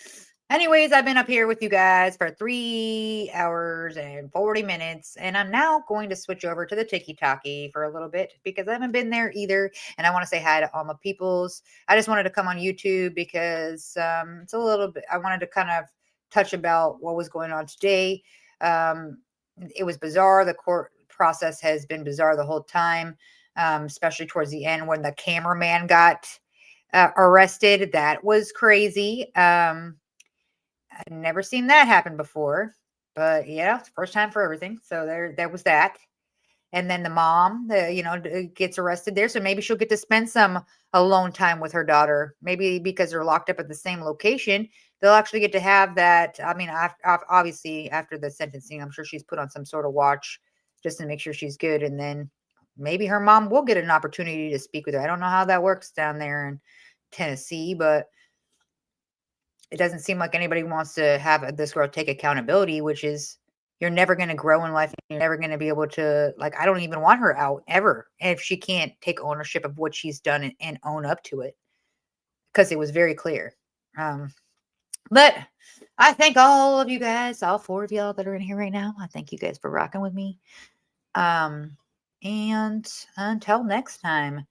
anyways, I've been up here with you guys for 3 hours and 40 minutes, and I'm now going to switch over to the TikTok for a little bit because I haven't been there either. And I want to say hi to all my peoples. I just wanted to come on YouTube because it's a little bit, I wanted to kind of touch about what was going on today. It was bizarre. The court process has been bizarre the whole time, especially towards the end when the cameraman got arrested. That was crazy. I'd never seen that happen before, but yeah, first time for everything. So there was that. And then the mom, gets arrested there. So maybe she'll get to spend some alone time with her daughter. Maybe because they're locked up at the same location, they'll actually get to have that. I mean, obviously after the sentencing, I'm sure she's put on some sort of watch just to make sure she's good. And then maybe her mom will get an opportunity to speak with her. I don't know how that works down there in Tennessee, but it doesn't seem like anybody wants to have this girl take accountability, which is, you're never going to grow in life. You're never going to be able to, like, I don't even want her out ever if she can't take ownership of what she's done and own up to it, because it was very clear. But I thank all of you guys, all 4 of y'all that are in here right now. I thank you guys for rocking with me. And until next time,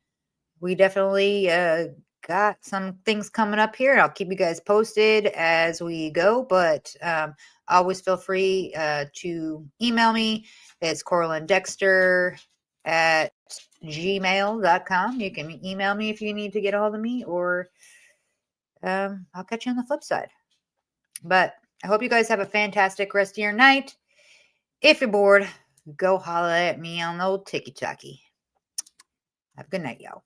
we definitely got some things coming up here. I'll keep you guys posted as we go, but always feel free to email me. It's CoralynDexter@gmail.com. You can email me if you need to get a hold of me, or I'll catch you on the flip side. But I hope you guys have a fantastic rest of your night. If you're bored, go holler at me on the old TikTok. Have a good night, y'all.